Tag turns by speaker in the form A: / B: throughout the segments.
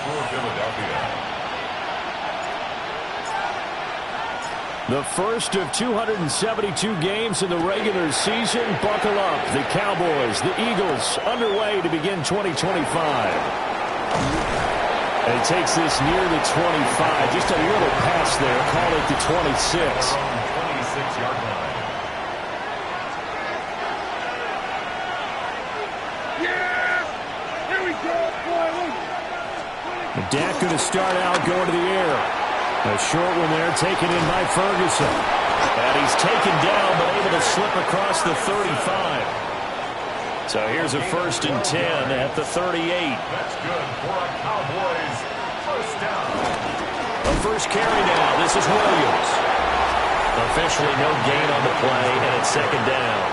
A: for Philadelphia.
B: The first of 272 games in the regular season. Buckle up. The Cowboys, the Eagles, underway to begin 2025. And he takes this near the 25. Just a little pass there. Call it the 26.
A: 26-yard line.
B: Dak going to start out going to the air. A short one there taken in by Ferguson. And he's taken down but able to slip across the 35. So here's a 1st and 10 at the 38.
A: That's good for a Cowboys first down.
B: A first carry now. This is Williams. Officially no gain on the play, and it's 2nd down.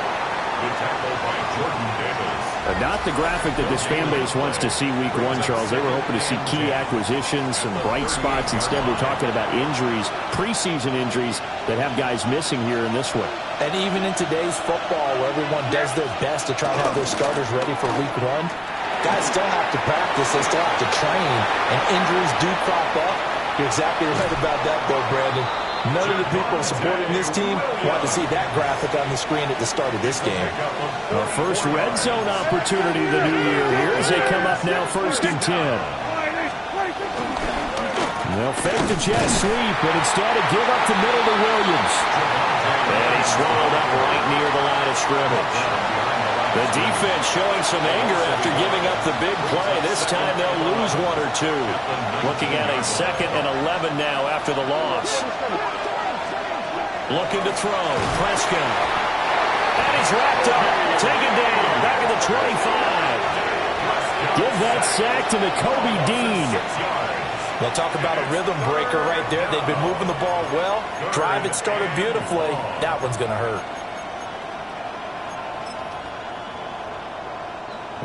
A: Good tackle by Jordan Davis.
B: Not the graphic that this fan base wants to see week 1, Charles. They were hoping to see key acquisitions, some bright spots. Instead, we're talking about injuries, preseason injuries that have guys missing here in this one.
C: And even in today's football, where everyone does their best to try and have their starters ready for week 1, guys still have to practice. They still have to train, and injuries do crop up. You're exactly right about that, though, Brandon. None of the people supporting this team want to see that graphic on the screen at the start of this game.
B: A first red zone opportunity the new year here as they come up now 1st and 10. They'll fake the jet sweep, but instead of give up the middle to Williams. And he's swallowed up right near the line of scrimmage. The defense showing some anger after giving up the big play. This time they'll lose 1 or 2. Looking at a 2nd and 11 now after the loss. Looking to throw. Prescott. And he's wrapped up. Taken down. Back at the 25. Give that sack to Nakobe Dean.
C: They'll talk about a rhythm breaker right there. They've been moving the ball well. Drive it started beautifully. That one's going to hurt.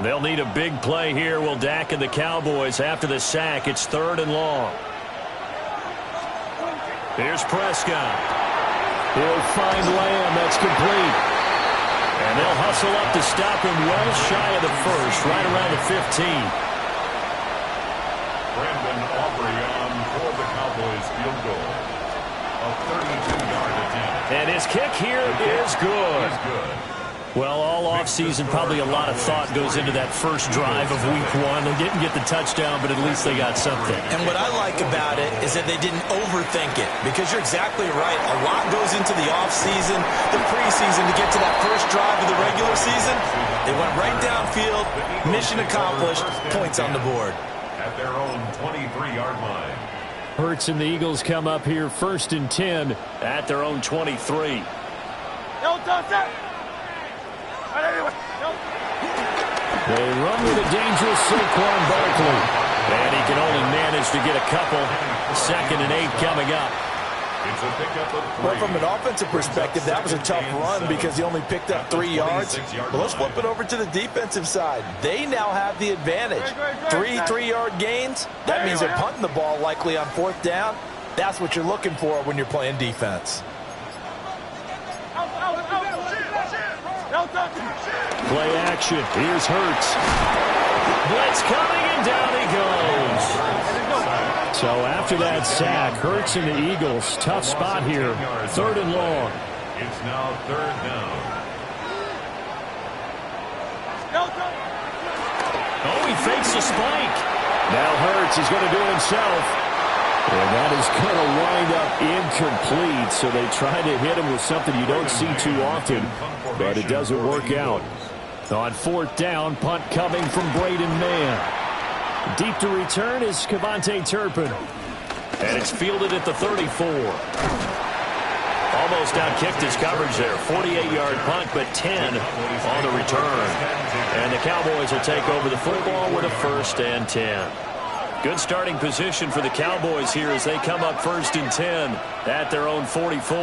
B: They'll need a big play here, will Dak and the Cowboys after the sack. It's 3rd and long. Here's Prescott. He'll find Lamb. That's complete. And they'll hustle up to stop him well shy of the 1st, right around the 15.
A: Brandon Aubrey on for the Cowboys field goal. A 32-yard attempt.
B: And his kick here is good.
A: He's good.
B: Well, all offseason, probably a lot of thought goes into that first drive of week 1. They didn't get the touchdown, but at least they got something.
C: And what I like about it is that they didn't overthink it, because you're exactly right. A lot goes into the offseason, the preseason, to get to that first drive of the regular season. They went right downfield, mission accomplished, points on the board.
A: At their own 23-yard line.
B: Hurts and the Eagles come up here 1st and 10 at their own 23. They run with a dangerous Saquon Barkley. And he can only manage to get a couple. 2nd and 8 coming up.
A: It's a pickup of 3.
C: Well, from an offensive perspective, that was a tough run because he only picked up 3 yards. But let's flip it over to the defensive side. They now have the advantage. 3 3-yard gains. That means they're punting the ball likely on 4th down. That's what you're looking for when you're playing defense.
B: Play action. Here's Hurts. Blitz coming, and down he goes. So after that sack, Hurts and the Eagles, tough spot here. 3rd and long.
A: It's now 3rd down.
B: Oh, he fakes a spike. Now Hurts is going to do it himself. And that is going to wind up incomplete. So they try to hit him with something you don't see too often, but it doesn't work out. On 4th down, punt coming from Braden Mann. Deep to return is Kevontae Turpin. And it's fielded at the 34. Almost outkicked his coverage there. 48-yard punt, but 10 on the return. And the Cowboys will take over the football with a 1st and 10. Good starting position for the Cowboys here as they come up 1st and 10 at their own 44.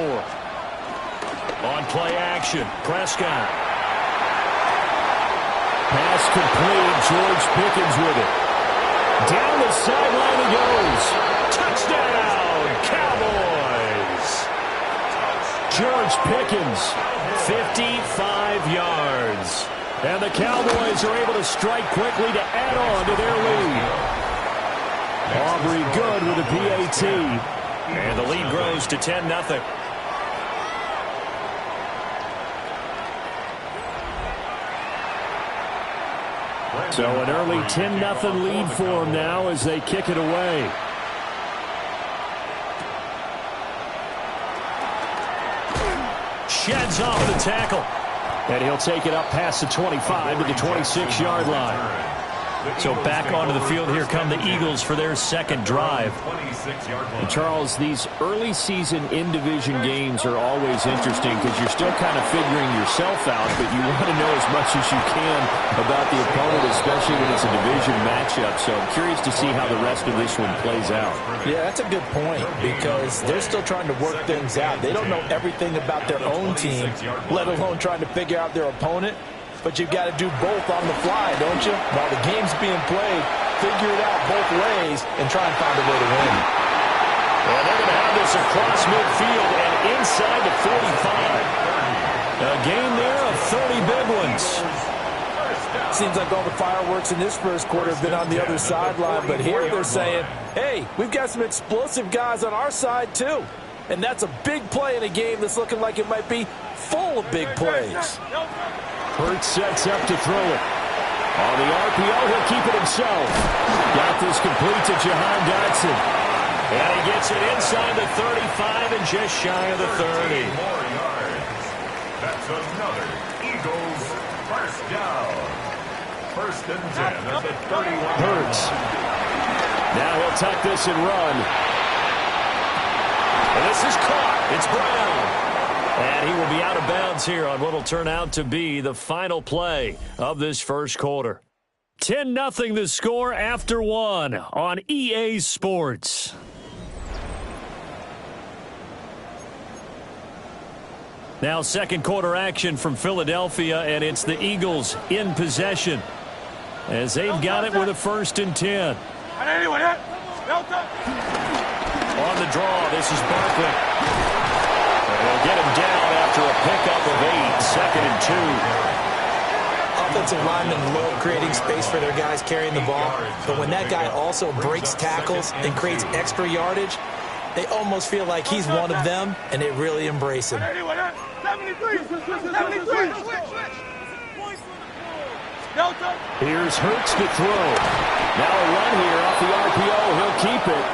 B: On play action, Prescott. Pass complete. George Pickens with it. Down the sideline he goes. Touchdown, Cowboys. George Pickens, 55 yards. And the Cowboys are able to strike quickly to add on to their lead. Aubrey good with a PAT.
D: And the lead grows to 10-0.
B: So an early 10-0 lead for them now as they kick it away.
D: Sheds off the tackle.
B: And he'll take it up past the 25 to the 26-yard line.
D: So back onto the field, here come the Eagles for their second drive.
B: And Charles, these early season in-division games are always interesting because you're still kind of figuring yourself out, but you want to know as much as you can about the opponent, especially when it's a division matchup. So I'm curious to see how the rest of this one plays out.
C: Yeah, that's a good point because they're still trying to work things out. They don't know everything about their own team, let alone trying to figure out their opponent. But you've got to do both on the fly, don't you? While the game's being played, figure it out both ways and try and find a way to win.
D: Well, they're going to have this across midfield and inside the 45. A game there of 30 big ones.
C: Seems like all the fireworks in this first quarter have been on the other sideline, but here they're saying, hey, we've got some explosive guys on our side too. And that's a big play in a game that's looking like it might be full of big plays.
B: Hurts sets up to throw it. On the RPO, he'll keep it himself. Got this complete to Jahan Dotson.
D: And he gets it inside the 35 and just shy of the 30.
A: More yards. That's another Eagles first down. First and 10 at the 31.
B: Hurts. Now he'll tuck this and run.
D: And this is caught. It's Brown. And he will be out of bounds here on what will turn out to be the final play of this first quarter. 10-0 the score after one on EA Sports. Now second quarter action from Philadelphia, and it's the Eagles in possession as they've got it with a 1st and 10. On the draw, this is Barkley. They'll get him down after a pickup of 8, 2nd and 2.
C: Offensive linemen love creating space for their guys carrying the ball, but when that guy also breaks tackles and creates extra yardage, they almost feel like he's one of them, and they really embrace him.
B: Here's Hurts to throw. Now a run here off the RPO. He'll keep it.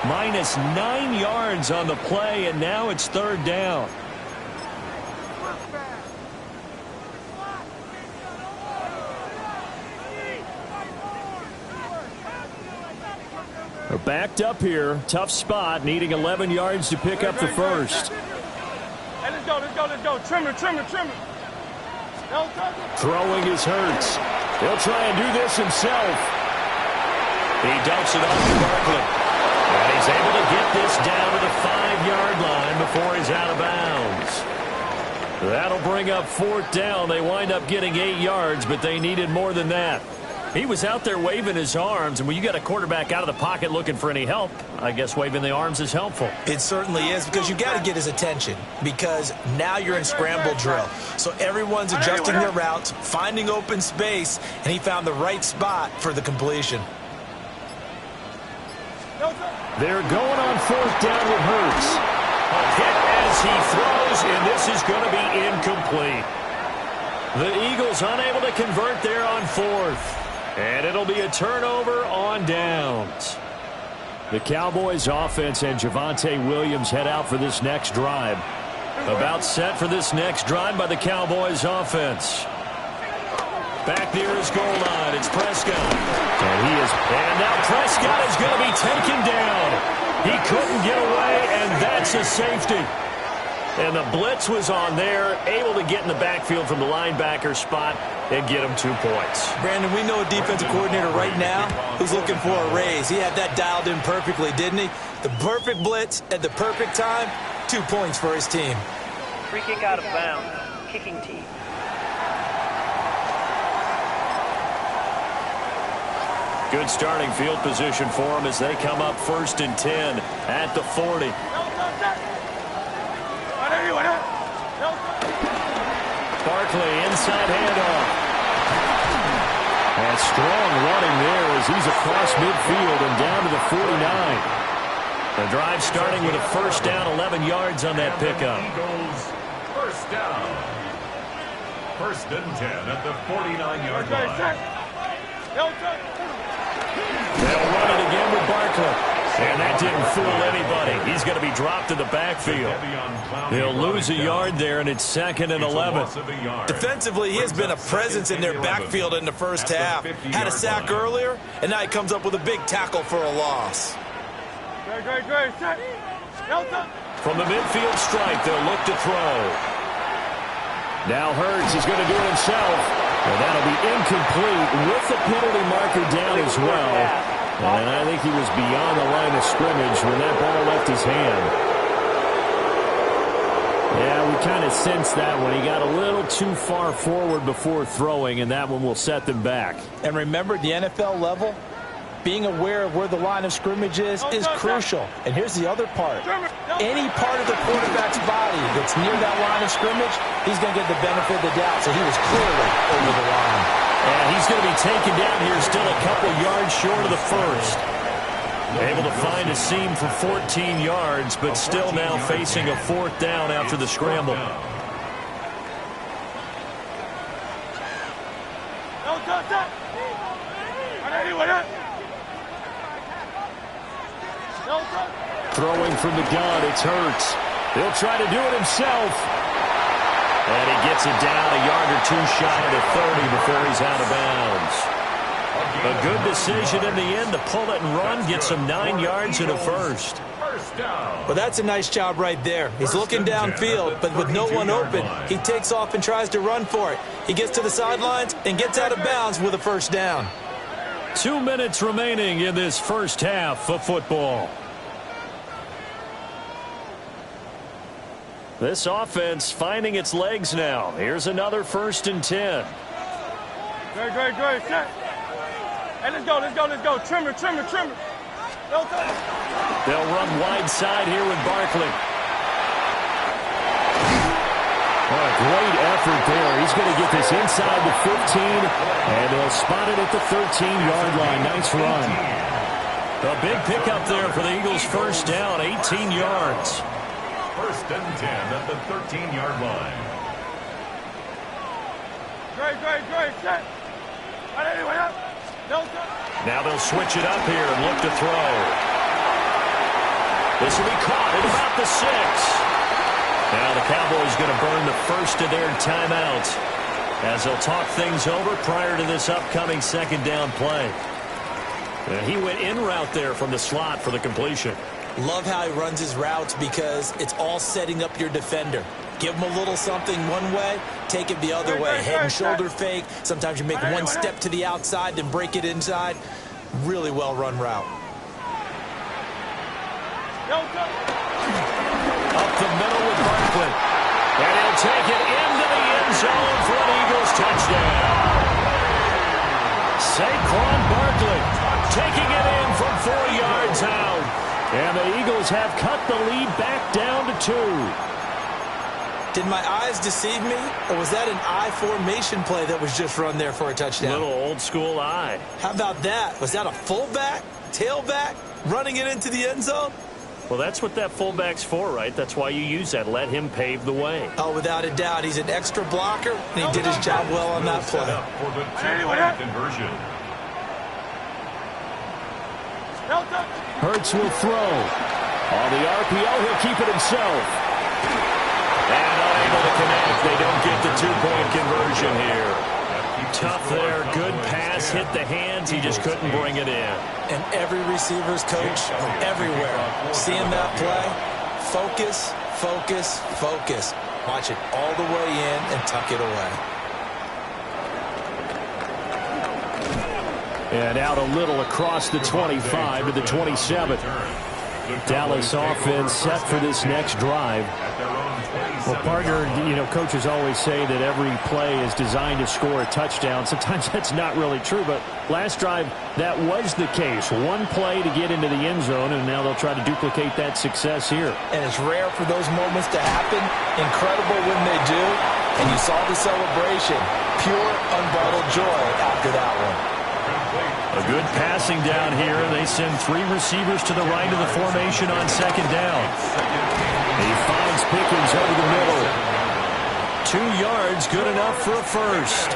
D: Minus 9 yards on the play, and now it's 3rd down.
B: They're backed up here. Tough spot, needing 11 yards to pick up the first.
E: Hey, let's go. Trimmer.
B: Throwing his Hurts. He'll try and do this himself.
D: He dumps it off to Barkley. And he's able to get this down to the 5-yard line before he's out of bounds. That'll bring up 4th down. They wind up getting 8 yards, but they needed more than that. He was out there waving his arms, and when you got a quarterback out of the pocket looking for any help, I guess waving the arms is helpful.
C: It certainly is, because you got to get his attention, because now you're in scramble drill. So everyone's adjusting their routes, finding open space, and he found the right spot for the completion.
B: They're going on 4th down with Hurts.
D: A hit as he throws, and this is going to be incomplete. The Eagles unable to convert there on 4th. And it'll be a turnover on downs.
B: The Cowboys offense and Javonte Williams head out for this next drive.
D: About set for this next drive by the Cowboys offense. Back near his goal line, it's Prescott. And now Prescott is going to be taken down. He couldn't get away, and that's a safety. And the blitz was on there, able to get in the backfield from the linebacker spot and get him 2 points.
C: Brandon, we know a defensive coordinator right now who's looking for a raise. He had that dialed in perfectly, didn't he? The perfect blitz at the perfect time, 2 points for his team.
F: Free kick out of bounds, kicking team.
D: Good starting field position for them as they come up 1st and 10 at the 40. Barkley inside handoff. And strong running there
B: as he's across midfield and down to the 49.
D: The drive starting with a first down, 11 yards on that pickup.
A: Eagles, first down. First and 10 at the 49-yard line.
D: They'll run it again with Barkley. And that didn't fool anybody. He's going to be dropped in the backfield. They'll lose a yard there, and it's second and 11.
C: Defensively, he has been a presence in their backfield in the first half. Had a sack earlier, and now he comes up with a big tackle for a loss.
D: From the midfield strike, they'll look to throw.
B: Now Hurts is going to do it himself. And that'll be incomplete with the penalty marker down as well. And I think he was beyond the line of scrimmage when that ball left his hand. Yeah, we kind of sensed that one. He got a little too far forward before throwing, and that one will set them back.
C: And remember, the NFL level, being aware of where the line of scrimmage is crucial. And here's the other part. Any part of the quarterback's body that's near that line of scrimmage, he's going to get the benefit of the doubt. So he was clearly over the line.
D: And he's going to be taken down here still a couple yards short of the first. Able to find a seam for 14 yards, but still now facing a fourth down after the scramble.
B: Throwing from the gun, it's Hurts. He'll try to do it himself.
D: And he gets it down a yard or two shy of the 30 before he's out of bounds. A good decision in the end to pull it and run, get some 9 yards and a first.
C: Well, that's a nice job right there. He's looking downfield, but with no one open, he takes off and tries to run for it. He gets to the sidelines and gets out of bounds with a first down.
D: 2 minutes remaining in this first half of football. This offense finding its legs now. Here's another first and 10.
E: Great. Hey, let's go. Trimmer.
D: They'll run wide side here with Barkley.
B: Oh, a great effort there. He's going to get this inside the 15, and they'll spot it at the 13-yard line. Nice run.
D: A big pickup there for the Eagles' first down, 18 yards.
A: First and 10 at the 13-yard line.
E: Great. Set.
D: Now they'll switch it up here and look to throw. This will be caught at about the 6. Now the Cowboys going to burn the first of their timeouts as they'll talk things over prior to this upcoming second down play. And he went in route there from the slot for the completion.
C: Love how he runs his routes because it's all setting up your defender. Give him a little something one way, take it the other way. Head and shoulder fake. Sometimes you make one step to the outside, then break it inside. Really well run route.
D: Up the middle with Barkley. And he'll take it into the end zone for an Eagles touchdown. Saquon Barkley taking it in from 4 yards out.
B: And the Eagles have cut the lead back down to 2.
C: Did my eyes deceive me, or was that an I formation play that was just run there for a touchdown?
D: Little old school eye.
C: How about that? Was that a fullback, tailback, running it into the end zone?
D: Well, that's what that fullback's for, right? That's why you use that. Let him pave the way.
C: Oh, without a doubt. He's an extra blocker, and he did his job well on that play.
A: For the two-point conversion.
B: Hurts will throw. On the RPO, he'll keep it himself.
D: And unable to connect. They don't get the two-point conversion here. Tough there. Good pass. Hit the hands. He just couldn't bring it in.
C: And every receiver's coach everywhere. Seeing that play, focus, focus, focus. Watch it all the way in and tuck it away.
B: And out a little across the 25 to the 27. Dallas offense set for this next drive. Well, partner, coaches always say that every play is designed to score a touchdown. Sometimes that's not really true, but last drive, that was the case. One play to get into the end zone, and now they'll try to duplicate that success here.
C: And it's rare for those moments to happen. Incredible when they do. And you saw the celebration. Pure, unbridled joy after that one.
D: A good passing down here. They send 3 receivers to the right of the formation on second down.
B: He finds Pickens over the middle.
D: 2 yards, good enough for a first.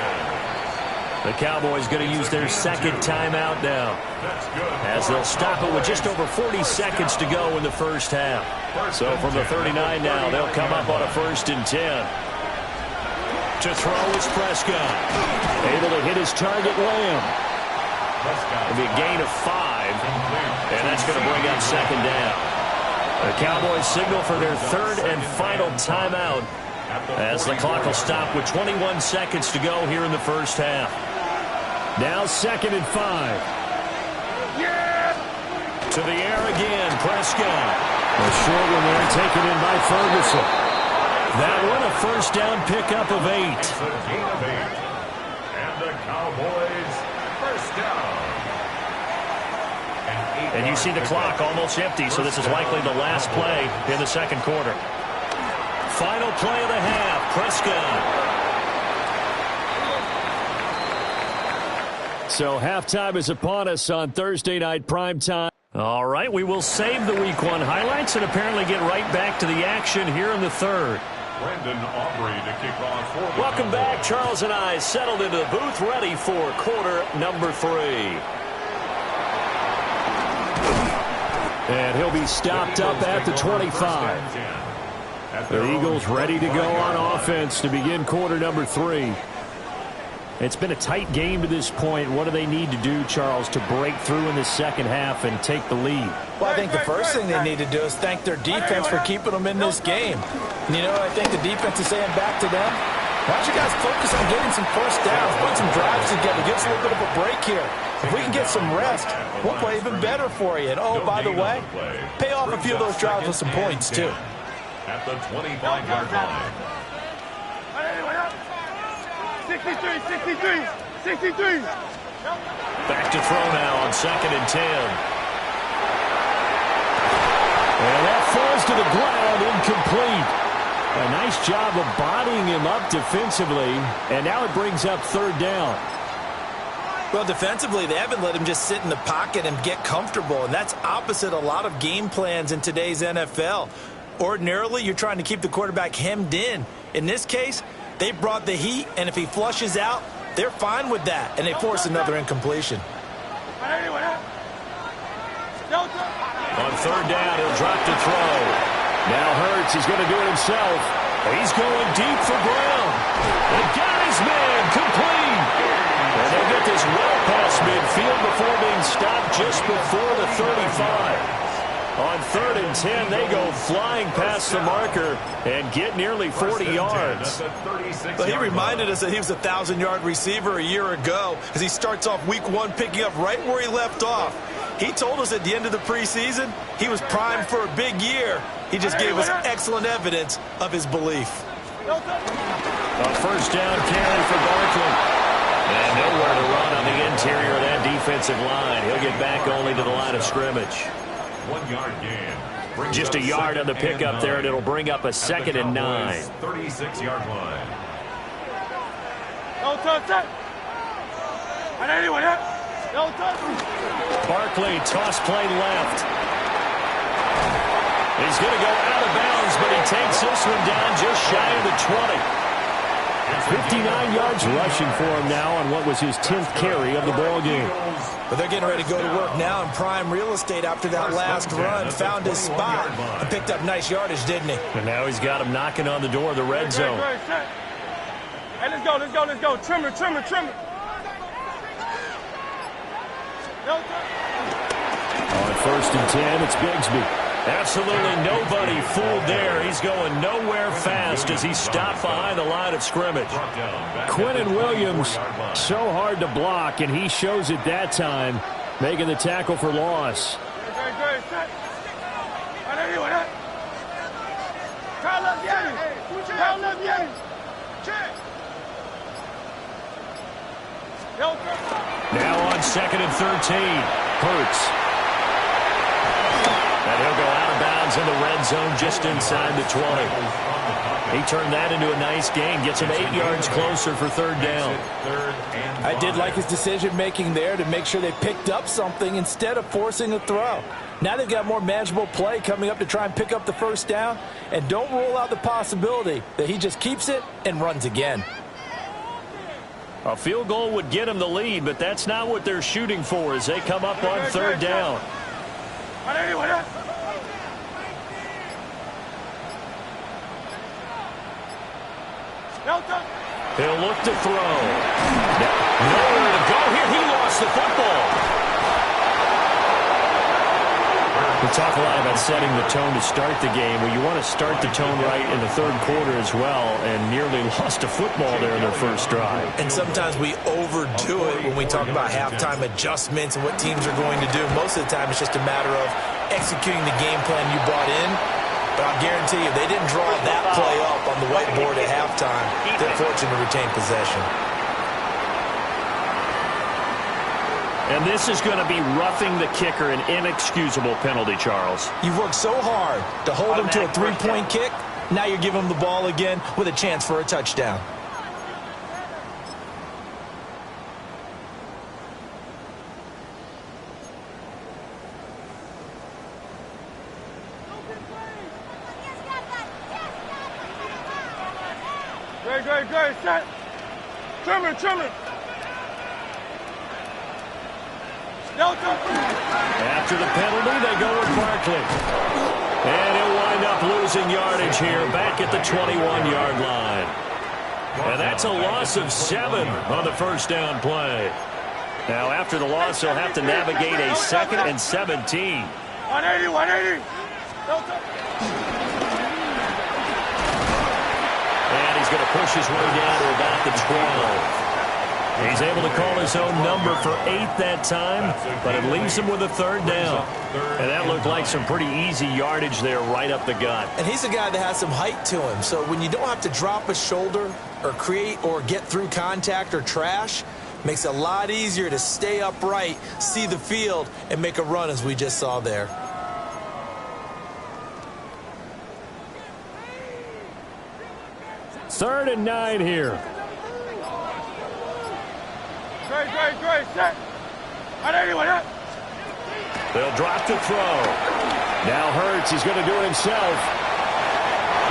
D: The Cowboys going to use their second timeout now, as they'll stop it with just over 40 seconds to go in the first half. So from the 39 now, they'll come up on a 1st and 10. To throw is Prescott.
B: Able to hit his target, Lamb.
D: It'll be a gain of 5, and that's going to bring up second down. The Cowboys signal for their 3rd and final timeout, as the clock will stop with 21 seconds to go here in the first half.
B: Now 2nd and 5.
D: To the air again, Prescott.
B: A short one there, taken in by Ferguson.
D: That one, a first down pickup of 8.
A: It's a gain of 8. And the Cowboys first down.
D: And you see the clock almost empty, so this is likely the last play in the second quarter. Final play of the half, Prescott.
B: So halftime is upon us on Thursday night primetime.
D: All right, we will save the Week 1 highlights and apparently get right back to the action here in the 3rd.
A: Brandon Aubrey to kick off for the
D: Welcome back. Charles and I settled into the booth, ready for quarter number 3.
B: And he'll be stopped up at the 25. The Eagles ready to go on offense to begin quarter number 3. It's been a tight game to this point. What do they need to do, Charles, to break through in the second half and take the lead?
C: Well, I think the first thing they need to do is thank their defense for keeping them in this game. And, you know, I think the defense is saying back to them, why don't you guys focus on getting some first downs, put some drives together, give us a little bit of a break here. If we can get some rest, we'll play even better for you. And, oh, by the way, pay off a few of those drives with some points, too.
A: At the 25-yard line.
E: 63, 63, 63.
D: Back to throw now on 2nd and 10.
B: And that falls to the ground, incomplete. A nice job of bodying him up defensively, and now it brings up 3rd down.
C: Well, defensively, they haven't let him just sit in the pocket and get comfortable, and that's opposite a lot of game plans in today's NFL. Ordinarily, you're trying to keep the quarterback hemmed in. In this case, they brought the heat, and if he flushes out, they're fine with that, and they force another incompletion.
D: On 3rd down, he'll drop to throw.
B: Now Hurts is going to do it himself.
D: He's going deep for Brown. And got his man complete. And they'll get this well past midfield before being stopped just before the 35. On 3rd and 10, they go flying past the marker and get nearly 40 yards.
C: But he reminded us that he was a 1,000-yard receiver a year ago as he starts off Week 1 picking up right where he left off. He told us at the end of the preseason he was primed for a big year. He just gave us excellent evidence of his belief.
D: A first down carry for Barkley. And nowhere to run on the interior of that defensive line. He'll get back only to the line of scrimmage.
A: 1-yard gain.
D: Just a yard on the pickup there, and it'll bring up a 2nd and 9.
A: 36-yard line.
D: Barkley, toss play left. He's going to go out of bounds, but he takes this one down just shy of the 20.
B: 59 yards rushing for him now on what was his 10th carry of the ball game.
C: But they're getting ready to go to work now in prime real estate after that last run. Found his spot and picked up nice yardage, didn't he?
D: And now he's got him knocking on the door of the red zone.
E: Hey, let's go, let's go, let's go. Trimmer, trimmer, trimmer.
B: On 1st and 10, it's Bigsby.
D: Absolutely nobody fooled there. He's going nowhere fast as he's stopped behind the line of scrimmage.
B: Quinnen Williams, so hard to block, and he shows it that time, making the tackle for loss.
D: Now on 2nd and 13, Hurts. And he'll go out of bounds in the red zone just inside the 20. He turned that into a nice gain. Gets him 8 yards closer for third down.
C: I did like his decision-making there to make sure they picked up something instead of forcing a throw. Now they've got more manageable play coming up to try and pick up the first down. And don't rule out the possibility that he just keeps it and runs again.
D: A field goal would get him the lead, but that's not what they're shooting for as they come up on third down. He'll look to throw. Nowhere to go here. He lost the football. We talk a lot about setting the tone to start the game. Well, you want to start the tone right in the third quarter as well, and nearly lost a football there in their first drive.
C: And sometimes we overdo it when we talk about halftime adjustments and what teams are going to do. Most of the time it's just a matter of executing the game plan you brought in. But I'll guarantee you, if they didn't draw that play up on the whiteboard at halftime, they're fortunate to retain possession.
D: And this is going to be roughing the kicker, an inexcusable penalty, Charles.
C: You've worked so hard to hold him to a three-point kick. Now you're giving him the ball again with a chance for a touchdown.
E: Great, set. Trimmer.
D: After the penalty, they go with Barkley. And he'll wind up losing yardage here back at the 21-yard line. And that's a loss of 7 on the first down play. Now, after the loss, he'll have to navigate a 2nd and 17.
E: 180.
D: And he's going to push his way down to about the 12. He's able to call his own number for 8 that time, but it leaves him with a third down. And that looked like some pretty easy yardage there right up the gut.
C: And he's a guy that has some height to him, so when you don't have to drop a shoulder or create or get through contact or trash, makes it a lot easier to stay upright, see the field, and make a run as we just saw there.
D: Third and 9 here.
E: Great, set. 180.
D: They'll drop to throw. Now Hurts, he's going to do it himself.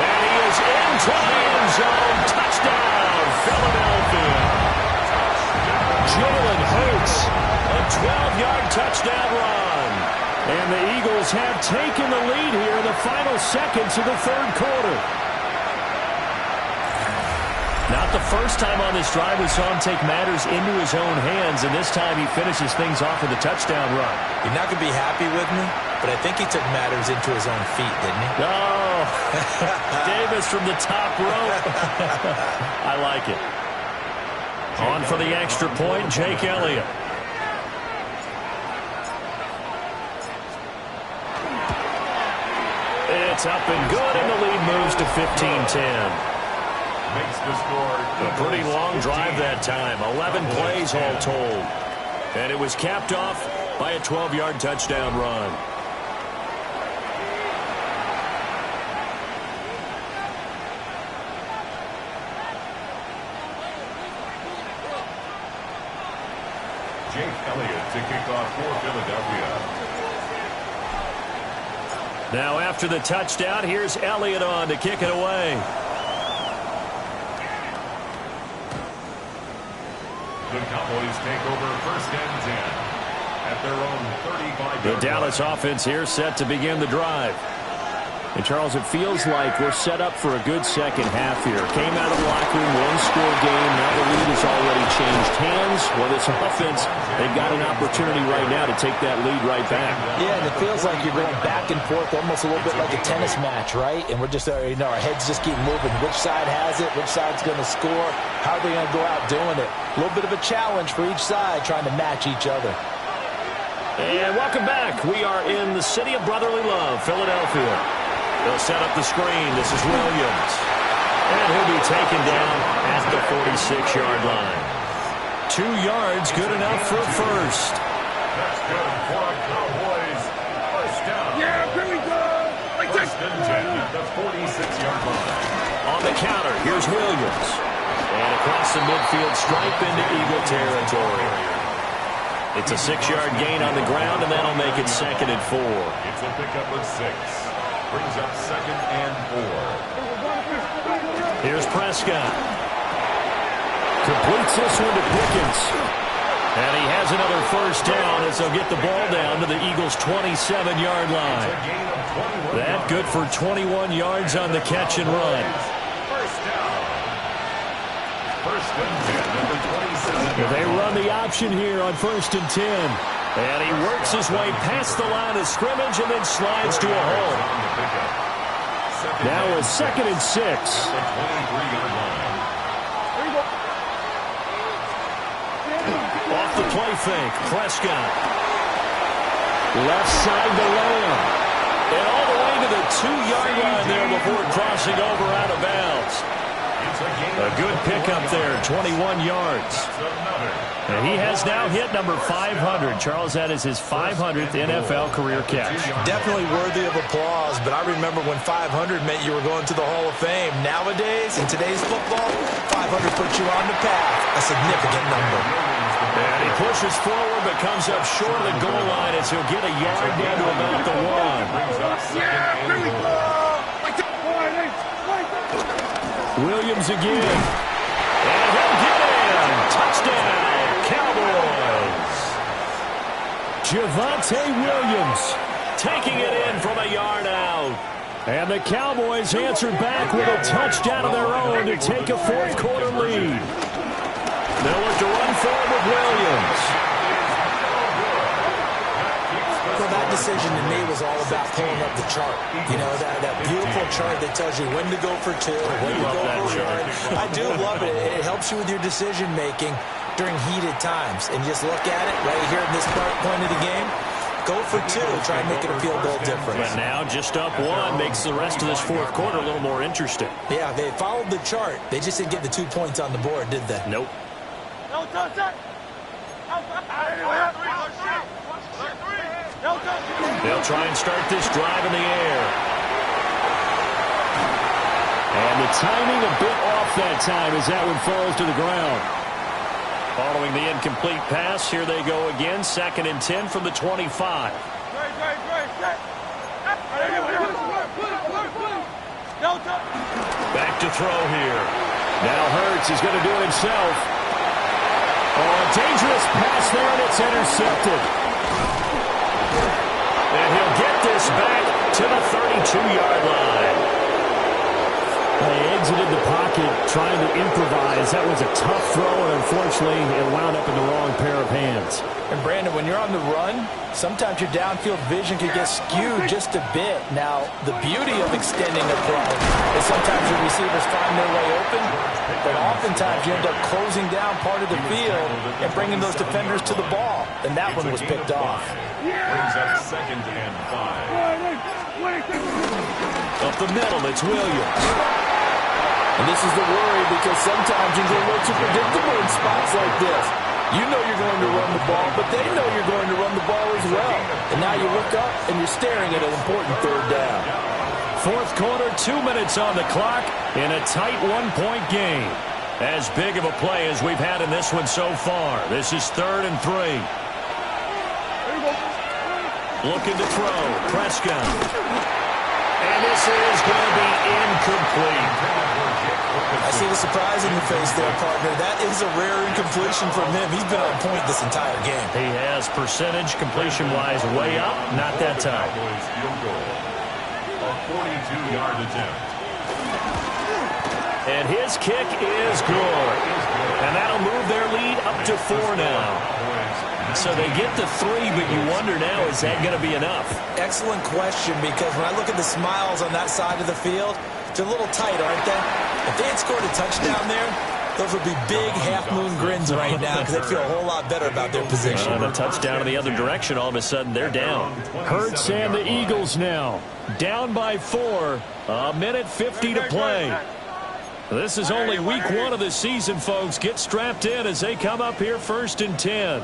D: And he is into the end zone. Touchdown, Philadelphia. Jalen Hurts, a 12-yard touchdown run. And the Eagles have taken the lead here in the final seconds of the third quarter. Not the first time on this drive we saw him take matters into his own hands, and this time he finishes things off with a touchdown run.
C: You're not going to be happy with me, but I think he took matters into his own feet, didn't he?
D: Oh, Davis from the top rope. I like it. On for the extra point, Jake Elliott. It's up and good, and the lead moves to 15-10.
A: Makes the score.
D: A pretty long drive that time. 11 plays all told. And it was capped off by a 12-yard touchdown run.
A: Jake Elliott to kick off for Philadelphia.
D: Now after the touchdown, here's Elliott on to kick it away.
A: The Cowboys take over first and 10 at their own 35-yard line.
D: The Dallas offense here set to begin the drive. And, Charles, it feels like we're set up for a good second half here. Came out of the locker room, one-score game. Now the lead has already changed hands. Well, this offense, they've got an opportunity right now to take that lead right back.
C: Yeah, and it feels like you're going back and forth almost a little bit like a tennis match, right? And we're just, our heads just keep moving. Which side has it? Which side's going to score? How are they going to go out doing it? A little bit of a challenge for each side trying to match each other.
D: And welcome back. We are in the city of brotherly love, Philadelphia. They'll set up the screen. This is Williams. And he'll be taken down at the 46-yard line. 2 yards, good enough for first.
A: That's good for the Cowboys. First down.
E: Yeah, pretty good.
A: First and 10 at the 46-yard line.
D: on the counter. Here's Williams. And across the midfield stripe into Eagle territory. It's a 6-yard gain on the ground, and that'll make it 2nd and 4.
A: It's a pickup of 6. Brings up 2nd and 4.
D: Here's Prescott.
B: Completes this one to Pickens.
D: And he has another first down as they'll get the ball down to the Eagles' 27-yard line. That good for 21 yards on the catch and run.
A: First down. First and 10 at the 27.
B: They run the option here on 1st and 10.
D: And he works his way past the line of scrimmage and then slides to a hole.
B: Now a 2nd and 6.
D: Off the play fake, Prescott.
B: Left side to Lamb.
D: And all the way to the 2-yard line there before crossing over out of bounds. A good pickup there, 21 yards. And he has now hit number 500. Charles, that is his 500th NFL career catch.
C: Definitely worthy of applause, but I remember when 500 meant you were going to the Hall of Fame. Nowadays, in today's football, 500 puts you on the path, a significant number.
D: And he pushes forward but comes up short of the goal line as he'll get a yard down to about the 1. Williams again. And he'll get in. Touchdown, Cowboys.
B: Javonte Williams
D: taking it in from a yard out.
B: And the Cowboys answer back with a touchdown of their own to take a 4th quarter lead.
D: They'll look to run forward with Williams.
C: So that decision to me was all about pulling up the chart. You know, that beautiful chart that tells you when to go for 2, when to go for 1. I do love it. It helps you with your decision making during heated times. And just look at it right here in this point of the game. Go for 2. Try and make it a field goal difference.
D: But now just up 1 makes the rest of this 4th quarter a little more interesting.
C: Yeah, they followed the chart. They just didn't get the 2 points on the board, did they?
D: Nope. They'll try and start this drive in the air.
B: And the timing a bit off that time as that one falls to the ground.
D: Following the incomplete pass, here they go again. 2nd and 10 from the 25. Back to throw here.
B: Now Hurts is going to do it himself. Oh, a dangerous pass there, and it's intercepted.
D: And he'll get this back to the 32-yard line.
B: They exited the pocket trying to improvise. That was a tough throw, and unfortunately, it wound up in the wrong pair of hands.
C: And, Brandon, when you're on the run, sometimes your downfield vision can get skewed just a bit. Now, the beauty of extending a throw is sometimes your receivers find their way open, but oftentimes you end up closing down part of the field and bringing those defenders to the ball. And that one was picked off.
A: Brings up 2nd and 5.
D: Up the middle, it's Williams.
C: And this is the worry because sometimes you get a little too predictable in spots like this. You know you're going to run the ball, but they know you're going to run the ball as well. And now you look up and you're staring at an important 3rd down.
D: 4th quarter, 2 minutes on the clock in a tight 1-point game. As big of a play as we've had in this one so far. This is 3rd and 3. Looking to throw. Prescott. And this is going to be incomplete.
C: I see the surprise in your face there, partner. That is a rare incompletion from him. He's been on point this entire game.
D: He has percentage completion-wise way up. Not that time.
A: A 42-yard attempt.
D: And his kick is good. And that'll move their lead up to 4 now. So they get to 3, but you wonder now, is that going to be enough?
C: Excellent question, because when I look at the smiles on that side of the field, they're a little tight, aren't they? If they had scored a touchdown there, those would be big half-moon grins right now because they feel a whole lot better about their position.
D: And a touchdown in the other direction, all of a sudden they're down.
B: Hurts and the Eagles now. Down by 4.
D: A minute 50 to play. This is only week 1 of the season, folks. Get strapped in as they come up here 1st and 10.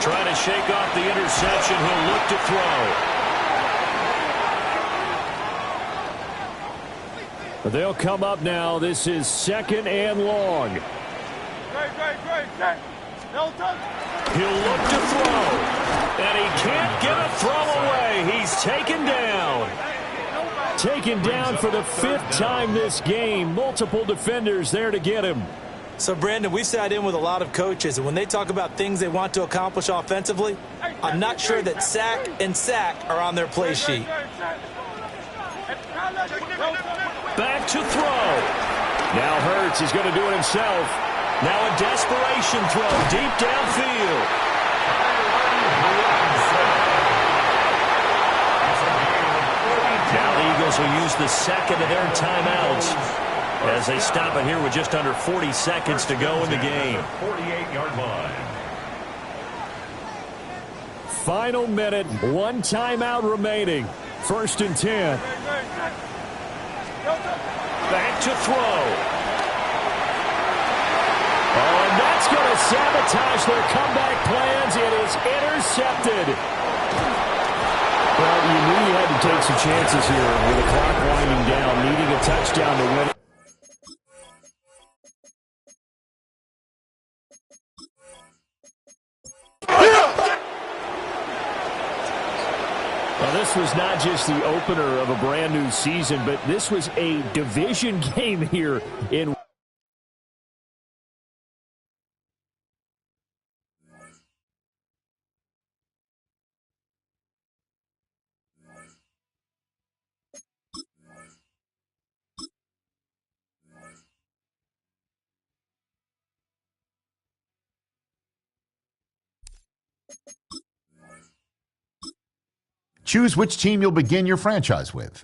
D: Trying to shake off the interception. He'll look to throw. They'll come up now. This is 2nd and long. He'll look to throw. And he can't get a throw away. He's taken down. Taken down for the 5th time this game. Multiple defenders there to get him.
C: So, Brandon, we've sat in with a lot of coaches, and when they talk about things they want to accomplish offensively, I'm not sure that sack and sack are on their play sheet.
D: Back to throw. Now Hurts is going to do it himself. Now a desperation throw deep downfield. Now the Eagles will use the 2nd of their timeouts as they stop it here with just under 40 seconds to go in the game.
A: 48-yard line.
B: Final minute, 1 timeout remaining. 1st and 10.
D: Back to throw.
B: Oh, and that's going to sabotage their comeback plans. It is intercepted. Well, you knew you had to take some chances here with the clock winding down, needing a touchdown to win. Well, this was not just the opener of a brand new season, but this was a division game here in.
G: Choose which team you'll begin your franchise with.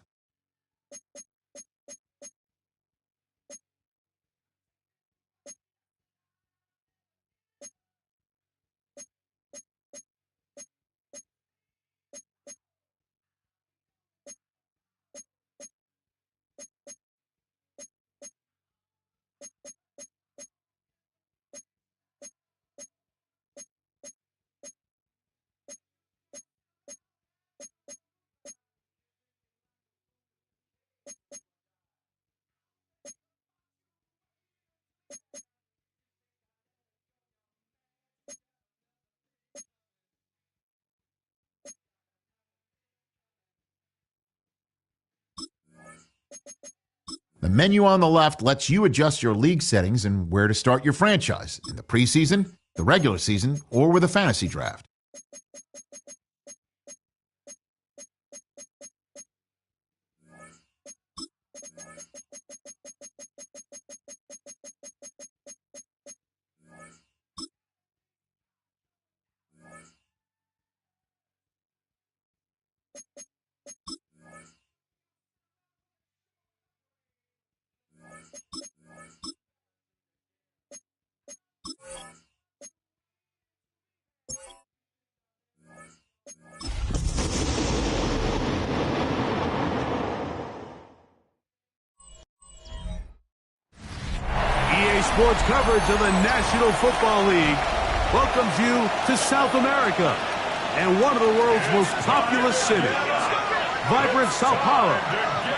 G: The menu on the left lets you adjust your league settings and where to start your franchise in the preseason, the regular season, or with a fantasy draft.
H: Sports coverage of the National Football League welcomes you to South America and one of the world's most populous cities, vibrant Sao Paulo,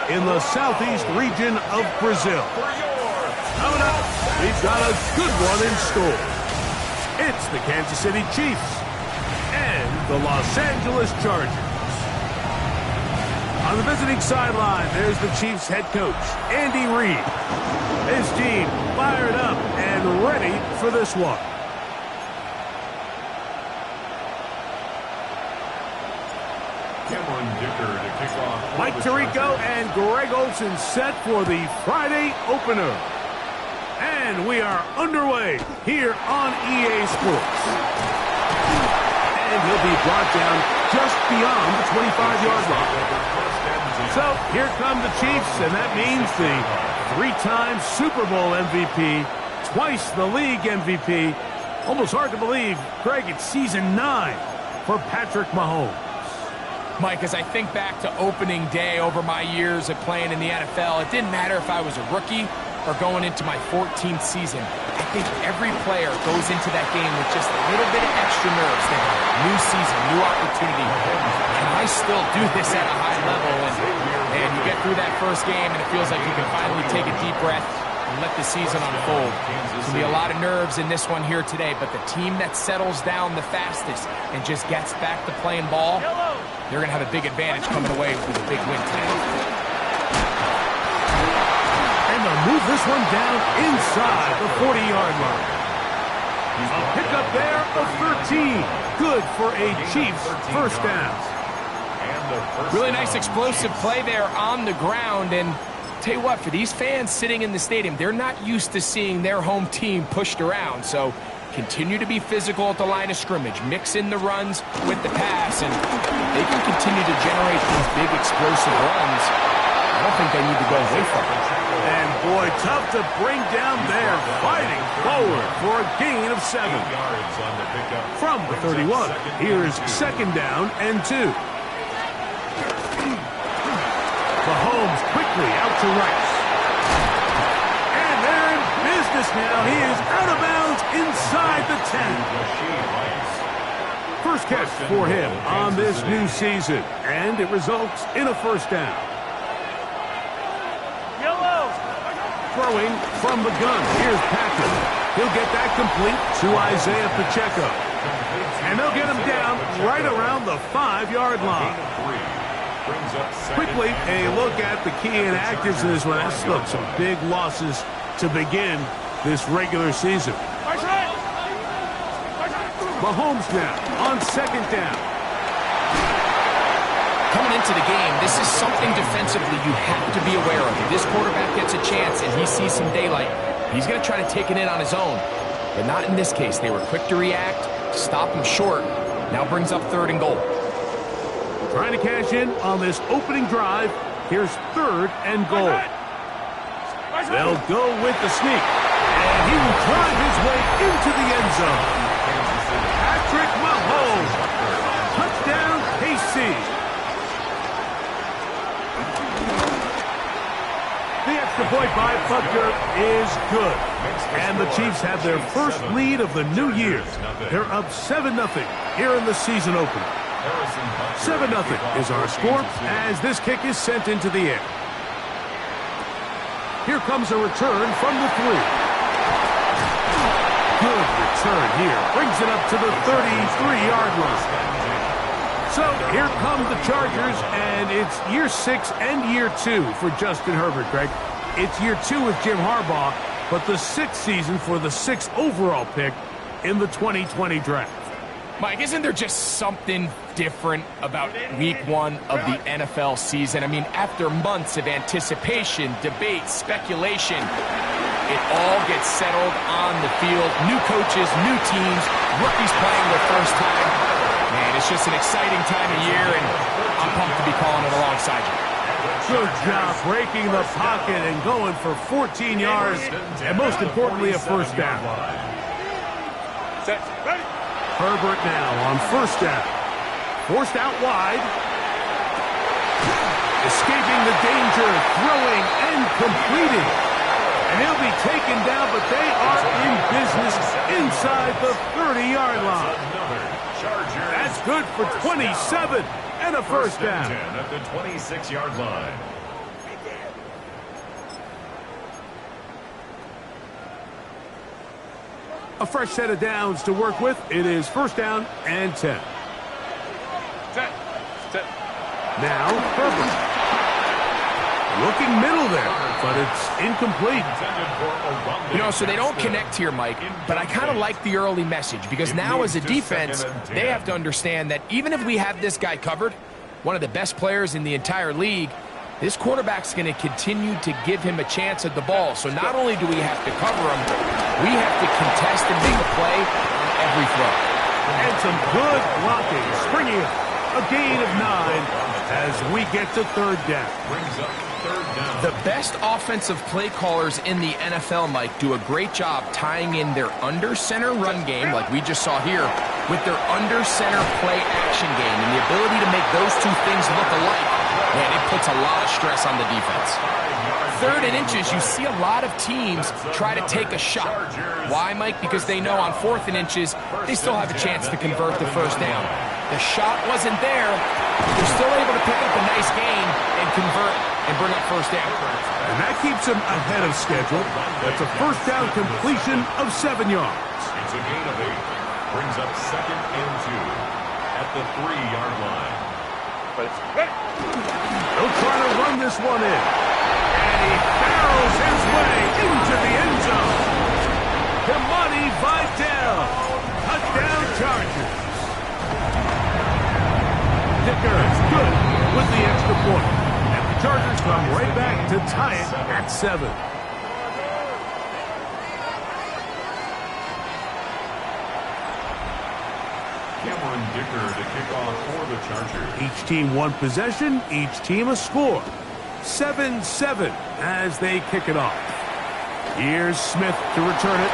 H: in the southeast region of Brazil. Coming up, we've got a good one in store. It's the Kansas City Chiefs and the Los Angeles Chargers. On the visiting sideline, there's the Chiefs head coach, Andy Reid. His team fired up and ready for this one.
A: Cameron Dicker to kick off.
H: Mike Tirico and Greg Olsen set for the Friday opener. And we are underway here on EA Sports. And he'll be brought down just beyond the 25-yard line. So here come the Chiefs, and that means the three-time Super Bowl MVP, twice the league MVP. Almost hard to believe, Greg, it's season 9 for Patrick Mahomes.
I: Mike, as I think back to opening day over my years of playing in the NFL, it didn't matter if I was a rookie or going into my 14th season, I think every player goes into that game with just a little bit of extra nerves. They have a new season, new opportunity. And I still do this at a high level. And you get through that first game, and it feels like you can finally take a deep breath and let the season unfold. There's going to be a lot of nerves in this one here today, but the team that settles down the fastest and just gets back to playing ball, they're going to have a big advantage coming away with a big win today.
H: And they'll move this one down inside the 40-yard line. A pickup there of 13. Good for a Chiefs first down.
I: Really nice explosive play there on the ground, and tell you what, for these fans sitting in the stadium, they're not used to seeing their home team pushed around, so continue to be physical at the line of scrimmage, mix in the runs with the pass, and they can continue to generate these big explosive runs. I don't think they need to go away from it.
H: And boy, tough to bring down there, fighting forward for a gain of 7. From the 31, here's second down and 2. Mahomes quickly out to Rice. And they're in business now. He is out of bounds inside the 10. First catch for him on this new season, and it results in a first down. Throwing from the gun. Here's Patrick. He'll get that complete to Isaiah Pacheco. And they'll get him down right around the 5-yard line. Quickly, a look at the key inactives in this one. That's look, some big losses to begin this regular season. Mahomes now on second down.
I: Coming into the game, this is something defensively you have to be aware of. If this quarterback gets a chance and he sees some daylight, he's going to try to take it in on his own. But not in this case. They were quick to react, stop him short. Now brings up 3rd and goal.
H: Trying to cash in on this opening drive. Here's 3rd and goal. They'll go with the sneak. And he will drive his way into the end zone. Patrick Mahomes. Touchdown, KC. The extra point by Butker is good. And the Chiefs have their first lead of the new year. They're up 7-0 here in the season opener. 7-0 is our score as this kick is sent into the air. Here comes a return from the 3. Good return here. Brings it up to the 33-yard line. So here come the Chargers, and it's year 6 and year 2 for Justin Herbert, Greg. It's year 2 with Jim Harbaugh, but the 6th season for the 6th overall pick in the 2020 draft.
I: Mike, isn't there just something different about week 1 of the NFL season? I mean, after months of anticipation, debate, speculation, it all gets settled on the field. New coaches, new teams, rookies playing their first time. Man, it's just an exciting time of year, and I'm pumped to be calling it alongside you.
H: Good job breaking the pocket and going for 14 yards, and most importantly, a first down. Herbert now on first down. Forced out wide. Escaping the danger, throwing and completing. And he'll be taken down, but they are in business inside the 30-yard line. That's good for 27 and a first down.
A: At the 26-yard line.
H: A fresh set of downs to work with. It is first down and 10. Now, Herbert. Looking middle there, but it's incomplete.
I: You know, so they don't connect here, Mike, but I kind of like the early message because now as a defense, they have to understand that even if we have this guy covered, one of the best players in the entire league, this quarterback's going to continue to give him a chance at the ball. So not only do we have to cover him, we have to contest and make a play on every throw.
H: And some good blocking, springing up. A gain of 9 as we get to third down.
A: Brings up third down.
I: The best offensive play callers in the NFL, Mike, do a great job tying in their under-center run game, like we just saw here, with their under-center play action game. And the ability to make those two things look alike and it puts a lot of stress on the defense. 3rd and inches, you see a lot of teams try to take a shot. Why, Mike? Because they know on 4th and inches, they still have a chance to convert the first down. The shot wasn't there. They're still able to pick up a nice gain and convert and bring up first down.
H: And that keeps them ahead of schedule. That's a first down completion of 7 yards.
A: It's a gain of 8. Brings up 2nd and 2 at the 3-yard line.
H: They'll try to run this one in. And he barrels his way into the end zone. Kimani Vidal. Touchdown Chargers. Dicker is good with the extra point. And the Chargers come right back to tie it at 7.
A: Cameron Dicker to kick off for the Chargers.
H: Each team one possession, each team a score. 7-7 as they kick it off. Here's Smith to return it.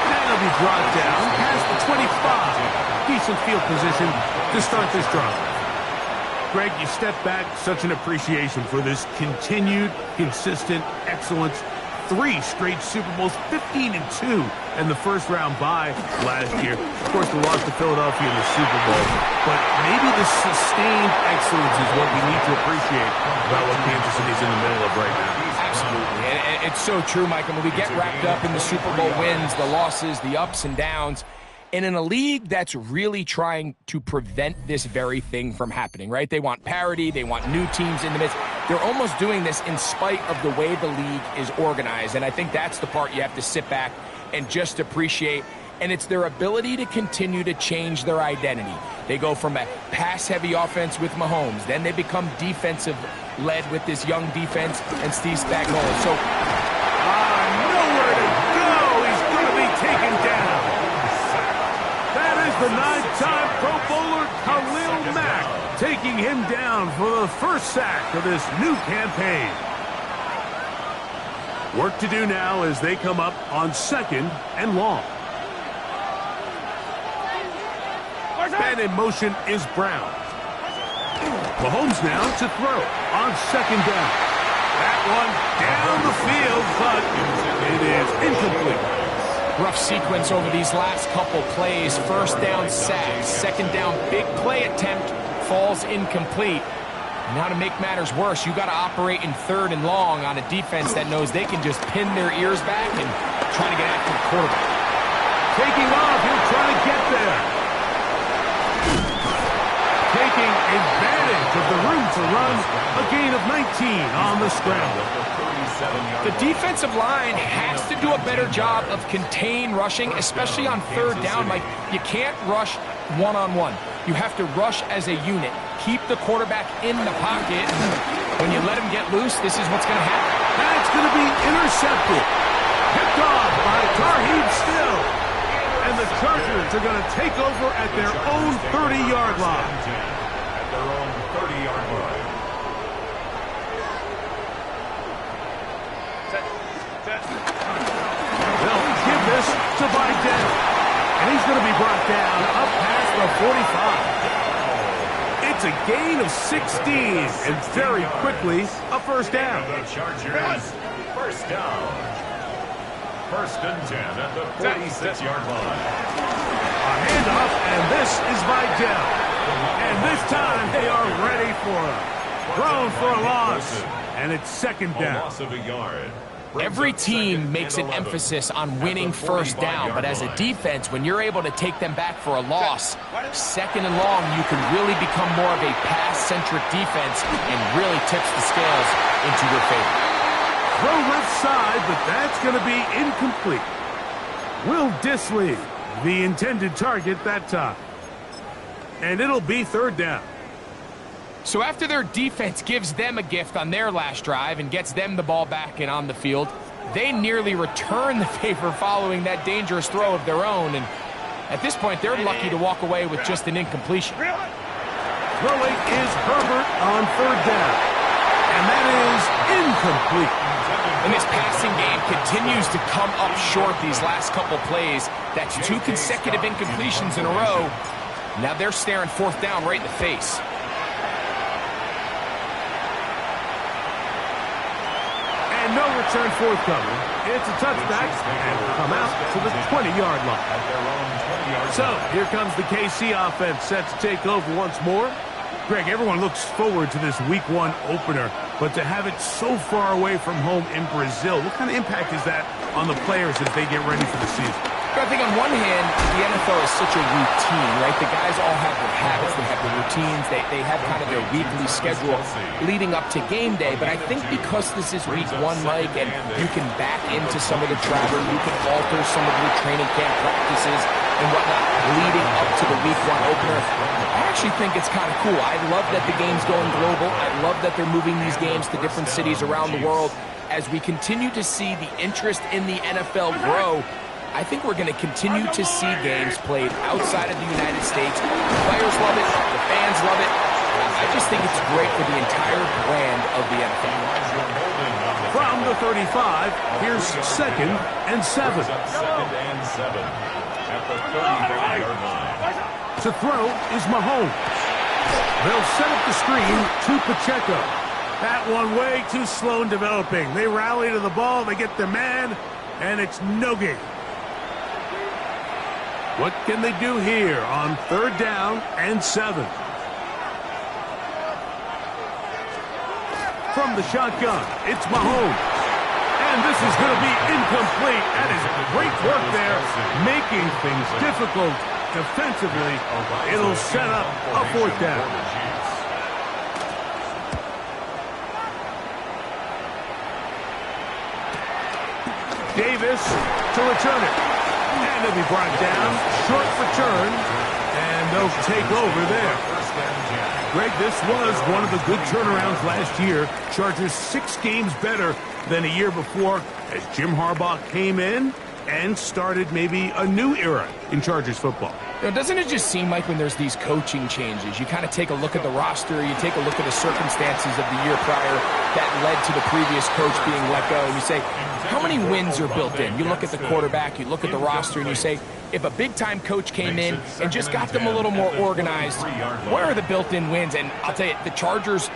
H: That'll be brought down past the 25. Decent field position to start this drive. Greg, you step back, such an appreciation for this continued, consistent excellence. 3 straight Super Bowls, 15-2 in the first-round bye last year. Of course, the loss to Philadelphia in the Super Bowl. But maybe the sustained excellence is what we need to appreciate about what Kansas City's in the middle of right now.
I: Absolutely. And it's so true, Mike. I mean, we get wrapped up in the Super Bowl wins, the losses, the ups and downs. And in a league that's really trying to prevent this very thing from happening, right? They want parity. They want new teams in the midst. They're almost doing this in spite of the way the league is organized. And I think that's the part you have to sit back and just appreciate. And it's their ability to continue to change their identity. They go from a pass-heavy offense with Mahomes. Then they become defensive-led with this young defense and Steve Spagnuolo. So,
H: nowhere to go. He's going to be taken down. The 9-time Pro Bowler Khalil Mack taking him down for the first sack of this new campaign. Work to do now as they come up on 2nd and long. Man in motion is Brown. Mahomes now to throw on 2nd down. That one down the field, but it is incomplete.
I: Rough sequence over these last couple plays. First down sack, 2nd down big play attempt, falls incomplete. Now to make matters worse, you got to operate in 3rd and long on a defense that knows they can just pin their ears back and try to get after the quarterback.
H: Taking off, he'll try to get there. Taking advantage of the room to run, a gain of 19 on the scramble.
I: The defensive line has to do a better job of contain rushing, especially on 3rd down. Like, you can't rush one-on-one. You have to rush as a unit. Keep the quarterback in the pocket. When you let him get loose, this is what's going to happen.
H: That's going to be intercepted. Picked off by Tarheeb Still. And the Chargers are going to take over at their own 30-yard line.
A: At their own 30-yard line.
H: They'll give this to Vidal. And he's going to be brought down up past the 45. It's a gain of 16. And very quickly, a first down.
A: The Chargers, first down. 1st and 10 at the 46-yard line.
H: A handoff, and this is Vidal. And this time they are ready for him. Thrown for a loss. And it's 2nd down.
A: A loss of a yard.
I: Every team makes an emphasis on winning first down, but as a defense, when you're able to take them back for a loss, 2nd and long, you can really become more of a pass-centric defense and really tips the scales into your favor.
H: Throw left side, but that's going to be incomplete. Will Dissly, the intended target that time. And it'll be 3rd down.
I: So after their defense gives them a gift on their last drive and gets them the ball back and on the field, they nearly return the favor following that dangerous throw of their own. And at this point, they're lucky to walk away with just an incompletion.
H: Throwing is Herbert on 3rd down. And that is incomplete.
I: And this passing game continues to come up short these last couple plays. That's 2 consecutive incompletions in a row. Now they're staring 4th down right in the face.
H: return forthcoming. It's a touchback and will come out to the 20-yard line. So here comes the KC offense set to take over once more. Greg, everyone looks forward to this Week 1 opener, but to have it so far away from home in Brazil, what kind of impact is that on the players as they get ready for the season?
I: I think on one hand, the NFL is such a routine, right? The guys all have their habits, they have their routines, they have kind of their weekly schedule leading up to game day. But I think because this is Week 1, Mike, and you can back into some of the travel, you can alter some of your training camp practices and whatnot leading up to the Week 1 opener, I actually think it's kind of cool. I love that the game's going global. I love that they're moving these games to different cities around the world. As we continue to see the interest in the NFL grow, I think we're going to continue to see games played outside of the United States. The players love it. The fans love it. I just think it's great for the entire brand of the NFL.
H: From the 35, here's 2nd and 7.
A: At the 35-yard line.
H: To throw is Mahomes. They'll set up the screen to Pacheco. That one way too slow in developing. They rally to the ball, they get their man, and it's no gain. What can they do here on 3rd down and 7? From the shotgun, it's Mahomes. And this is going to be incomplete. That is great work there, making things difficult defensively. It'll set up a 4th down. Davis to return it. And it'll be brought down, short return, and they'll take over there. Greg, this was one of the good turnarounds last year. Chargers 6 games better than a year before as Jim Harbaugh came in and started maybe a new era in Chargers football.
I: You know, doesn't it just seem like when there's these coaching changes, you kind of take a look at the roster, you take a look at the circumstances of the year prior that led to the previous coach being let go, and you say, how many wins are built in? You look at the quarterback, you look at the roster, and you say, if a big-time coach came in and just got them a little more organized, where are the built-in wins? And I'll tell you, the Chargers,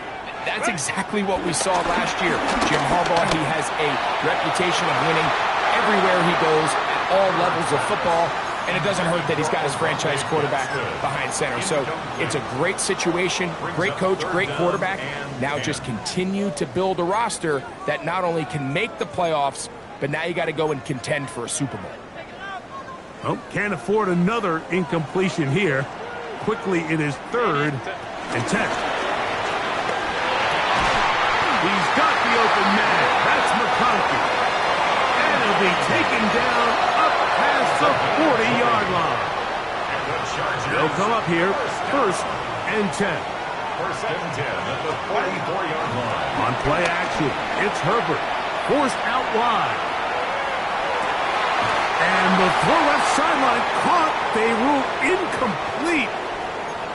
I: that's exactly what we saw last year. Jim Harbaugh, he has a reputation of winning everywhere he goes at all levels of football. And it doesn't hurt that he's got his franchise quarterback behind center. So it's a great situation, great coach, great quarterback. Now just continue to build a roster that not only can make the playoffs, but now you got to go and contend for a Super Bowl.
H: Well, can't afford another incompletion here. Quickly, it is 3rd and 10. He's got the open man. That's McConkey. And he'll be taken down up past the 40-yard line. They'll come up here, 1st and 10.
A: 1st and 10 at the 44-yard line.
H: On play action, it's Herbert. Forced out wide. And the throw left sideline caught. They rule incomplete.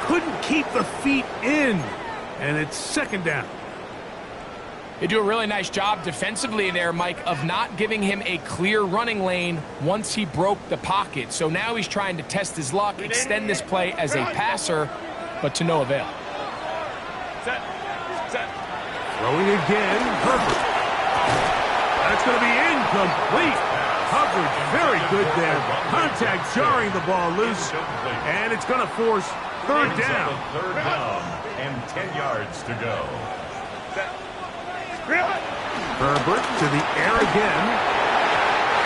H: Couldn't keep the feet in. And it's 2nd down.
I: They do a really nice job defensively there, Mike, of not giving him a clear running lane once he broke the pocket. So now he's trying to test his luck, extend this play as a passer, but to no avail.
H: Throwing again, Herbert. That's going to be incomplete. Coverage very good there. Contact jarring the ball loose. And it's going to force 3rd down.
A: 3rd down and 10 yards to go.
H: Herbert to the air again.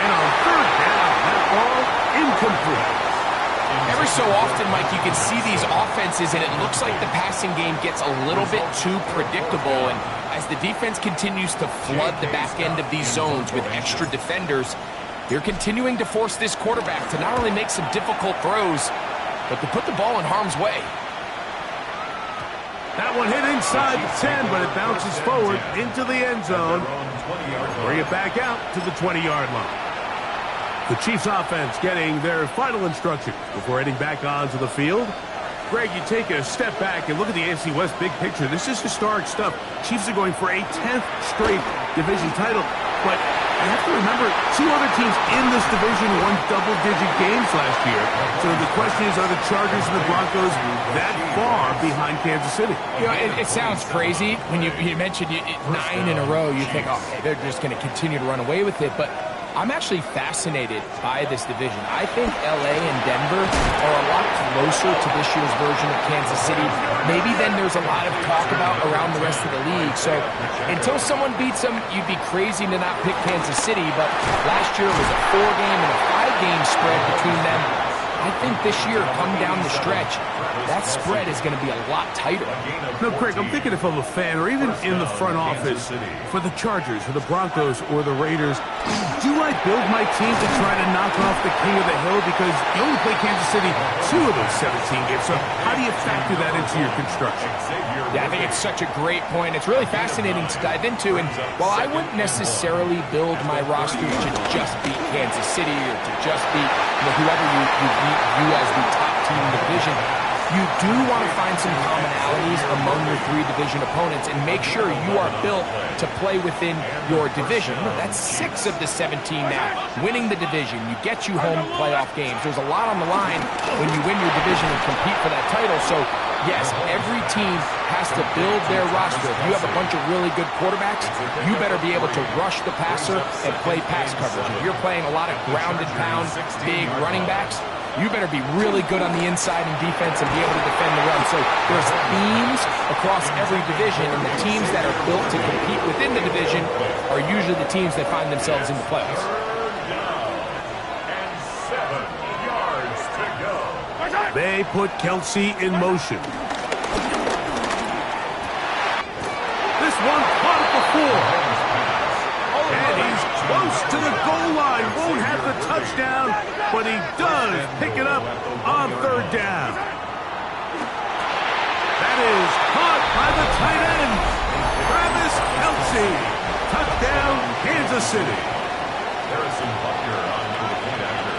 H: And on 3rd down, that ball incomplete.
I: Every so often, Mike, you can see these offenses, and it looks like the passing game gets a little bit too predictable. And as the defense continues to flood the back end of these zones with extra defenders, they're continuing to force this quarterback to not only make some difficult throws, but to put the ball in harm's way.
H: That one hit inside the 10, but it bounces forward into the end zone. Bring it back out to the 20-yard line. The Chiefs offense getting their final instructions before heading back onto the field. Greg, you take a step back and look at the AFC West big picture. This is historic stuff. Chiefs are going for a 10th straight division title. but you have to remember, two other teams in this division won double-digit games last year. So the question is, are the Chargers and the Broncos that far behind Kansas City?
I: You know, it sounds crazy. When you mentioned 9 in a row, you think, oh, okay, they're just going to continue to run away with it. But I'm actually fascinated by this division. I think LA and Denver are a lot closer to this year's version of Kansas City. Maybe then there's a lot of talk about around the rest of the league. So until someone beats them, you'd be crazy to not pick Kansas City. But last year it was a 4-game and a 5-game spread between them. I think this year, come down the stretch, that spread is going to be a lot tighter.
H: No, Craig, I'm thinking if I'm a fan or even in the front office for the Chargers, for the Broncos, or the Raiders, do I build my team to try to knock off the king of the hill? Because you only play Kansas City 2 of those 17 games. So how do you factor that into your construction?
I: Yeah, I think it's such a great point. It's really fascinating to dive into. And while I wouldn't necessarily build my roster to just beat Kansas City or to just beat whoever you view as the top team in the division, you do want to find some commonalities among your 3 division opponents and make sure you are built to play within your division. That's 6 of the 17 now. Winning the division, you get you home playoff games. There's a lot on the line when you win your division and compete for that title. So, yes, every team has to build their roster. If you have a bunch of really good quarterbacks, you better be able to rush the passer and play pass coverage. If you're playing a lot of grounded pound, big running backs, you better be really good on the inside in defense and be able to defend the run. So there's themes across every division, and the teams that are built to compete within the division are usually the teams that find themselves in the playoffs.
A: And 7 yards to go.
H: They put Kelsey in motion. This one caught it before. And he's close to the goal line. Won't have the touchdown, but he does pick it up on 3rd down. That is caught by the tight end, Travis Kelce. Touchdown, Kansas City.
A: Harrison Butker on to the point after.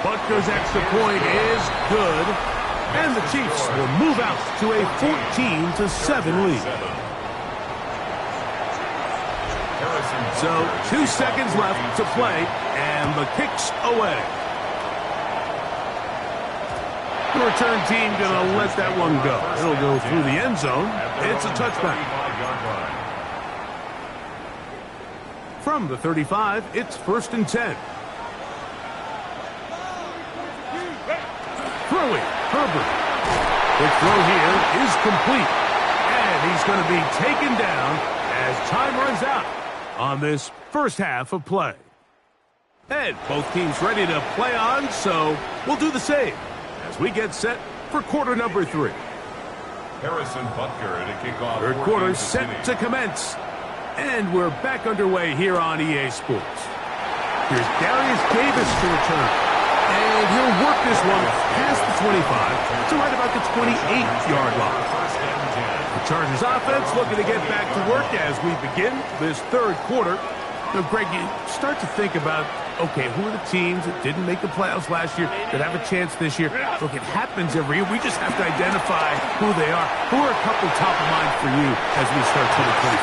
H: Butker's extra point is good, and the Chiefs will move out to a 14-7 lead. So 2 seconds left to play, and the kick's away. The return team going to let that one go. It'll go through the end zone. It's a touchback. From the 35, it's 1st and 10. Throwing, Herbert. The throw here is complete, and he's going to be taken down as time runs out on this first half of play. And both teams ready to play on, so we'll do the same as we get set for quarter number 3.
A: Harrison Butker to kick off.
H: 3rd quarter set to commence, and we're back underway here on EA Sports. Here's Darius Davis to return, and he'll work this one past the 25 to right about the 28-yard line. The Chargers offense looking to get back to work as we begin this 3rd quarter. Now, Greg, you start to think about, okay, who are the teams that didn't make the playoffs last year that have a chance this year? Look, it happens every year. We just have to identify who they are. Who are a couple top of mind for you as we start 2025?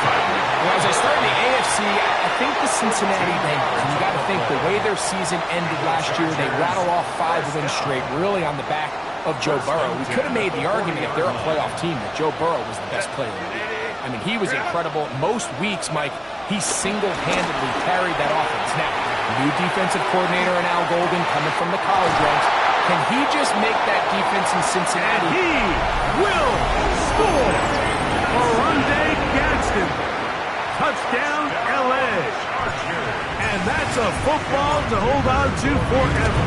I: Well, as I start in the AFC, I think the Cincinnati Bengals. And you got to think the way their season ended last year, they rattled off 5 wins straight, really on the back of Joe Burrow. We could have made the argument if they're a playoff team that Joe Burrow was the best player in the league. I mean, he was incredible. Most weeks, Mike, he single-handedly carried that offense. Now, new defensive coordinator in Al Golden coming from the college ranks. Can he just make that defense in Cincinnati?
H: And he will score! Oronde Gadsden. Touchdown, L.A. And that's a football to hold on to forever.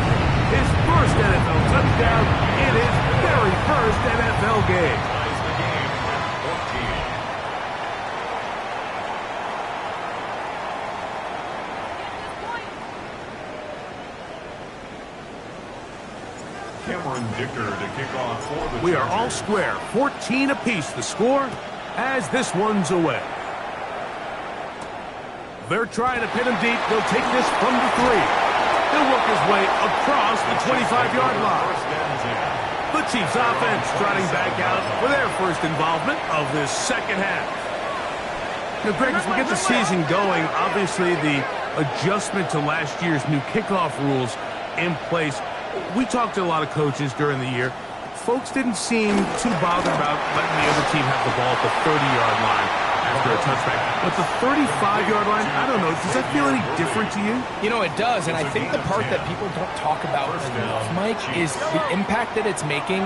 H: His first NFL touchdown in his very first NFL game.
A: Cameron Dicker to kick off for the
H: We are all square, 14 apiece the score as this one's away. They're trying to pin him deep. They'll take this from the 3. He'll work his way across the 25-yard line. The Chiefs offense trotting back out for their first involvement of this second half. Greg, as we get the season going, obviously the adjustment to last year's new kickoff rules in place. We talked to a lot of coaches during the year. Folks didn't seem too bothered about letting the other team have the ball at the 30-yard line after a touchback. But the 35-yard line, I don't know, does that feel any different to you?
I: You know, it does, and I think the part that people don't talk about enough, Mike, is the impact that it's making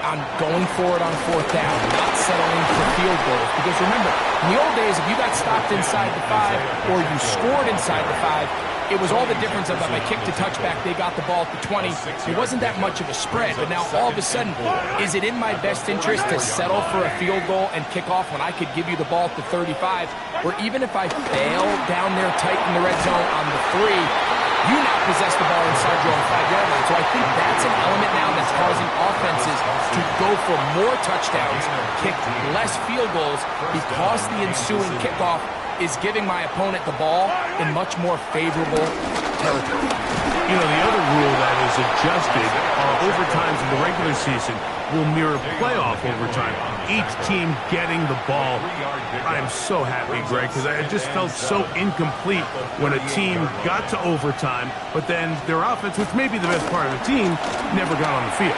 I: on going forward on fourth down, not settling for field goals. Because remember, in the old days, if you got stopped inside the 5 or you scored inside the 5, it was all the difference of if I kicked a touchback, they got the ball at the 20. It wasn't that much of a spread, but now all of a sudden, is it in my best interest to settle for a field goal and kick off when I could give you the ball at the 35? Or even if I fail down there tight in the red zone on the 3, you now possess the ball inside your own 5-yard line. So I think that's an element now that's causing offenses to go for more touchdowns, kick less field goals, because the ensuing kickoff is giving my opponent the ball in much more favorable territory.
H: You know, the other rule that is adjusted are overtimes in the regular season will mirror playoff overtime, each team getting the ball. I am so happy, Greg, because I just felt so incomplete when a team got to overtime, but then their offense, which may be the best part of the team, never got on the field.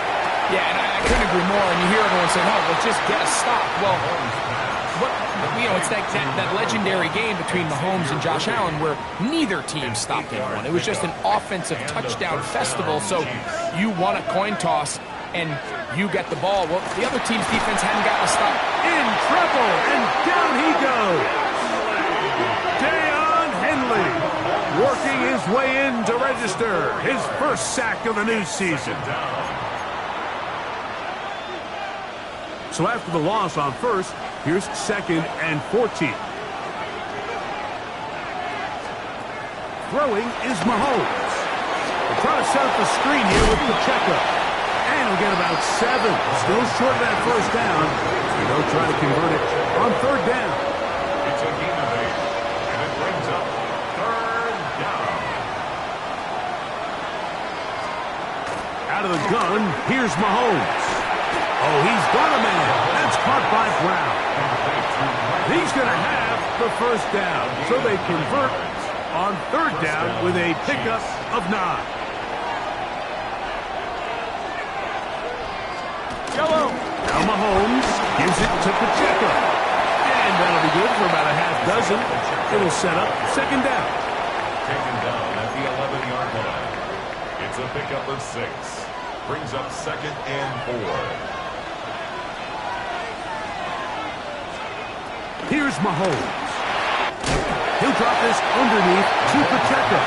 I: Yeah, and I couldn't agree more, and you hear everyone saying, oh, well, just get a stop. Well, it's that legendary game between Mahomes and Josh Allen where neither team stopped anyone. It was just an offensive touchdown festival, so you won a coin toss and you get the ball. Well, the other team's defense hadn't gotten a stop.
H: In trouble, and down he goes. Deion Henley working his way in to register his first sack of the new season. So after the loss on first, here's 2nd and 14. Throwing is Mahomes. We're trying to set up the screen here with Pacheco. And we get about 7. Still short of that first down. They'll try to convert it on 3rd down.
A: It's a gain of 8, and it brings up 3rd down.
H: Out of the gun, here's Mahomes. Oh, he's got a man. That's caught by Brown. He's going to have the first down. So they convert on 3rd down with a pickup of 9.
E: Yellow.
H: Now Mahomes gives it to Pacheco. And that'll be good for about a half dozen. It'll set up 2nd down.
A: Taken down at the 11-yard line. It's a pickup of 6. Brings up 2nd and 4.
H: Here's Mahomes. He'll drop this underneath to Pacheco.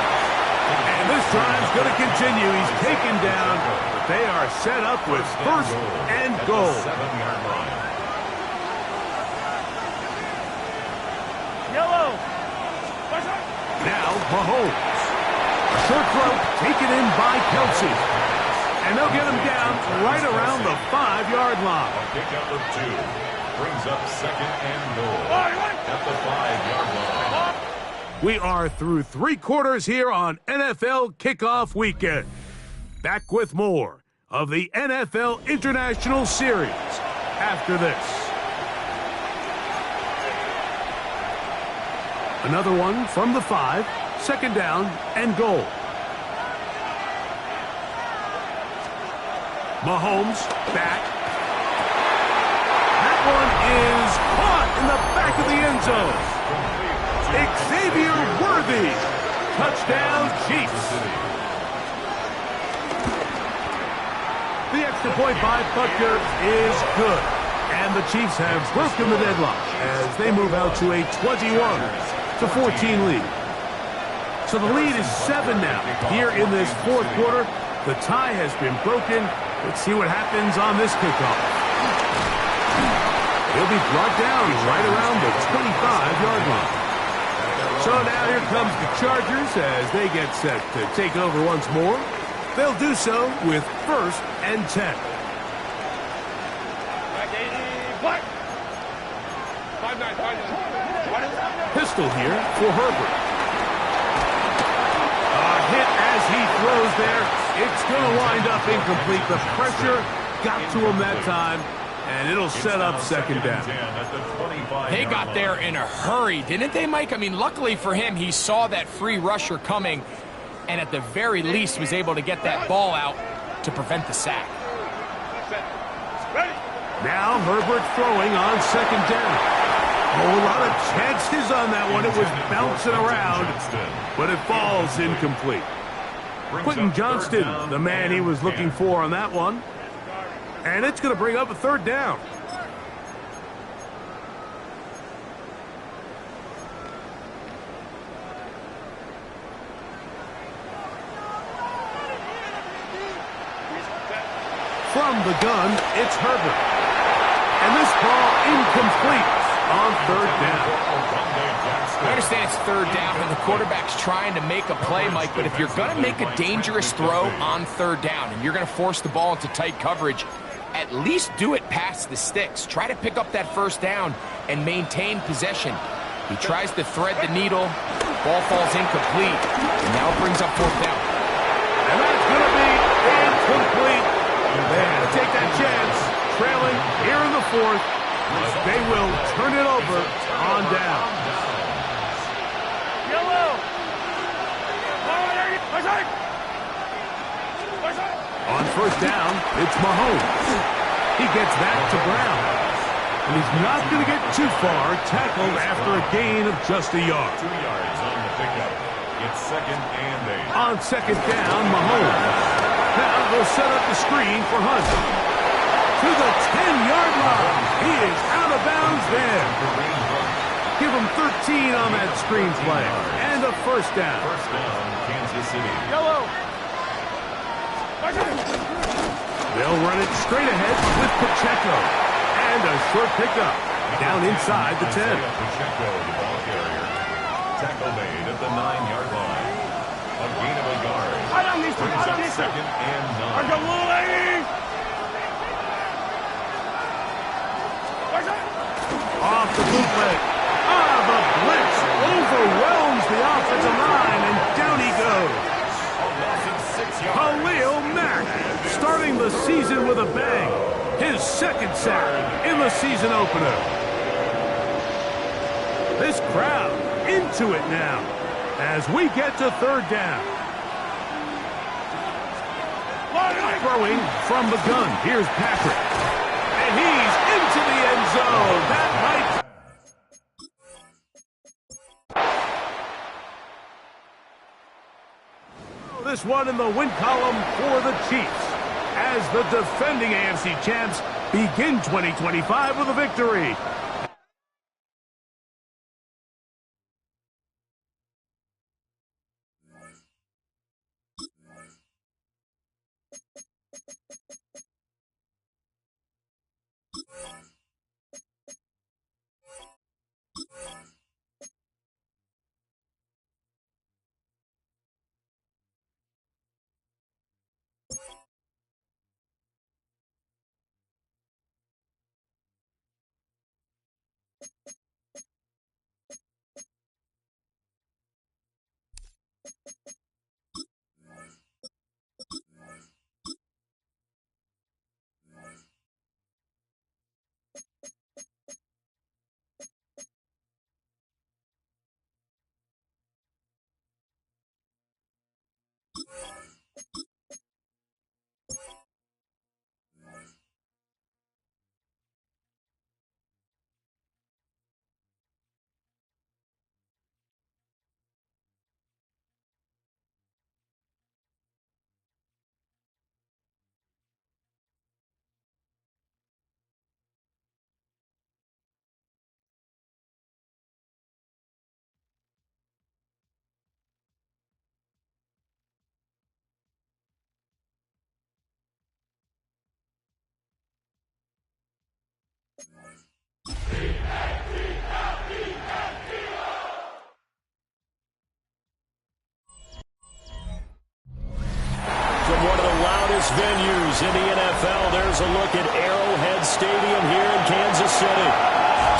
H: And this drive's going to continue. He's taken down, but they are set up with 1st and goal.
A: 7-yard line.
E: Yellow.
H: Now Mahomes. A short throw taken in by Kelsey. And they'll get him down right around the 5-yard line.
A: A pickup of 2. Brings up 2nd and goal at the 5-yard line.
H: We are through 3 quarters here on NFL Kickoff Weekend. Back with more of the NFL International Series after this. Another one from the 5, 2nd down and goal. Mahomes back. That one is caught in the back of the end zone. Xavier Worthy. Touchdown, Chiefs. The extra point by Butker is good. And the Chiefs have broken the deadlock as they move out to a 21-14 lead. So the lead is 7 now. Here in this 4th quarter, the tie has been broken. Let's see what happens on this kickoff. He'll be brought down right around the 25-yard line. So now here comes the Chargers as they get set to take over once more. They'll do so with 1st and 10. Pistol here for Herbert. A hit as he throws there. It's going to wind up incomplete. The pressure got to him that time, And it'll set up second down.
I: They got there in a hurry, didn't they, Mike? I mean, luckily for him, he saw that free rusher coming and at the very least was able to get that ball out to prevent the sack.
H: Now Herbert throwing on second down. Oh, a lot of chances on that one. It was bouncing around, but it falls incomplete. Quentin Johnston, the man he was looking for on that one. And it's going to bring up a third down. From the gun, it's Herbert. And this ball incomplete on third down.
I: I understand it's third down and the quarterback's trying to make a play, Mike, but if you're going to make a dangerous throw on third down and you're going to force the ball into tight coverage, at least do it past the sticks. Try to pick up that first down and maintain possession. He tries to thread the needle. Ball falls incomplete, and now brings up fourth down.
H: And that's going to be incomplete. They had to take that chance, trailing here in the fourth. They will turn it over on down. On first down, it's Mahomes. He gets that to Brown. And he's not going to get too far, tackled after a gain of just a yard.
A: 2 yards on the pickup. It's second and 8.
H: On second down, Mahomes. Now they'll set up the screen for Hunt. To the 10-yard line. He is out of bounds there. Give him 13 on that screen play. And a first down.
A: First down, Kansas City.
E: Yellow.
H: They'll run it straight ahead with Pacheco. And a short pickup. Down inside the 10.
A: Pacheco, the ball carrier. Tackle made at the 9-yard line. A gain of a yard. Brings up second and 9.
H: Off the bootleg. The blitz overwhelms the offensive line, and down he goes. Khalil Mack starting the season with a bang. His second sack in the season opener. This crowd into it now as we get to third down. Throwing from the gun. Here's Patrick. And he's into the end zone. That might... This one in the win column for the Chiefs as the defending AFC champs begin 2025 with a victory.
D: From one of the loudest venues in the NFL, there's a look at Arrowhead Stadium here in Kansas City.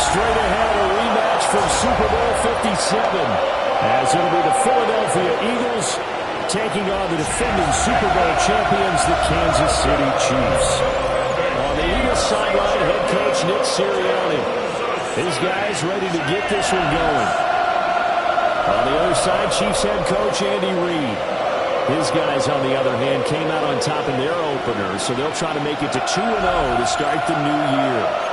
D: Straight ahead, a rematch from Super Bowl 57, as it'll be the Philadelphia Eagles taking on the defending Super Bowl champions, the Kansas City Chiefs. On the Eagles sideline, head
B: Sirianni. His guys ready to get this one going. On the other side, Chiefs head coach Andy Reid. His guys, on the other hand, came out on top in their opener, so they'll try to make it to 2-0 to start the new year.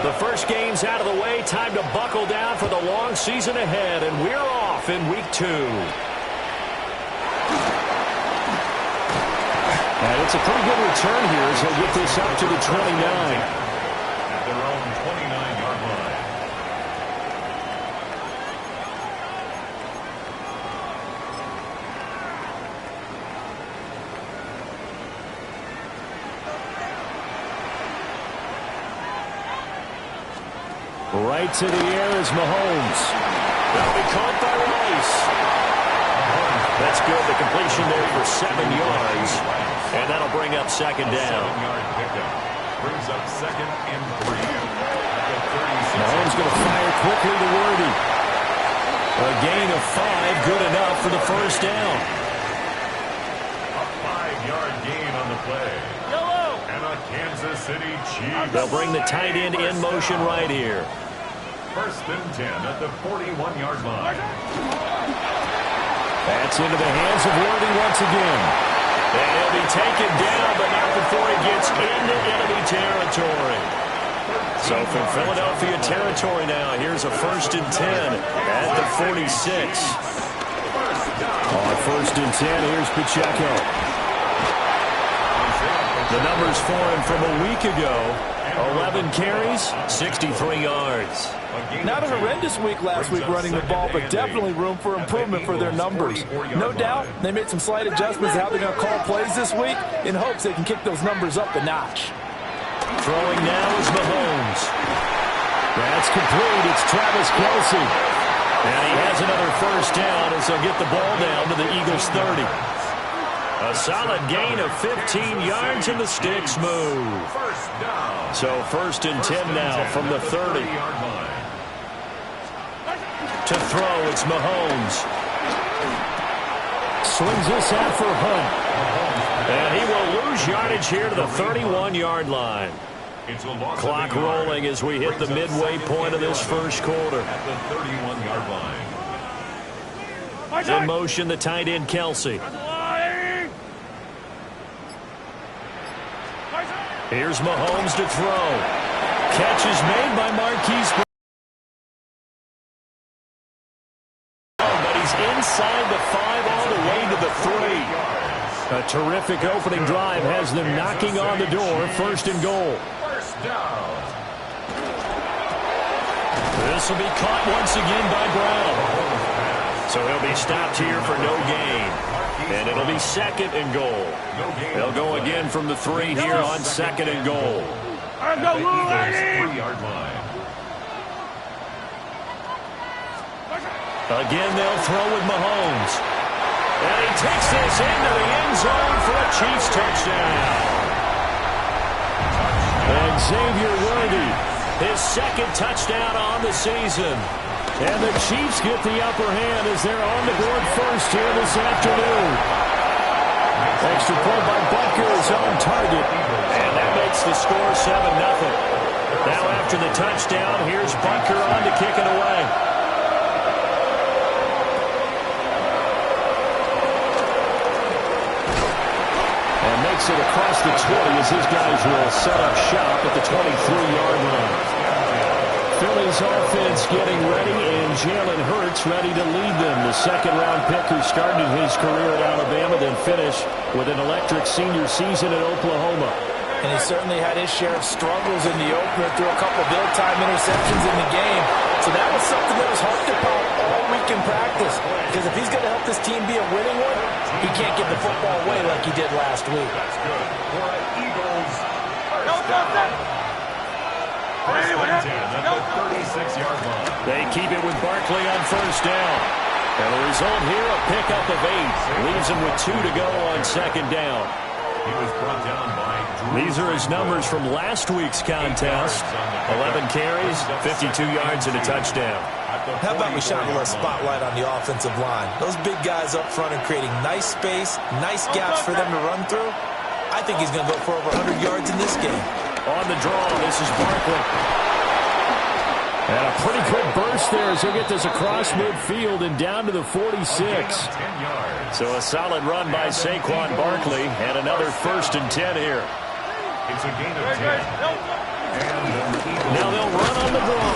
D: The first game's out of the way. Time to buckle down for the long season ahead, and we're off in week 2.
B: And it's a pretty good return here as he'll get this up to the 29.
A: At their own 29-yard line.
B: Right to the air is Mahomes.
D: That'll be caught by Rice. That's good. The completion there for 7 yards. And that'll bring up second down.
A: 7-yard pickup. Brings up 2nd and 3.
B: Mahomes going to fire quickly to Worthy.
D: A gain of 5, good enough for the first down.
A: A 5-yard gain on the play. And a Kansas City Chiefs.
D: They'll bring the tight end in motion right here.
A: 1st and 10 at the 41-yard line.
B: That's into the hands of Worthy once again.
D: And he'll be taken down, but not before he gets into enemy territory. So from Philadelphia territory now, here's a 1st and 10 at the 46.
B: On 1st and 10, here's Pacheco.
D: The numbers for him from a week ago, 11 carries, 63 yards.
C: Not a horrendous week last week running the ball, but definitely room for improvement for their numbers. No doubt they made some slight adjustments to how they're going to call plays this week in hopes they can kick those numbers up a notch.
D: Throwing now is Mahomes.
B: That's complete. It's Travis Kelce.
D: And he has another first down as they'll get the ball down to the Eagles' 30. A solid gain of 15 yards and the sticks move. So 1st and 10 now from the 30. To throw, it's Mahomes.
B: Swings this out for Hunt.
D: And he will lose yardage here to the 31-yard line. Clock rolling as we hit the midway point of this first quarter.
A: At the 31-yard line.
D: In motion, the tight end, Kelce. Here's Mahomes to throw. Catch is made by Marquise Brown. But he's inside the 5 all the way to the 3. A terrific opening drive has them knocking on the door. 1st and goal. This will be caught once again by Brown. So he'll be stopped here for no gain. And it'll be 2nd and goal. They'll go again from the 3 here on 2nd and goal.
A: At the Eagles' 3-yard line.
D: Again, they'll throw with Mahomes. And he takes this into the end zone for a Chiefs touchdown.
B: And Xavier Worthy,
D: his 2nd touchdown on the season.
B: And the Chiefs get the upper hand as they're on the board first here this afternoon. Extra point by Butker is on target.
D: And that makes the score 7-0. Now after the touchdown, here's Butker on to kick it away.
B: And makes it across the 20 as his guys will set up shop at the 23-yard line. Philly's offense getting ready, and Jalen Hurts ready to lead them. The 2nd-round pick who started his career at Alabama, then finished with an electric senior season at Oklahoma.
C: And he certainly had his share of struggles in the opener, threw a couple of ill-timed interceptions in the game. So that was something that was harped upon all week in practice. Because if he's going to help this team be a winning one, he can't give the football away like he did last week.
A: That's good. For an Eagles first down. 1st and 10 at the 36-yard line.
D: They keep it with Barkley on 1st down. And the result here, a pickup of 8. Leaves him with 2 to go on 2nd down.
A: He was brought down by Drew.
D: These are his numbers from last week's contest. 11 carries, 52 yards, and a touchdown.
C: How about we shine a little spotlight on the offensive line? Those big guys up front are creating nice space, nice gaps for them to run through. I think he's going to go for over 100 yards in this game.
D: On the draw, this is Barkley.
B: And a pretty quick burst there as he'll get this across midfield and down to the 46.
D: So a solid run by Saquon Barkley and another 1st and 10 here.
A: It's a gain of 10.
D: Now they'll run on the draw.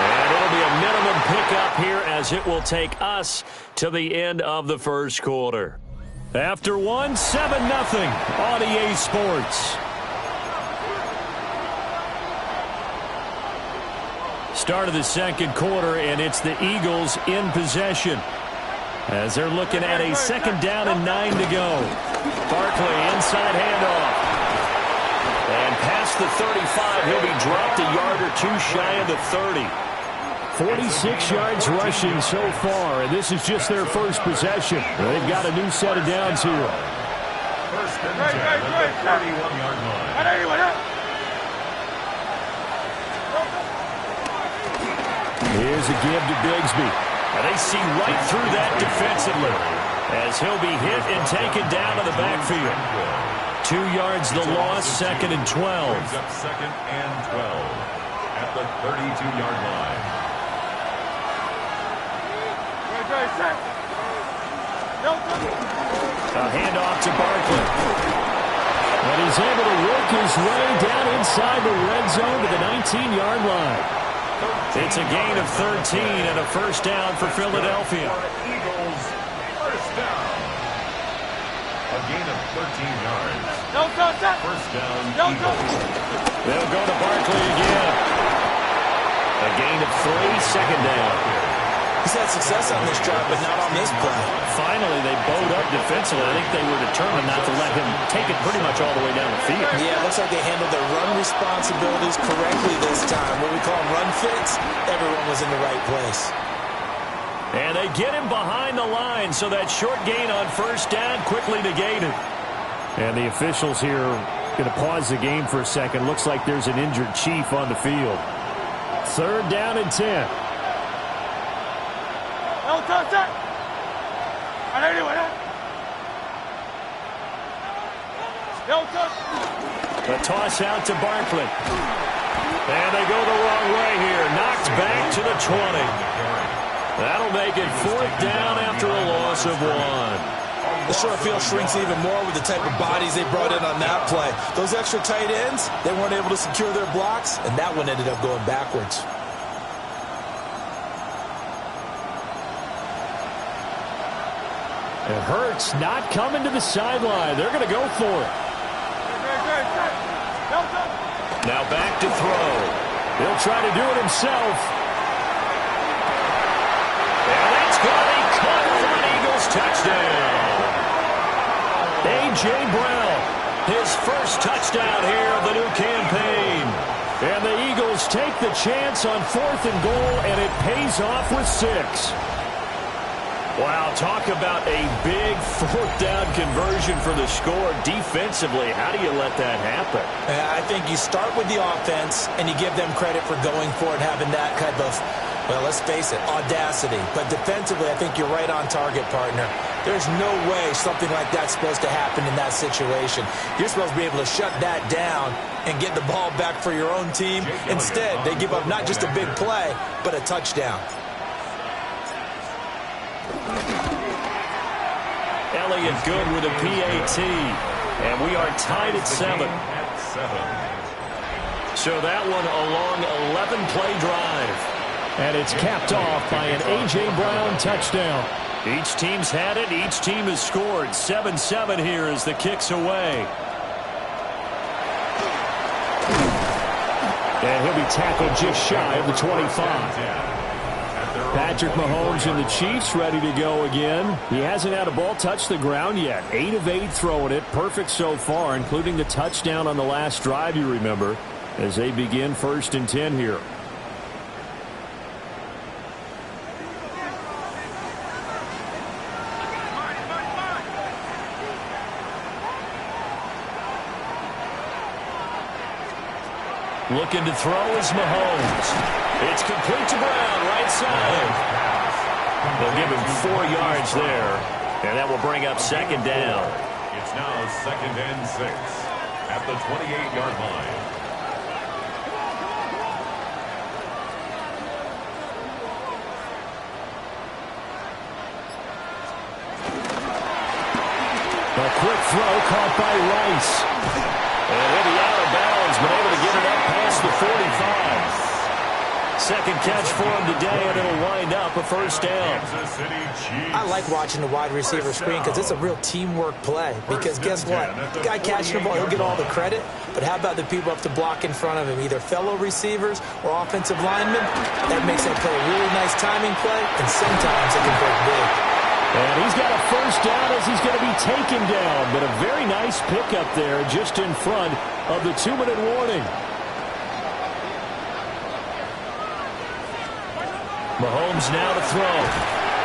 D: And it'll be a minimum pickup here as it will take us to the end of the first quarter. After 1, 7-0 on EA Sports. Start of the second quarter, and it's the Eagles in possession as they're looking at a second down and 9 to go. Barkley inside handoff. And past the 35, he'll be dropped a yard or two shy of the 30.
B: 46 yards rushing so far, and this is just their first possession. They've got a new set of downs here.
A: First and 10 at the 31-yard line.
B: Here's a give to Bigsby.
D: And they see right through that defensively as he'll be hit and taken down to the backfield. 2 yards the loss, second and 12.
A: Brings up second and 12 at the 32-yard line.
D: A handoff to Barkley.
B: And he's able to work his way down inside the red zone to the 19-yard line.
D: It's a gain of 13 and a first down for Philadelphia.
A: Eagles, first down. A gain of 13 yards. First down, Eagles.
D: They'll go to Barkley again. A gain of 3, second down.
C: He's had success on this drive, but not on this play.
D: Finally, they bowed up defensively. I think they were determined not to let him take it pretty much all the way down the field.
C: Yeah, it looks like they handled their run responsibilities correctly this time. What we call run fits, everyone was in the right place.
D: And they get him behind the line, so that short gain on first down quickly negated.
B: And the officials here going to pause the game for a second. Looks like there's an injured Chief on the field. Third down and 10.
D: The toss out to Barkley. And they go the wrong way here. Knocked back to the 20. That'll make it fourth down after a loss of 1.
C: The short field shrinks even more with the type of bodies they brought in on that play. Those extra tight ends, they weren't able to secure their blocks, and that one ended up going backwards.
B: And Hurts not coming to the sideline. They're going to go for it.
D: Now back to throw.
B: He'll try to do it himself.
D: And that's going to be caught for an Eagles touchdown. A.J. Brown, his first touchdown here of the new campaign.
B: And the Eagles take the chance on 4th and goal, and it pays off with 6.
D: Wow, talk about a big fourth down conversion for the score. Defensively, how do you let that happen?
C: I think you start with the offense, and you give them credit for going for it, having that kind of, well, let's face it, audacity. But defensively, I think you're right on target, partner. There's no way something like that's supposed to happen in that situation. You're supposed to be able to shut that down and get the ball back for your own team. Instead, they give up not just a big play, but a touchdown.
D: Elliott good with a PAT. And we are tied at 7. So that one a long 11-play drive.
B: And it's capped off by an A.J. Brown touchdown.
D: Each team's had it. Each team has scored. 7-7 here as the kick's away.
B: And he'll be tackled just shy of the 25. Patrick Mahomes and the Chiefs ready to go again. He hasn't had a ball touch the ground yet. 8 of 8 throwing it. Perfect so far, including the touchdown on the last drive, you remember, as they begin 1st and 10 here.
D: Looking to throw is Mahomes. It's complete to Brown, right side. They'll give him 4 yards there, and that will bring up second down.
A: It's now second and 6 at the 28-yard line.
B: A quick throw caught by Rice.
D: And he'll be out of bounds, but able to get it up past second catch for him today, and it'll wind up a first down.
C: I like watching the wide receiver screen because it's a real teamwork play. Because guess what? The guy catching the ball, he'll get all the credit. But how about the people up to block in front of him, either fellow receivers or offensive linemen? That makes that play a really nice timing play, and sometimes it can break big.
B: And he's got a first down as he's going to be taken down. But a very nice pickup there just in front of the 2-minute warning.
D: Mahomes now to throw.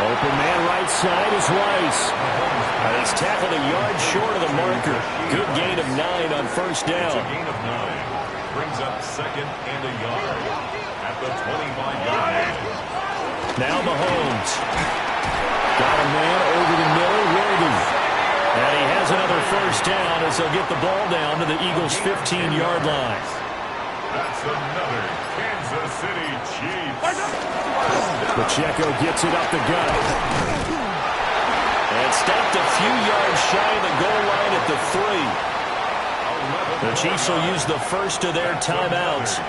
B: Open man right side is Rice.
D: And he's tackled a yard short of the marker. Good gain of 9 on first down.
A: It's a gain of 9. Brings up second and a yard at the 25-yard line.
D: Now Mahomes.
B: Got a man over the middle, Worthy.
D: And he has another first down as they'll get the ball down to the Eagles' 15-yard line.
A: That's another Kansas City Chiefs.
B: Pacheco gets it up the gut.
D: And stopped a few yards shy of the goal line at the 3. The Chiefs will use the first of their timeouts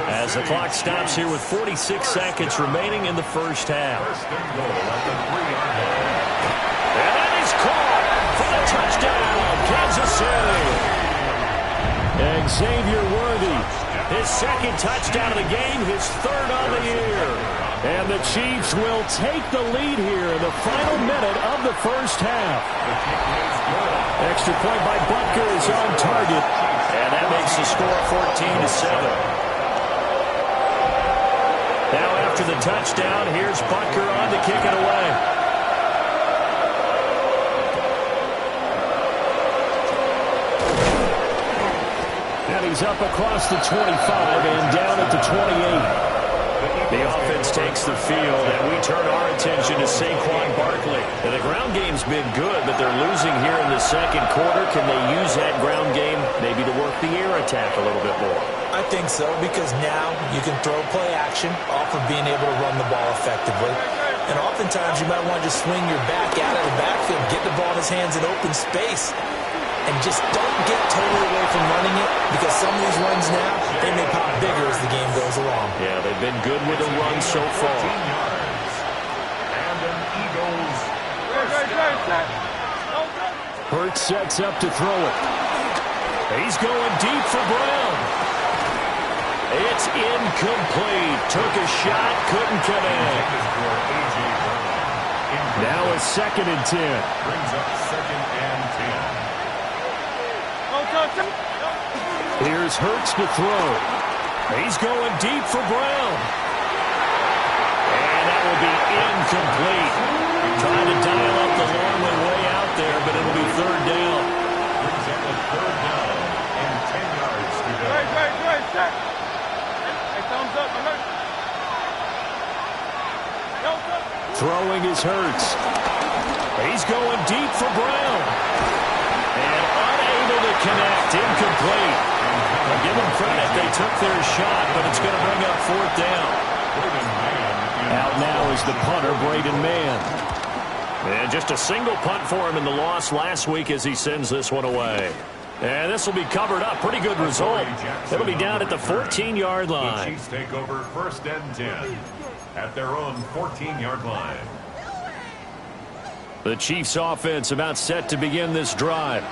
D: as the clock stops here with 46 seconds remaining in the first half. And that is caught for the touchdown, Kansas City.
B: Xavier Worthy.
D: His second touchdown of the game, his third on the year.
B: And the Chiefs will take the lead here in the final minute of the first half. Extra point by Butker is on target.
D: And that makes the score 14-7. Now after the touchdown, here's Butker on to kick it away.
B: And he's up across the 25 and down at the 28.
D: The offense takes the field, and we turn our attention to Saquon Barkley. And the ground game's been good, but they're losing here in the second quarter. Can they use that ground game maybe to work the air attack a little bit more?
C: I think so, because now you can throw play action off of being able to run the ball effectively. And oftentimes you might want to just swing your back out of the backfield, get the ball in his hands in open space, and just don't get totally away from running it, because some of these runs now, they may pop bigger as the game goes along.
D: Yeah, they've been good with the run so far.
A: And an Eagles.
B: Hurts sets up to throw it.
D: He's going deep for Brown. It's incomplete. Took a shot, couldn't connect.
B: Now a 2nd and 10.
A: Brings up 2nd and 10.
B: Here's Hurts to throw.
D: He's going deep for Brown. And that will be incomplete. Trying to dial up the long way out there, but it'll be 3rd down.
A: Brings up a 3rd down and 10 yards to go.
E: Hey, thumbs up.
B: Throwing is Hurts.
D: He's going deep for Brown. And unable to connect. Incomplete. I'll give them credit. They took their shot, but it's going to bring up 4th down.
B: Out now is the punter, Braden Mann.
D: And just a single punt for him in the loss last week as he sends this one away. And this will be covered up. Pretty good result. It'll be down at the 14-yard line.
A: The Chiefs take over 1st and 10 at their own 14-yard line.
B: The Chiefs offense about set to begin this drive.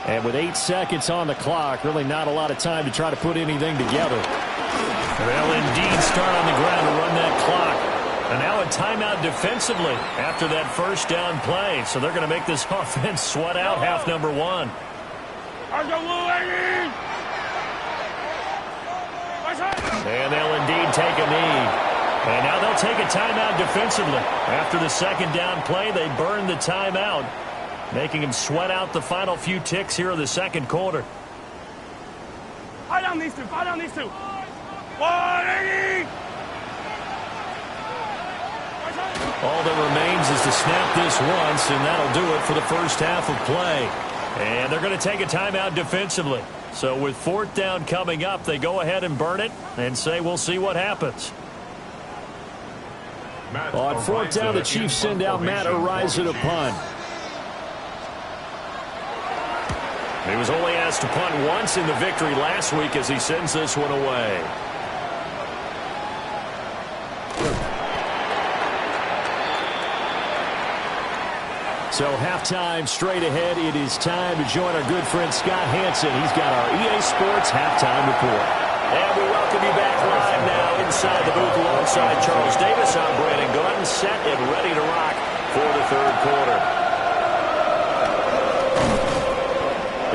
B: And with 8 seconds on the clock, really not a lot of time to try to put anything together.
D: They'll indeed start on the ground to run that clock. And now a timeout defensively after that first down play. So they're going to make this offense sweat out half number 1. And they'll indeed take a knee. And now they'll take a timeout defensively. After the second down play, they burn the timeout, making them sweat out the final few ticks here in the second quarter.
E: Fight on these two. Fight on these two.
D: All that remains is to snap this once, and that'll do it for the first half of play. And they're going to take a timeout defensively. So with 4th down coming up, they go ahead and burn it and say we'll see what happens.
B: On 4th down, the Chiefs send out Matt Araiza to punt.
D: He was only asked to punt once in the victory last week as he sends this one away. So halftime straight ahead. It is time to join our good friend Scott Hanson. He's got our EA Sports halftime report. And we welcome you back live now inside the booth alongside Charles Davis. I'm Brandon Gordon, set and ready to rock for the third quarter.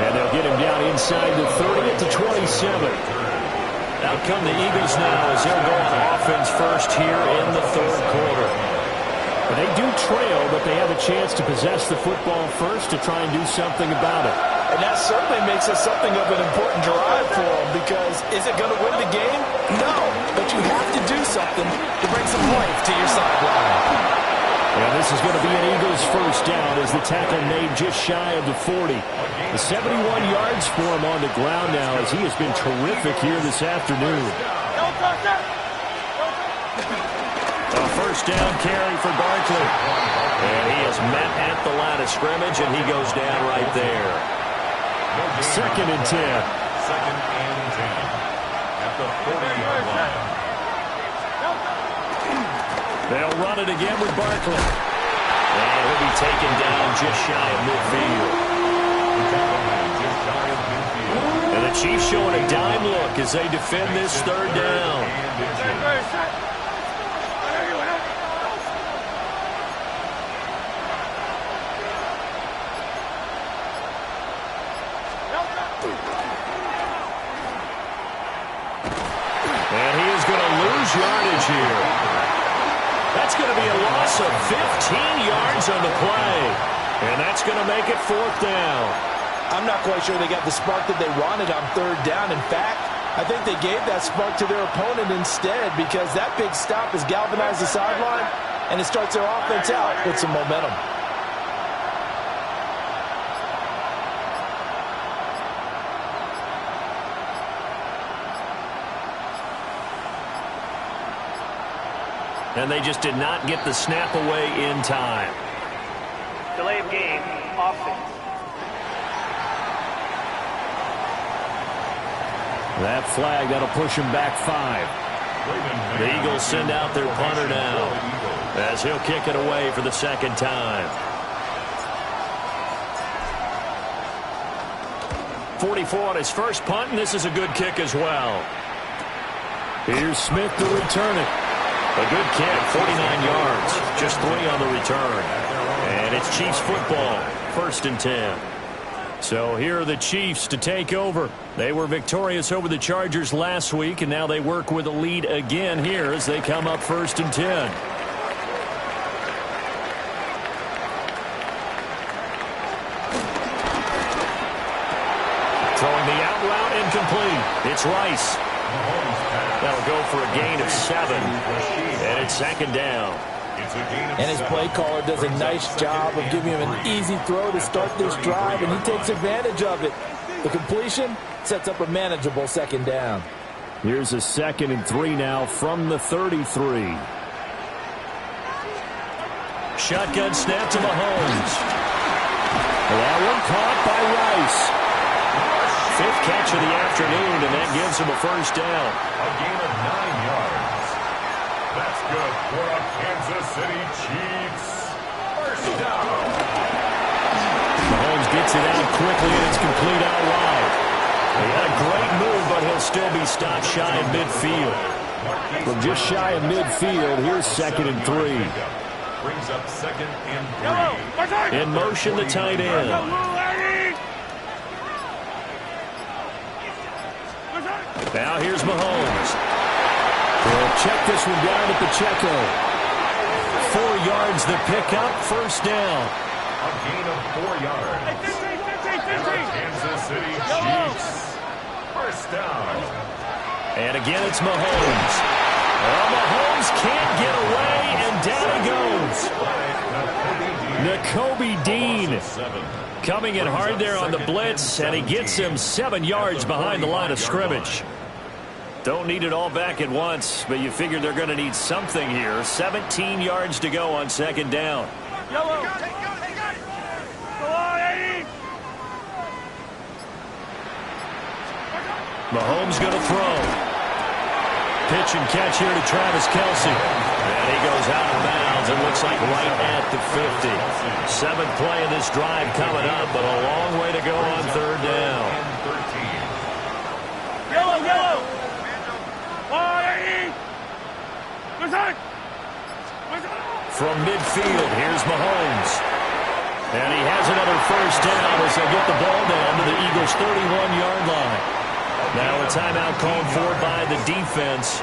D: And they'll get him down inside the 30 to 27. Out come the Eagles now as they'll go on offense first here in the third quarter. But they do trail, but they have a chance to possess the football first to try and do something about it.
C: And that certainly makes it something of an important drive for them, because is it going to win the game? No, but you have to do something to bring some life to your sideline.
D: And this is going to be an Eagles first down as the tackle made just shy of the 40. The 71 yards for him on the ground now as he has been terrific here this afternoon. A first down carry for Barkley. And he is met at the line of scrimmage, and he goes down right there. 2nd and 10.
A: 2nd and 10 at the 40-yard line.
D: They'll run it again with Barkley. And he'll be taken down just shy of midfield. And the Chiefs showing a dime look as they defend this third down. And he is going to lose yardage here. That's going to be a loss of 15 yards on the play. And that's going to make it 4th down.
C: I'm not quite sure they got the spark that they wanted on 3rd down. In fact, I think they gave that spark to their opponent instead, because that big stop has galvanized the sideline, and it starts their offense out with some momentum.
D: And they just did not get the snap away in time.
F: Delay of game, offense.
D: That flag, that'll push him back 5. The Eagles send out their punter now as he'll kick it away for the 2nd time. 44 on his first punt, and this is a good kick as well. Here's Smith to return it. A good kick, 49 yards, just 3 on the return. And it's Chiefs football, 1st and 10. So here are the Chiefs to take over. They were victorious over the Chargers last week, and now they work with a lead again here as they come up 1st and 10. Throwing the out route incomplete. It's Rice. That'll go for a gain of 7. And it's 2nd down.
C: And his play caller does a nice job of giving him an easy throw to start this drive, and he takes advantage of it. The completion sets up a manageable 2nd down.
D: Here's a 2nd and 3 now from the 33. Shotgun snap to Mahomes. That one caught by Rice. 5th catch of the afternoon, and that gives him a first down.
A: A gain of 9 yards. That's good for a Kansas City Chiefs. First down.
D: Mahomes gets it out quickly, and it's complete out wide. He had a great move, but he'll still be stopped shy of midfield. From just shy of midfield, here's 2nd and 3.
A: Brings up 2nd and 3.
D: In motion, the tight end. Now here's Mahomes. They'll check this one down at the Checo. 4 yards the pickup, first down.
A: A gain of 4 yards. Kansas City Chiefs. First down.
D: And again it's Mahomes. Well, Mahomes can't get away, and down he goes. Nakobe Dean coming in hard there on the blitz, and he gets him 7 yards behind the line of scrimmage. Don't need it all back at once, but you figure they're going to need something here. 17 yards to go on 2nd down. Mahomes going to throw. Pitch and catch here to Travis Kelce. And he goes out of bounds Lands, it looks like right at the 50. Seventh play of this drive coming up, but a long way to go on third down.
E: Yellow, yellow.
D: From midfield, here's Mahomes. And he has another first down as they get the ball down to the Eagles' 31-yard line. Now a timeout called for by the defense.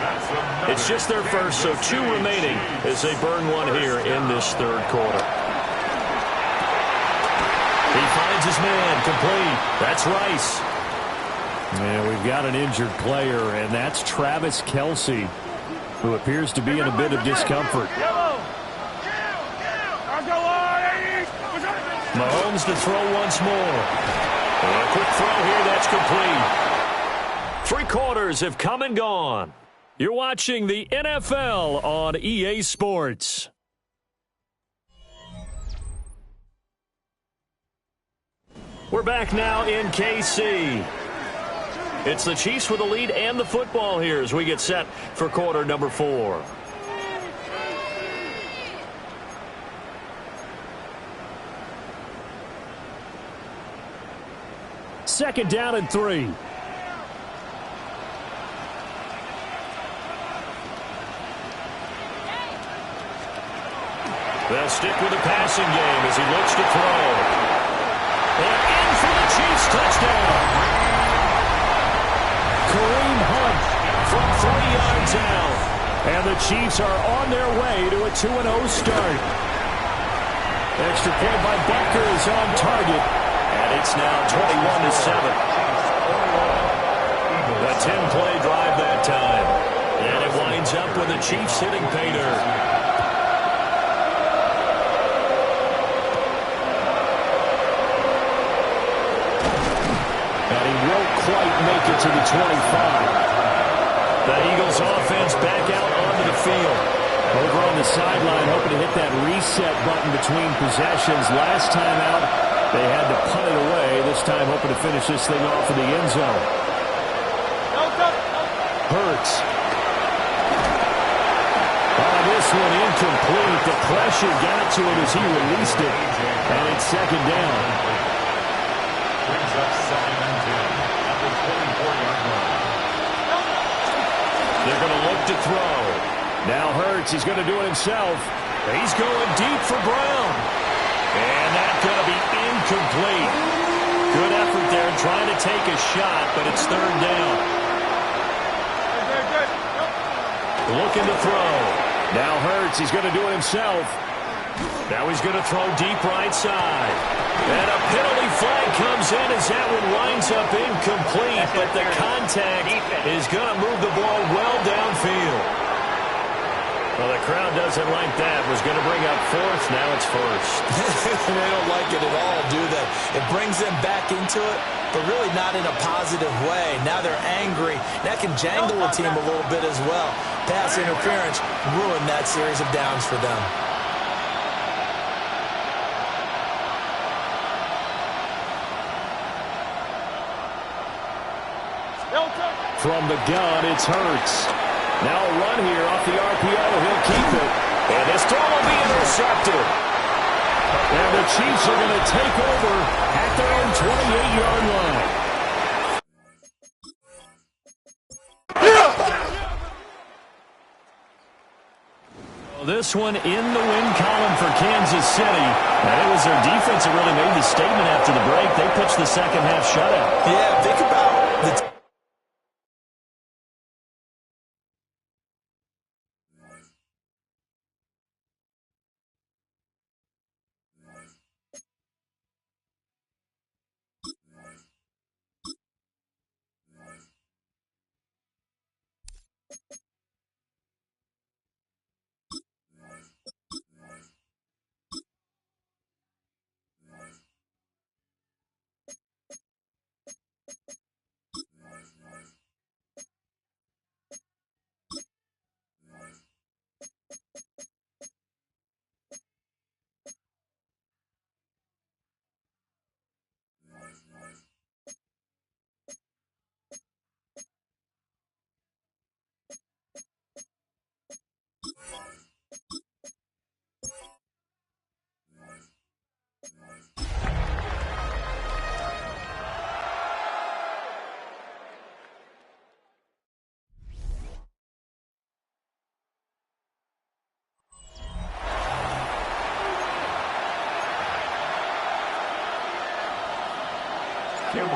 D: It's just their first, so 2 remaining as they burn one here in this third quarter. He finds his man, complete. That's Rice.
B: Yeah, we've got an injured player, and that's Travis Kelce, who appears to be in a bit of discomfort.
D: Mahomes to throw once more. A quick throw here, that's complete. 3 quarters have come and gone. You're watching the NFL on EA Sports. We're back now in KC. It's the Chiefs with the lead and the football here as we get set for quarter number 4.
B: Second down and 3.
D: They'll stick with the passing game as he looks to throw. And in for the Chiefs touchdown.
B: Kareem Hunt
D: from 3 yards out.
B: And the Chiefs are on their way to a 2-0 start. Extra point by Butker is on target.
D: And it's now 21-7. A 10-play drive that time. And it winds up with the Chiefs hitting pay dirt.
B: And he won't quite make it to the 25.
D: The Eagles offense back out onto the field.
B: Over on the sideline, hoping to hit that reset button between possessions. Last time out, they had to punt it away. This time, hoping to finish this thing off in the end zone. Hurts. Oh, this one incomplete. The pressure got to him as he released it. And it's second down.
A: Brings up 2nd and 10 at the 24-yard line.
D: They're going to look to throw.
B: Now Hurts, he's going to do it himself.
D: He's going deep for Brown. And that's going to be incomplete. Good effort there trying to take a shot, but it's third down. Looking to throw.
B: Now Hurts, he's going to do it himself.
D: Now he's going to throw deep right side. And a penalty flag comes in as that one winds up incomplete, but the contact is going to move the ball well downfield. Well, the crowd doesn't like that. Was going to bring up 4th. Now it's 1st.
C: They don't like it at all, do they? It brings them back into it, but really not in a positive way. Now they're angry. That can jangle a team a little bit as well. Pass interference ruined that series of downs for them.
B: From the gun, it's Hurts. Now a run here off the RPO. He'll keep it.
D: And this throw will be intercepted.
B: And the Chiefs are going to take over at their own 28-yard line.
D: This one in the win column for Kansas City. And it was their defense that really made the statement after the break. They pitched the second half shutout.
C: Yeah, think about the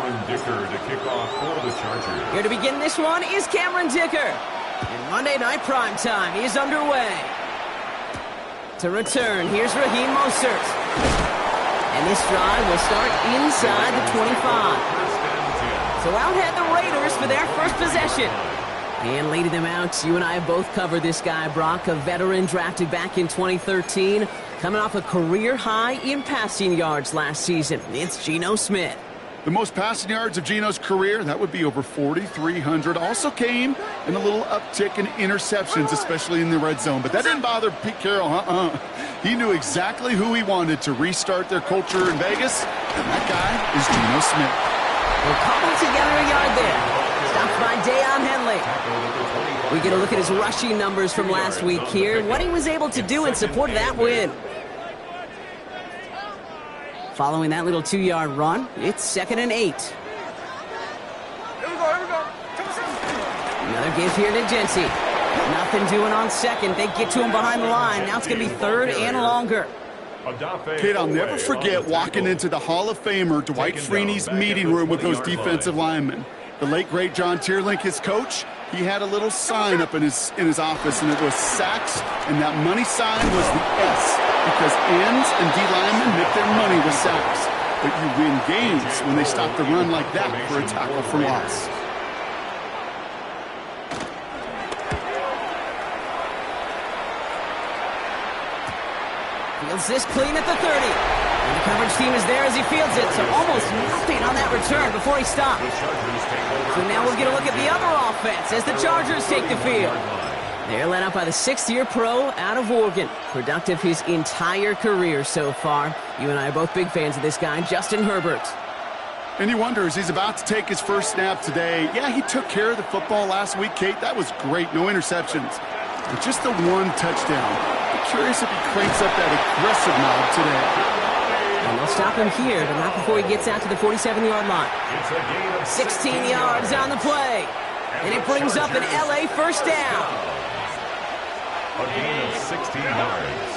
A: Cameron Dicker to kick off for the Chargers.
J: Here to begin this one is Cameron Dicker. And Monday Night Primetime is underway. To return, here's Raheem Mostert. And this drive will start inside the 25. So out head the Raiders for their first possession. And leading them out, you and I have both covered this guy, Brock, a veteran drafted back in 2013, coming off a career high in passing yards last season. It's Geno Smith.
K: The most passing yards of Geno's career, that would be over 4,300. Also came in a little uptick in interceptions, especially in the red zone. But that didn't bother Pete Carroll. He knew exactly who he wanted to restart their culture in Vegas, and that guy is Geno Smith.
J: We'll cobble together a yard there. Stopped by Deion Henley. We get a look at his rushing numbers from last week here, what he was able to do in support of that win. Following that little 2-yard run, it's 2nd and 8.
E: Here we go.
J: Another give here to Jency. Nothing doing on second. They get to him behind the line. Now it's going to be 3rd and longer.
K: Kid, I'll never forget walking into the Hall of Famer Dwight Freeney's meeting room with those defensive linemen. The late, great John Tierlink, his coach, he had a little sign up in his office, and it was sacks, and that money sign was the S, because ends and D linemen make their money with sacks. But you win games when they stop the run like that for a tackle for loss.
J: Fields this clean at the 30. And the coverage team is there as he fields it, so almost nothing on that return before he stops. So now we'll get a look at the other offense as the Chargers take the field. They're led out by the 6th-year pro out of Oregon. Productive his entire career so far. You and I are both big fans of this guy, Justin Herbert.
K: And you wonder, as he's about to take his first snap today, yeah, he took care of the football last week, Kate. That was great. No interceptions. But just the one touchdown. I'm curious if he cranks up that aggressive knob today.
J: And they'll stop him here, but not before he gets out to the 47-yard line. 16 yards on the play. And it brings up an L.A. first down.
A: A gain of 16 yards.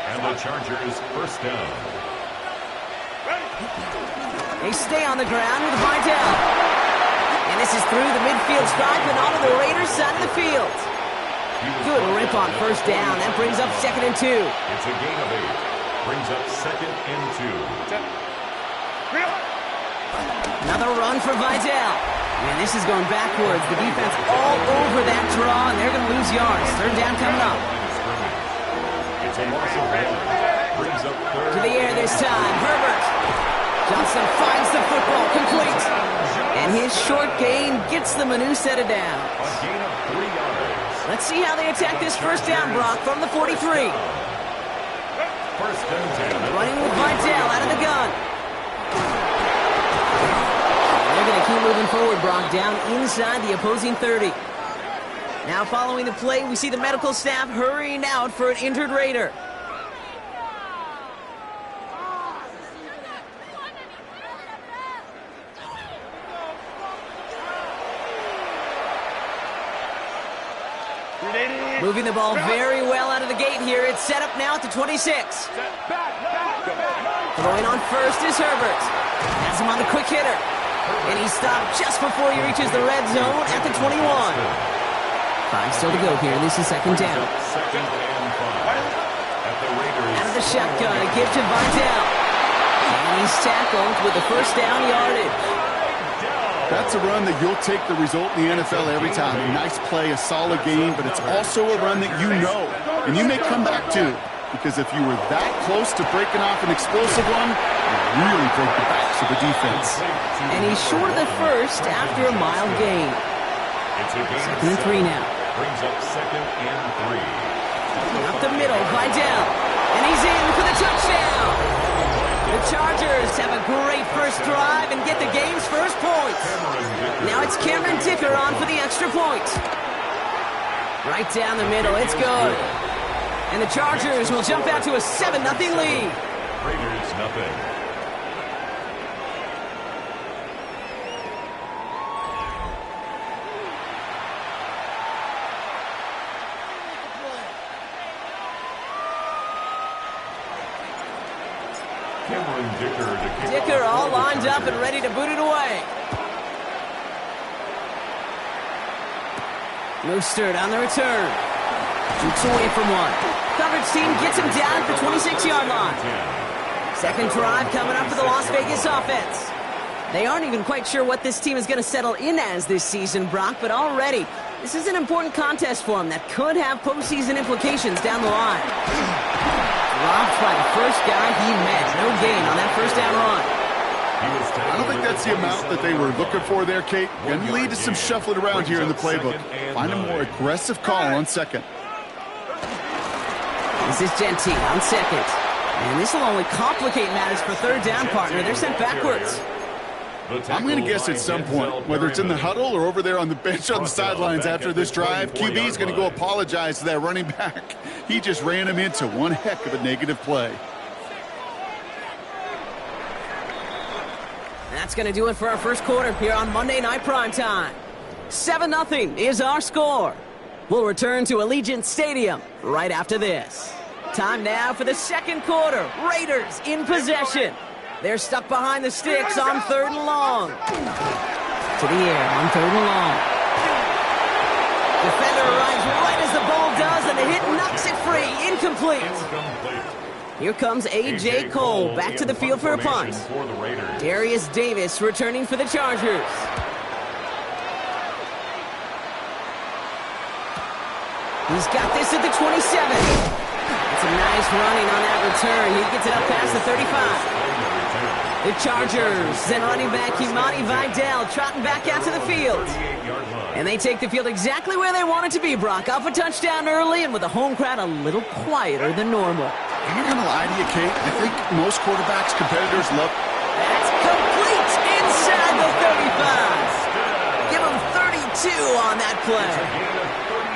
A: And the Chargers first down.
J: They stay on the ground with Vidal. And this is through the midfield stripe and onto the Raiders' side of the field. Good rip on first down. That brings up 2nd and 2.
A: It's a gain of 8. Brings up 2nd and 2.
J: Another run for Vidal. And this is going backwards. The defense all over that draw, and they're going to lose yards. 3rd down coming up.
A: It's a loss of 1. Brings up 3rd.
J: To the air this time. Herbert. Johnson finds the football complete. And his short gain gets them a new set of downs.
A: A gain of 3 yards.
J: Let's see how they attack this first down, Brock, from the 43.
A: First and 10.
J: Running with Vidal out of the gun. They're going to keep moving forward, Brock, down inside the opposing 30. Now following the play, we see the medical staff hurrying out for an injured Raider. Moving the ball very well out of the gate here. It's set up now at the 26. Throwing on first is Herbert. Has him on the quick hitter. And he stopped just before he reaches the red zone at the 21. 5 still to go here. This is 2nd down.
A: 2nd and 5. At the Raiders.
J: Out of the shotgun, a give to Vidal. And he's tackled with the first down yardage.
K: That's a run that you'll take the result in the NFL every time. A nice play, a solid game, but it's also a run that you know, and you may come back to, because if you were that close to breaking off an explosive one, you really broke the backs of the defense.
J: And he's short of the first after a mild gain. 2nd and 3 now.
A: Brings up 2nd and 3.
J: Up the middle, Vidal. And he's in for the touchdown. The Chargers have a great first drive and get the game's first points. Now it's Cameron Dicker on for the extra point. Right down the middle, it's good. And the Chargers will jump out to a 7-0 lead.
A: Raiders nothing. Cameron Dicker to kick
J: Dicker
A: off
J: all
A: for the
J: lined up and
A: Chargers.
J: ready to boot it away. Mostert on the return. Shoots away from one. Coverage team gets him down at the 26-yard line. Second drive coming up for the Las Vegas offense. They aren't even quite sure what this team is going to settle in as this season, Brock, but already this is an important contest for them that could have postseason implications down the line. Dropped by the first guy he met. No gain on that first down run.
K: I don't think that's the amount that they were looking for there, Kate. Going to lead to some shuffling around here in the playbook. Find a more aggressive call on second.
J: This is Gentile on second. And this will only complicate matters for third down, partner. They're sent backwards.
K: I'm going to guess at some point, whether it's in the huddle or over there on the bench on the sidelines after this drive, QB is going to go apologize to that running back. He just ran him into one heck of a negative play.
J: That's going to do it for our first quarter here on Monday Night Primetime. 7-0 is our score. We'll return to Allegiant Stadium right after this. Time now for the second quarter. Raiders in possession. They're stuck behind the sticks on 3rd and long. To the air on 3rd and long. Defender arrives right as the ball does, and the hit knocks it free. Incomplete. Here comes A.J. Cole back to the field for a punt. Darius Davis returning for the Chargers. He's got this at the 27. It's a nice running on that return. He gets it up past the 35. The Chargers and running back Imani Vidal trotting back out to the field. And they take the field exactly where they want it to be, Brock. Up a touchdown early and with the home crowd a little quieter than normal.
K: I'm not going to lie to you, Kate. I think most quarterbacks, competitors love...
J: That's complete inside the 35. Give them 32 on that play.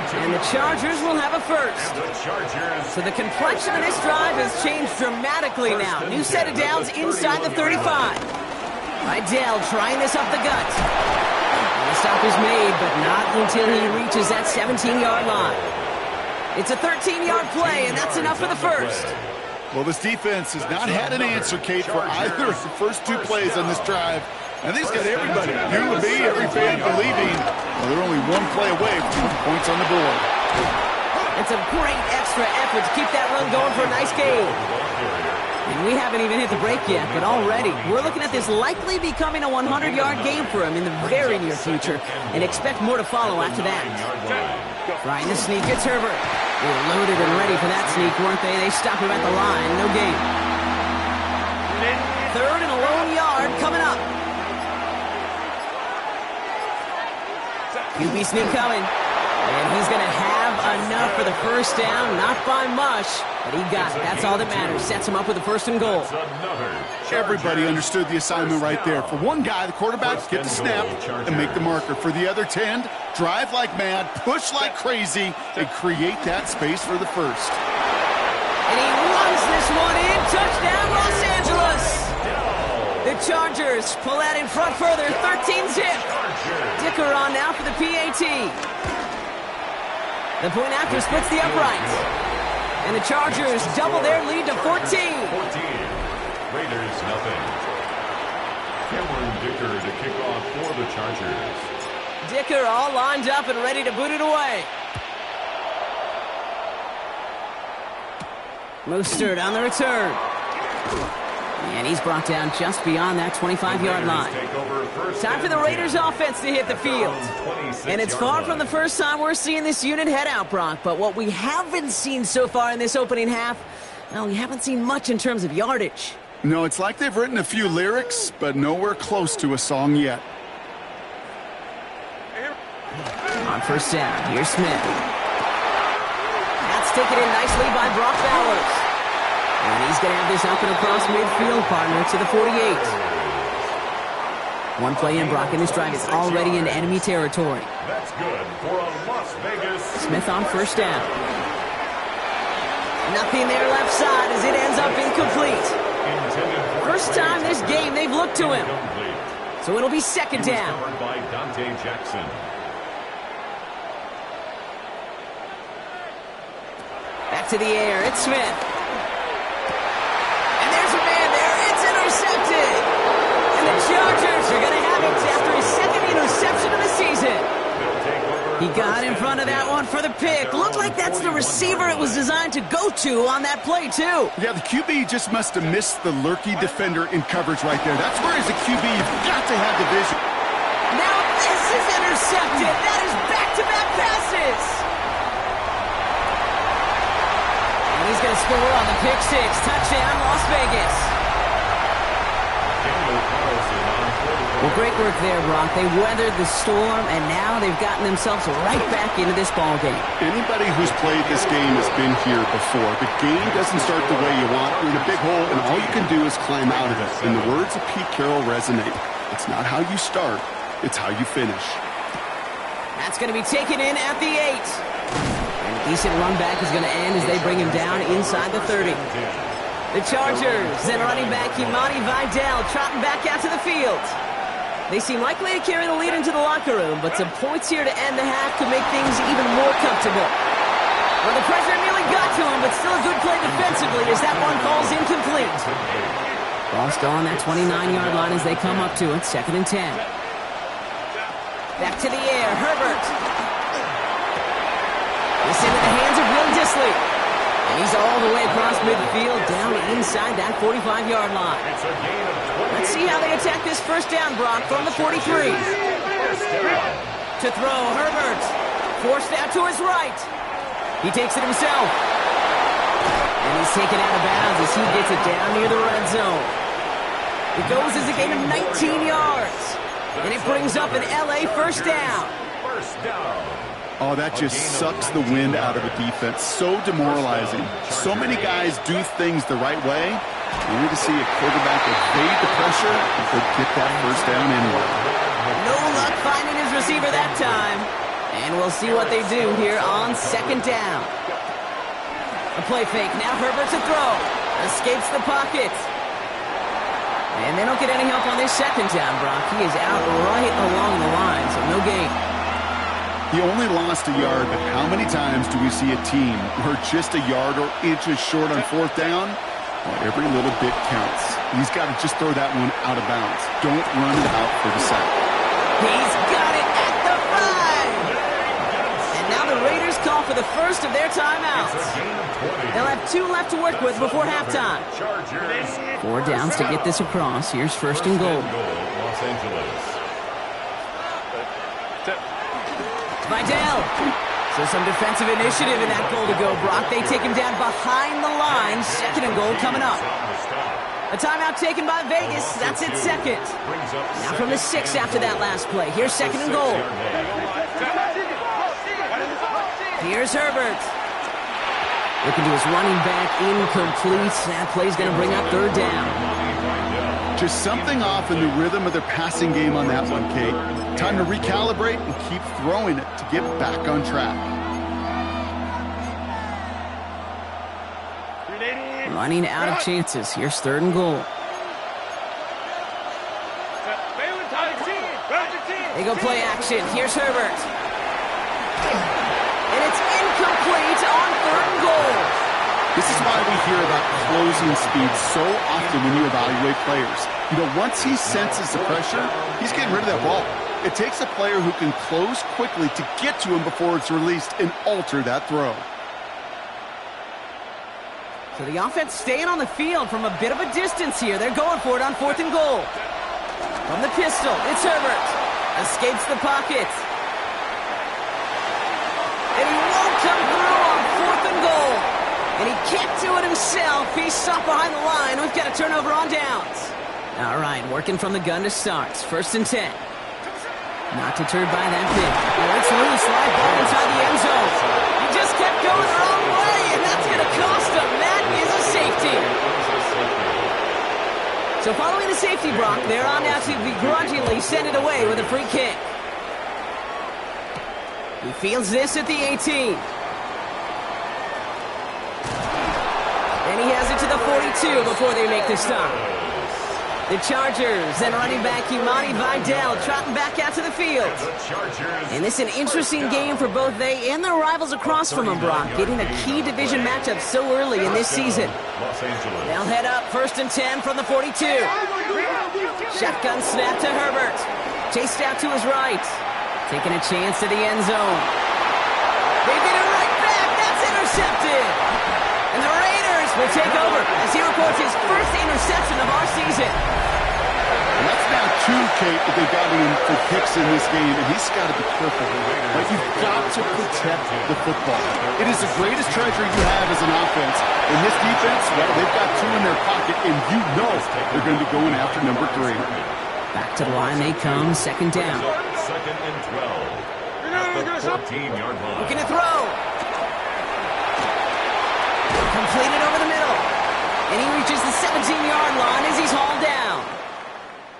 J: And the Chargers will have a first. So the complexion of this drive has changed dramatically now. New set of downs inside the 35. Vidal trying this up the gut. And the stop is made, but not until he reaches that 17-yard line. It's a 13-yard play, and that's enough for the first.
K: Well, this defense has not had an answer, Kate, for either of the first two plays on this drive. And he's got everybody, you and me, every fan believing, well, they're only one play away from points on the board.
J: It's a great extra effort to keep that run going for a nice gain. And we haven't even hit the break yet, but already we're looking at this likely becoming a 100-yard game for him in the very near future, and expect more to follow after that. Trying the sneak, it's Herbert. They were loaded and ready for that sneak, weren't they? They stop him at the line, no gain. 3rd and a lone yard coming up. QB sneak coming. And he's going to have enough for the first down. Not by much, but he got it. That's all that matters. Sets him up with a 1st and goal.
K: Everybody understood the assignment right there. For one guy, the quarterback, get the snap and make the marker. For the other 10, drive like mad, push like crazy, and create that space for the first.
J: And he runs this one in. Touchdown, Los Angeles. The Chargers pull out in front further, 13-zip. Dicker on now for the PAT. The point after splits the uprights. And the Chargers double their lead to 14.
A: Raiders, nothing. Cameron Dicker to kick off for the Chargers.
J: Dicker all lined up and ready to boot it away. Mostert on the return. And he's brought down just beyond that 25-yard line. Time for the Raiders offense to hit the field. And it's far from the first time we're seeing this unit head out, Brock. But what we haven't seen so far in this opening half, well, we haven't seen much in terms of yardage.
K: No, it's like they've written a few lyrics, but nowhere close to a song yet.
J: On first down, here's Smith. That's taken in nicely by Brock Bowers. And he's going to have this up and across midfield, partner, to the 48. One play in, Brock, and this drive is already in enemy territory.
A: That's good for a Las Vegas.
J: Smith on first down. Nothing there left side as it ends up incomplete. First time this game they've looked to him. So it'll be second down.
A: Covered by Dante Jackson.
J: Back to the air, it's Smith. And there's a man there, it's intercepted. And the Chargers are going to have it after his second interception of the season. He got in front of that one for the pick. Looked like that's the receiver it was designed to go to on that play, too.
K: Yeah, the QB just must have missed the lurky defender in coverage right there. That's where, as a QB, you've got to have the vision.
J: Now this is intercepted. That is back-to-back passes. And he's going to score on the pick six. Touchdown, Las Vegas. Well, great work there, Brock. They weathered the storm, and now they've gotten themselves right back into this ball game.
K: Anybody who's played this game has been here before. The game doesn't start the way you want. You're in a big hole, and all you can do is climb out of it. And the words of Pete Carroll resonate. It's not how you start, it's how you finish.
J: That's going to be taken in at the 8. And a decent run back is going to end as they bring him down inside the 30. The Chargers and running back Imani Vidal trotting back out to the field. They seem likely to carry the lead into the locker room, but some points here to end the half could make things even more comfortable. Well, the pressure nearly got to him, but still a good play defensively as that one falls incomplete. Ball still on that 29-yard line as they come up to it, 2nd and 10. Back to the air, Herbert. This into the hands of Will Dissly. And he's all the way across midfield, down inside that 45-yard line. Let's see how they attack this first down, Brock, from the 43. To throw, Herbert. Forced out to his right. He takes it himself. And he's taken out of bounds as he gets it down near the red zone. It goes as a gain of 19 yards. And it brings up an LA first down.
K: Oh, that just sucks the wind out of a defense. So demoralizing. So many guys do things the right way. We need to see a quarterback evade the pressure and could get that first down anyway.
J: No luck finding his receiver that time. And we'll see what they do here on 2nd down. A play fake. Now Herbert to throw. Escapes the pocket. And they don't get any help on this 2nd down, Brock. He is out right along the line, so no gain.
K: He only lost a yard, but how many times do we see a team where just a yard or inches short on 4th down? Well, every little bit counts. He's got to just throw that one out of bounds. Don't run it out for the sack.
J: He's got it at the 5. And now the Raiders call for the first of their timeouts. They'll have 2 left to work with before halftime. 4 downs to get this across. Here's 1st and goal.
A: Los Angeles.
J: Vidal. So some defensive initiative in that goal to go, Brock. They take him down behind the line. 2nd and goal coming up. A timeout taken by Vegas. That's it, 2nd. Now from the 6 after that last play. Here's 2nd and goal. Here's Herbert. Looking to his running back, incomplete. That play's going to bring up 3rd down.
K: Just something off in the rhythm of their passing game on that one, Kate. Time to recalibrate and keep throwing it to get back on track.
J: Running out of chances. Here's 3rd and goal. They go play action. Here's Herbert. And it's incomplete on 3rd and goal.
K: This is why we hear about closing speed so often when you evaluate players. You know, once he senses the pressure, he's getting rid of that ball. It takes a player who can close quickly to get to him before it's released and alter that throw.
J: So the offense staying on the field from a bit of a distance here. They're going for it on 4th and goal. From the pistol, it's Herbert. Escapes the pocket. And he won't come through on 4th and goal. And he can't do it himself. He's stopped behind the line. We've got a turnover on downs. All right, working from the gun to start. 1st and 10. Not deterred by that pick. Oh, it's loose. Live ball inside the end zone. He just kept going the wrong way, and that's going to cost him. That is a safety. So following the safety, Brock, they're on now to begrudgingly send it away with a free kick. He fields this at the 18. And he has it to the 42 before they make the stop. The Chargers and running back Imani Vidal trotting back out to the field. And this is an interesting game for both they and their rivals across from them, Brock, getting a key division matchup so early in this season. They'll head up 1st and 10 from the 42. Shotgun snap to Herbert. Chased out to his right. Taking a chance to the end zone. They get it right back. That's intercepted. And the Raiders will take over as he records his first interception of our season.
K: And that's now 2, Kate, that they've got him for picks in this game, and he's got to be careful. Like, you've got to protect the football. It is the greatest treasure you have as an offense. In this defense, well, they've got 2 in their pocket, and you know they're going to be going after number 3.
J: Back to the line they come, 2nd down.
A: 2nd and 12. At the 14-yard line.
J: Looking to throw. Completed over the middle. And he reaches the 17-yard line as he's hauled down.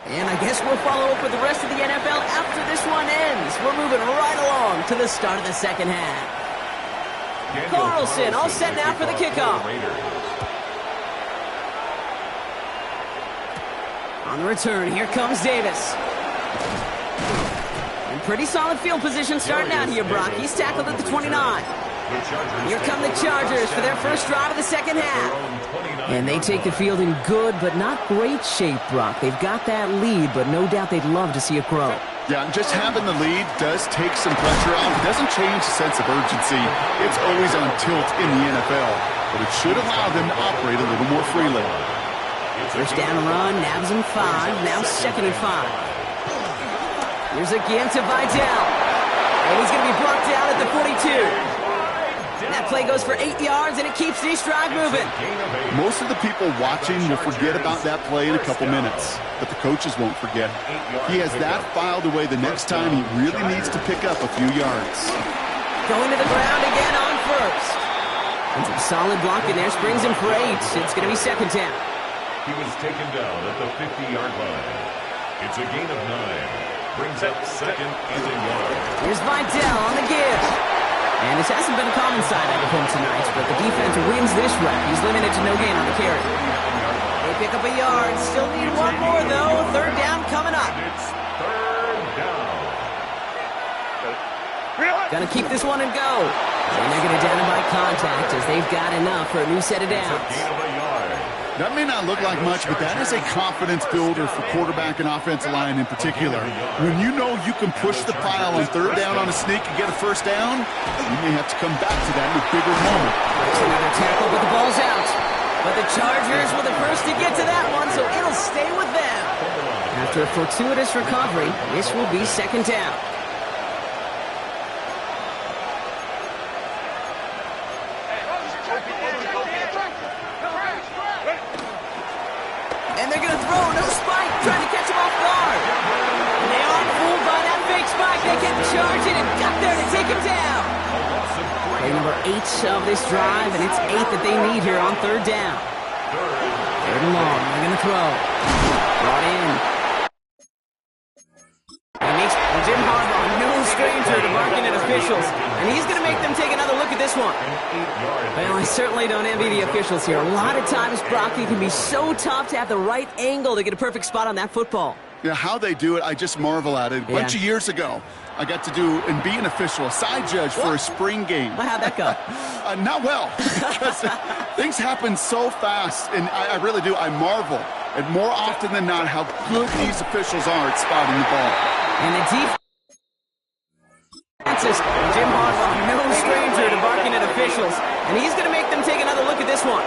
J: And I guess we'll follow up with the rest of the NFL after this one ends. We're moving right along to the start of the second half. Carlson all set now for the kickoff. On the return, here comes Davis. In pretty solid field position starting out here, Brock. He's tackled at the 29. Here come the Chargers for their first drive of the second half. And they take the field in good but not great shape, Brock. They've got that lead, but no doubt they'd love to see it grow.
K: Yeah, and just having the lead does take some pressure off. It doesn't change the sense of urgency. It's always on tilt in the NFL, but it should allow them to operate a little more freely.
J: First down run, nabs him 5, now 2nd and 5. Here's again to Vidal. And he's going to be brought down at the 42. That play goes for 8 yards, and it keeps this drive moving.
K: Most of the people watching will forget about that play in a couple minutes, but the coaches won't forget. He has that filed away the next time he really needs to pick up a few yards.
J: Going to the ground again on first. And some solid blocking there, springs him for 8. It's going to be 2nd down.
A: He was taken down at the 50-yard line. It's a gain of 9. Brings up 2nd and a yard.
J: Here's Vidal on the give. And this hasn't been a common side out of him tonight, but the defense wins this rep. He's limited to no gain on the carry. They pick up a yard. Still need 1 more, though. 3rd down coming up.
A: It's 3rd down.
J: Gonna keep this one and go. And they're gonna down him by contact as they've got enough for a new set of downs.
K: That may not look like much, but that is a confidence builder for quarterback and offensive line in particular. When you know you can push the pile on 3rd down on a sneak and get a 1st down, you may have to come back to that in a bigger moment.
J: There's another tackle, but the ball's out. But the Chargers were the first to get to that one, so it'll stay with them. After a fortuitous recovery, this will be 2nd down. And they're going to throw, no spike, trying to catch him off guard. And they aren't fooled by that fake spike. They get charging and got there to take him down. Play number 8 of this drive, and it's 8 that they need here on 3rd down. 3rd and long, they're going to throw. Brought in. He makes Jim Harbaugh no stranger to barking at officials, and he's going to make them take another look at this one. Well, I certainly don't envy the officials here. A lot of times, Brock, it can be so tough to have the right angle to get a perfect spot on that football.
K: Yeah, how they do it, I just marvel at it. A bunch of years ago, I got to do and be an official, a side judge for a spring game.
J: Well, how'd that go?
K: Not well, because things happen so fast, and I really do. I marvel at more often than not how good these officials are at spotting the ball.
J: And the defense, Jim Harbaugh, no stranger to barking at officials, and he's going to make them take another look at this one.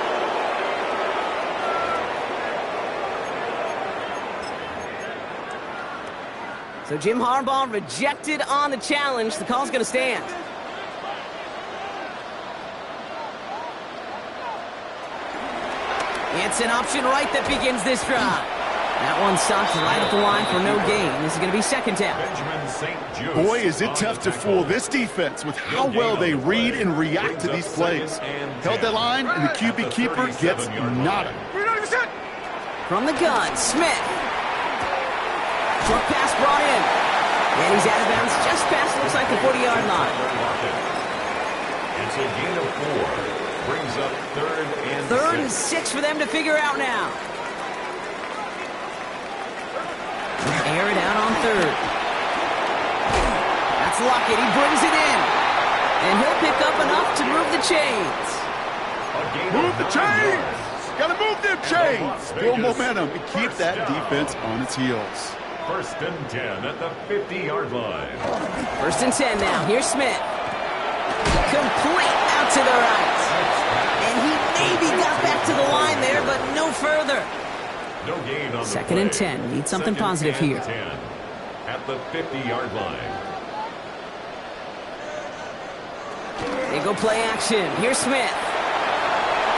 J: So Jim Harbaugh rejected on the challenge. The call's going to stand. It's an option right that begins this drive. That one stops right at the line for no gain. This is going to be 2nd down.
K: Boy, is it tough to fool this defense with how well they read and react to these plays. Held that line, and the QB keeper gets nada.
J: From the gun, Smith. Short pass brought in. And he's out of bounds just past, looks like, the 40-yard line.
A: It's a gain of 4. Brings up 3rd and
J: 3rd and 6 for them to figure out now. Air it out on third. That's Lockett. He brings it in. And he'll pick up enough to move the chains.
K: Move the chains! Gotta move them chains! Build momentum and keep that defense on its heels.
A: 1st and 10 at the 50-yard line.
J: 1st and 10 now. Here's Smith. Complete out to the right. And he maybe got back to the line there, but no further.
A: No gain on the
J: 2nd and 10. Need something positive here.
A: 10 at the 50-yard line.
J: They go play action. Here's Smith.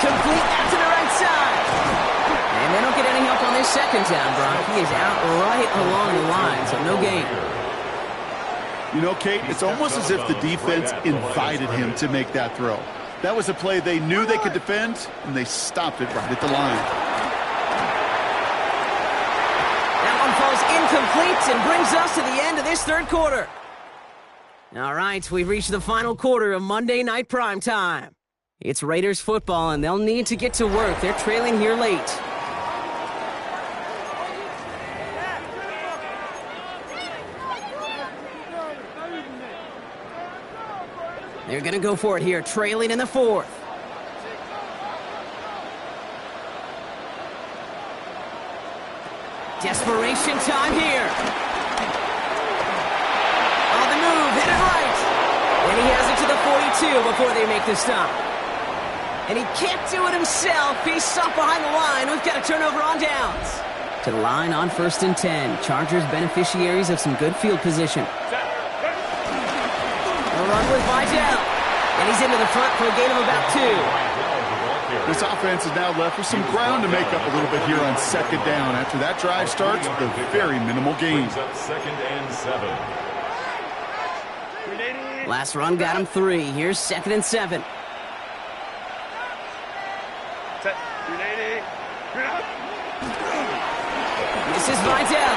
J: Complete out to the right side. And they don't get any help on this 2nd down, Brock. He is out right along the line, so no gain.
K: You know, Kate, it's almost as if the defense invited him to make that throw. That was a play they knew they could defend, and they stopped it right at the line.
J: That one falls incomplete and brings us to the end of this 3rd quarter. All right, we've reached the final quarter of Monday Night Primetime. It's Raiders football, and they'll need to get to work. They're trailing here late. They're going to go for it here, trailing in the 4th. Desperation time here. On the move, hit it right. And he has it to the 42 before they make the stop. And he can't do it himself. He's stopped behind the line. We've got a turnover on downs. To the line on 1st and 10. Chargers beneficiaries of some good field position. A run with Vidal. And he's into the front for a gain of about 2.
K: This offense is now left with some ground to make up a little bit here on 2nd down. After that drive starts with a very minimal gain.
A: 2nd and 7.
J: Last run got him 3. Here's 2nd and 7. This is Vidal.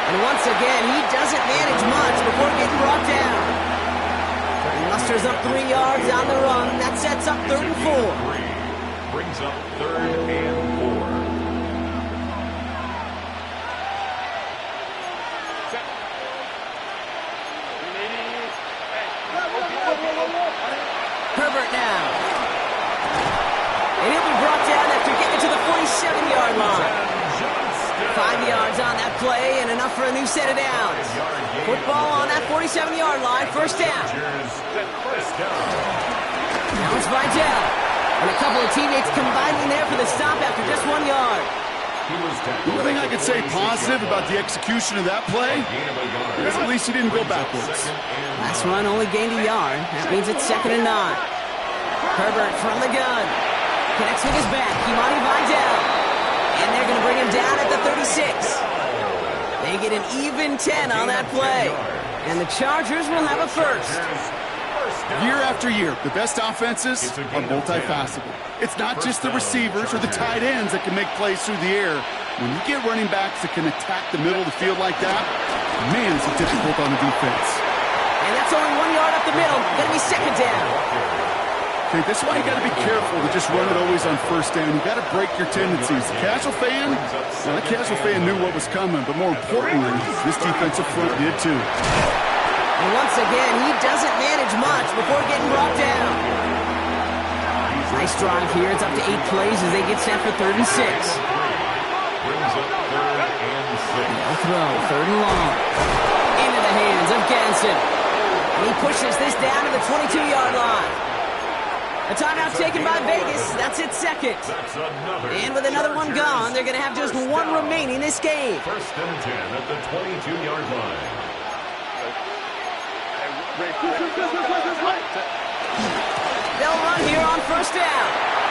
J: And once again, he doesn't manage much before getting brought down. He musters up 3 yards on the run. That sets up 3rd and 4.
A: Brings up 3rd and 4.
J: Herbert now. And he'll be brought down after getting to the 47-yard line. 5 yards on that play and enough for a new set of downs. Football on that 47-yard line, 1st down. Now it's Vidal. And a couple of teammates combining there for the stop after just 1 yard.
K: The only thing I could say positive about the execution of that play is at least he didn't go backwards.
J: Last run only gained a yard. That means it's 2nd and 9. Herbert from the gun. Connects with his back. Kimani Vidal. And they're going to bring him down at the 36. They get an even 10 on that play. And the Chargers will have a 1st.
K: Year after year, the best offenses are multifaceted. It's not just the receivers or the tight ends that can make plays through the air. When you get running backs that can attack the middle of the field like that, man, is it difficult on the defense.
J: And that's only 1 yard up the middle. Going to be 2nd down.
K: Okay, that's why you got to be careful to just run it always on 1st down. You got to break your tendencies. The casual fan, well, the casual fan knew what was coming, but more importantly, this defensive front did too.
J: And once again, he doesn't manage much before getting brought down. Nice drive here. It's up to 8 plays as they get set for 3rd and 6.
A: Brings up 3rd and 6.
J: No throw, 3rd and long. Into the hands of Ganson. And he pushes this down to the 22-yard line. A timeout taken by Vegas. That's its 2nd. And with another one gone, they're going to have just 1 remaining this game.
A: 1st and 10 at the 22-yard line.
J: They'll run here on 1st down.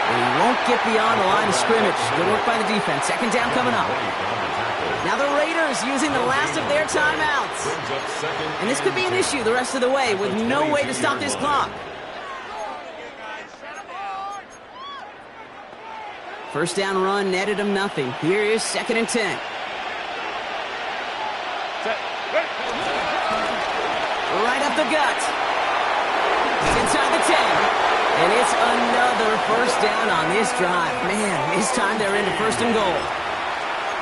J: And he won't get beyond the line of scrimmage. Good work by the defense. 2nd down coming up. Now the Raiders using the last of their timeouts. And this could be an issue the rest of the way with no way to stop this clock. 1st down run netted him nothing. Here is 2nd and 10. Right up the gut. It's inside the 10. And it's another 1st down on this drive. Man, this time they're into 1st and goal.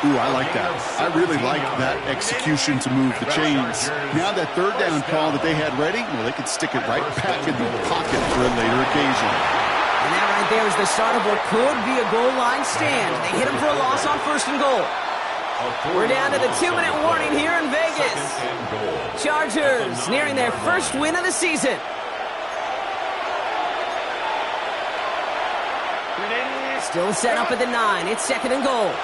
K: Ooh, I like that. I really like that execution to move the chains. Now that third down call that they had ready, well, they could stick it right back in the pocket for a later occasion.
J: And that right there is the start of what could be a goal line stand. They hit him for a loss on 1st and goal. We're down to the 2-minute warning here in Vegas. Chargers nearing their first win of the season. Still set up at the 9. It's 2nd and goal.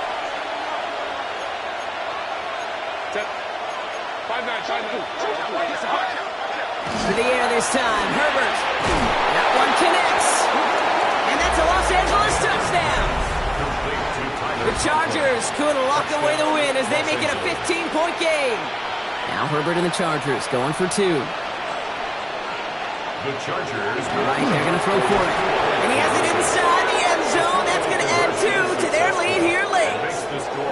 J: To the air this time. Herbert. That one connects. And that's a Los Angeles touchdown. The Chargers could lock away the win as they make it a 15-point game. Now Herbert and the Chargers going for 2.
A: The Chargers.
J: All right, they're going to throw for it. And he has it inside the end zone. That's going to add 2 to their lead here late.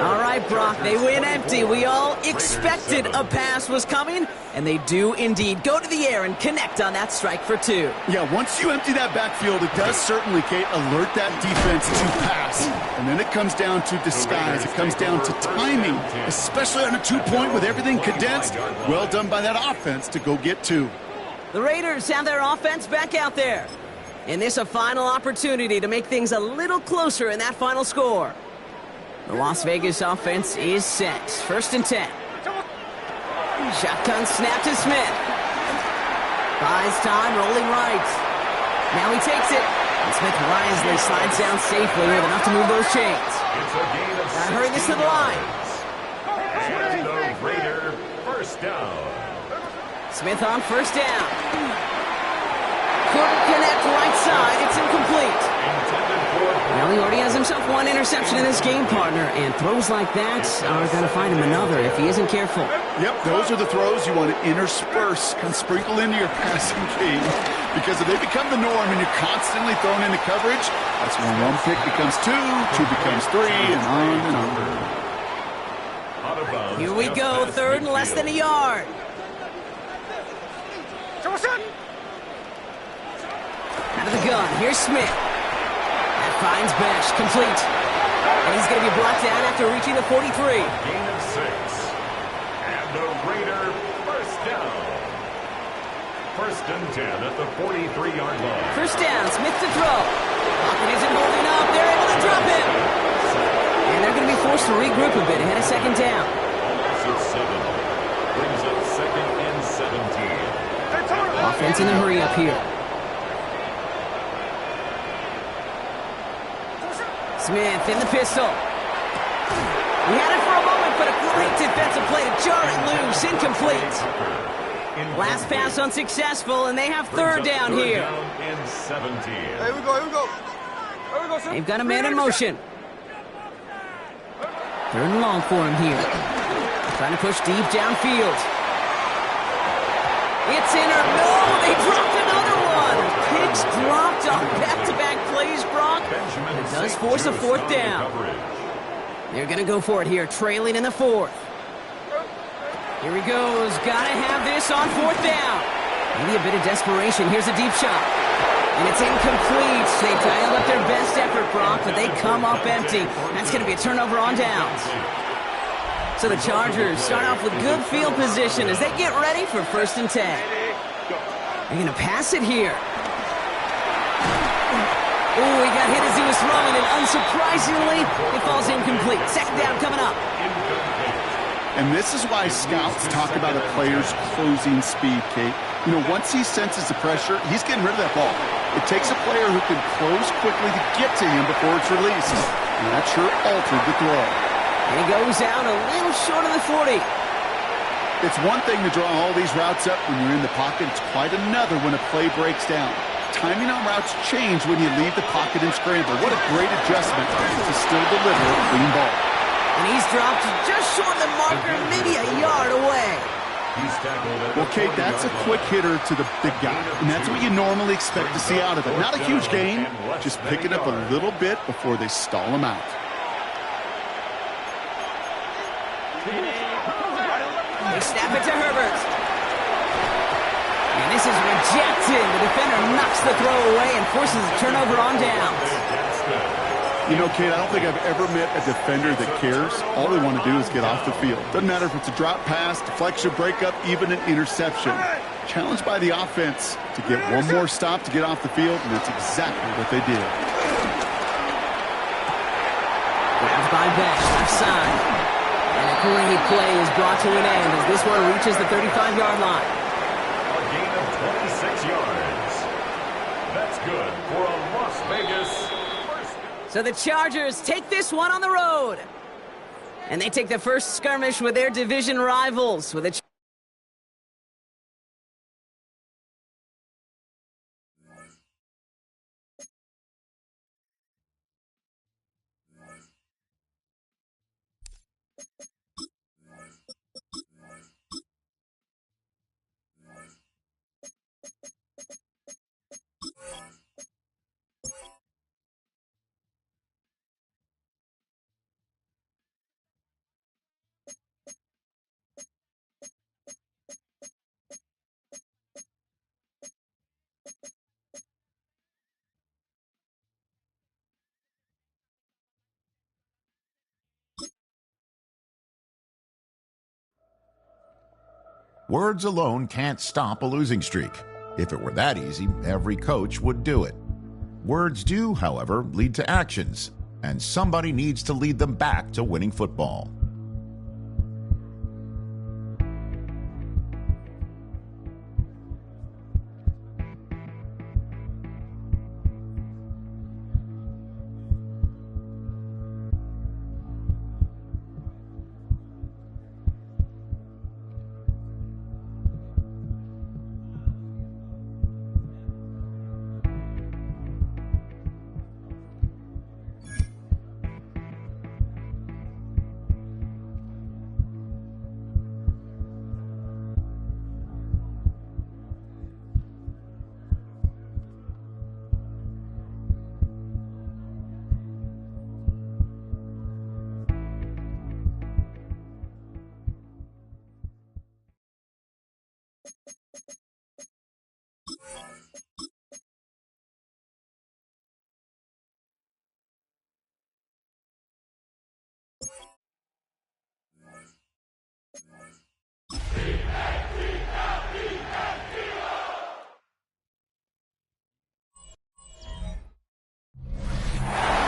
J: All right, Brock, they win empty. We all expected a pass was coming, and they do indeed go to the air and connect on that strike for 2.
K: Yeah, once you empty that backfield, it does certainly, Kate, alert that defense to pass. And then it comes down to disguise. It comes down to timing, especially on a 2-point with everything condensed. Well done by that offense to go get 2.
J: The Raiders have their offense back out there. And this a final opportunity to make things a little closer in that final score. The Las Vegas offense is set. 1st and 10. Shotgun snap to Smith. Buys time, rolling right. Now he takes it. And Smith wisely slides down safely with enough to move those chains. Now hurry this to the line.
A: And the Raider first down.
J: Smith on 1st down. Couldn't connect right side. It's incomplete. Well, he already has himself one interception in this game, partner, and throws like that are going to find him another if he isn't careful.
K: Yep, those are the throws you want to intersperse, kind of sprinkle into your passing game, because if they become the norm and you're constantly thrown into coverage, that's when 1 pick becomes 2, 2 becomes 3, and on and on.
J: Here we go, 3rd and less than a yard. Out of the gun, here's Smith. That finds Besh, complete. And he's going to be brought down after reaching the 43.
A: Gain of 6. And the Raider first down. 1st and 10 at the 43-yard line.
J: 1st down, Smith to throw. Pocket isn't holding up. They're able to drop him. And they're going to be forced to regroup a bit ahead of 2nd down.
A: Loss of 7. Brings up 2nd and 17.
J: Offense in a hurry up here. Smith in the pistol. He had it for a moment, but a great defensive play to jar it loose. Incomplete. Last pass unsuccessful, and they have 3rd down here.
A: And 17.
E: Here we go, here we go. Here we go, sir.
J: They've got a man in motion. 3rd and long for him here. Trying to push deep downfield. It's in or no, they dropped another one. Picks dropped on back-to-back plays, Brock. It does force a 4th down. They're going to go for it here, trailing in the 4th. Here he goes. Got to have this on 4th down. Maybe a bit of desperation. Here's a deep shot. And it's incomplete. They dialed up their best effort, Brock, but they come up empty. That's going to be a turnover on downs. So the Chargers start off with good field position as they get ready for 1st and 10. They're going to pass it here. Oh, he got hit as he was throwing, and unsurprisingly, it falls incomplete. 2nd down coming up.
K: And this is why scouts talk about a player's closing speed, Kate. You know, once he senses the pressure, he's getting rid of that ball. It takes a player who can close quickly to get to him before it's released. And that sure altered the throw.
J: And he goes out a little short of the 40.
K: It's one thing to draw all these routes up when you're in the pocket. It's quite another when a play breaks down. Timing on routes change when you leave the pocket and scramble. What a great adjustment to still deliver a clean ball.
J: And he's dropped just short of the marker, maybe a yard away.
K: Well, Kate, that's a quick hitter to the big guy. And that's what you normally expect to see out of it. Not a huge gain, just picking up a little bit before they stall him out.
J: They snap it to Herbert. And this is rejected. The defender knocks the throw away and forces a turnover on downs.
K: You know, Kate, I don't think I've ever met a defender that cares. All they want to do is get off the field. Doesn't matter if it's a drop pass, deflection, breakup, even an interception. Challenged by the offense to get one more stop to get off the field, and that's exactly what they did.
J: Grabbed by Besh, left side. And a great play is brought to an end as this one reaches the 35-yard line.
A: A gain of 26 yards. That's good for a Las Vegas first.
J: So the Chargers take this one on the road. And they take the first skirmish with their division rivals with a
G: Words alone can't stop a losing streak. If it were that easy, every coach would do it. Words do, however, lead to actions, and somebody needs to lead them back to winning football.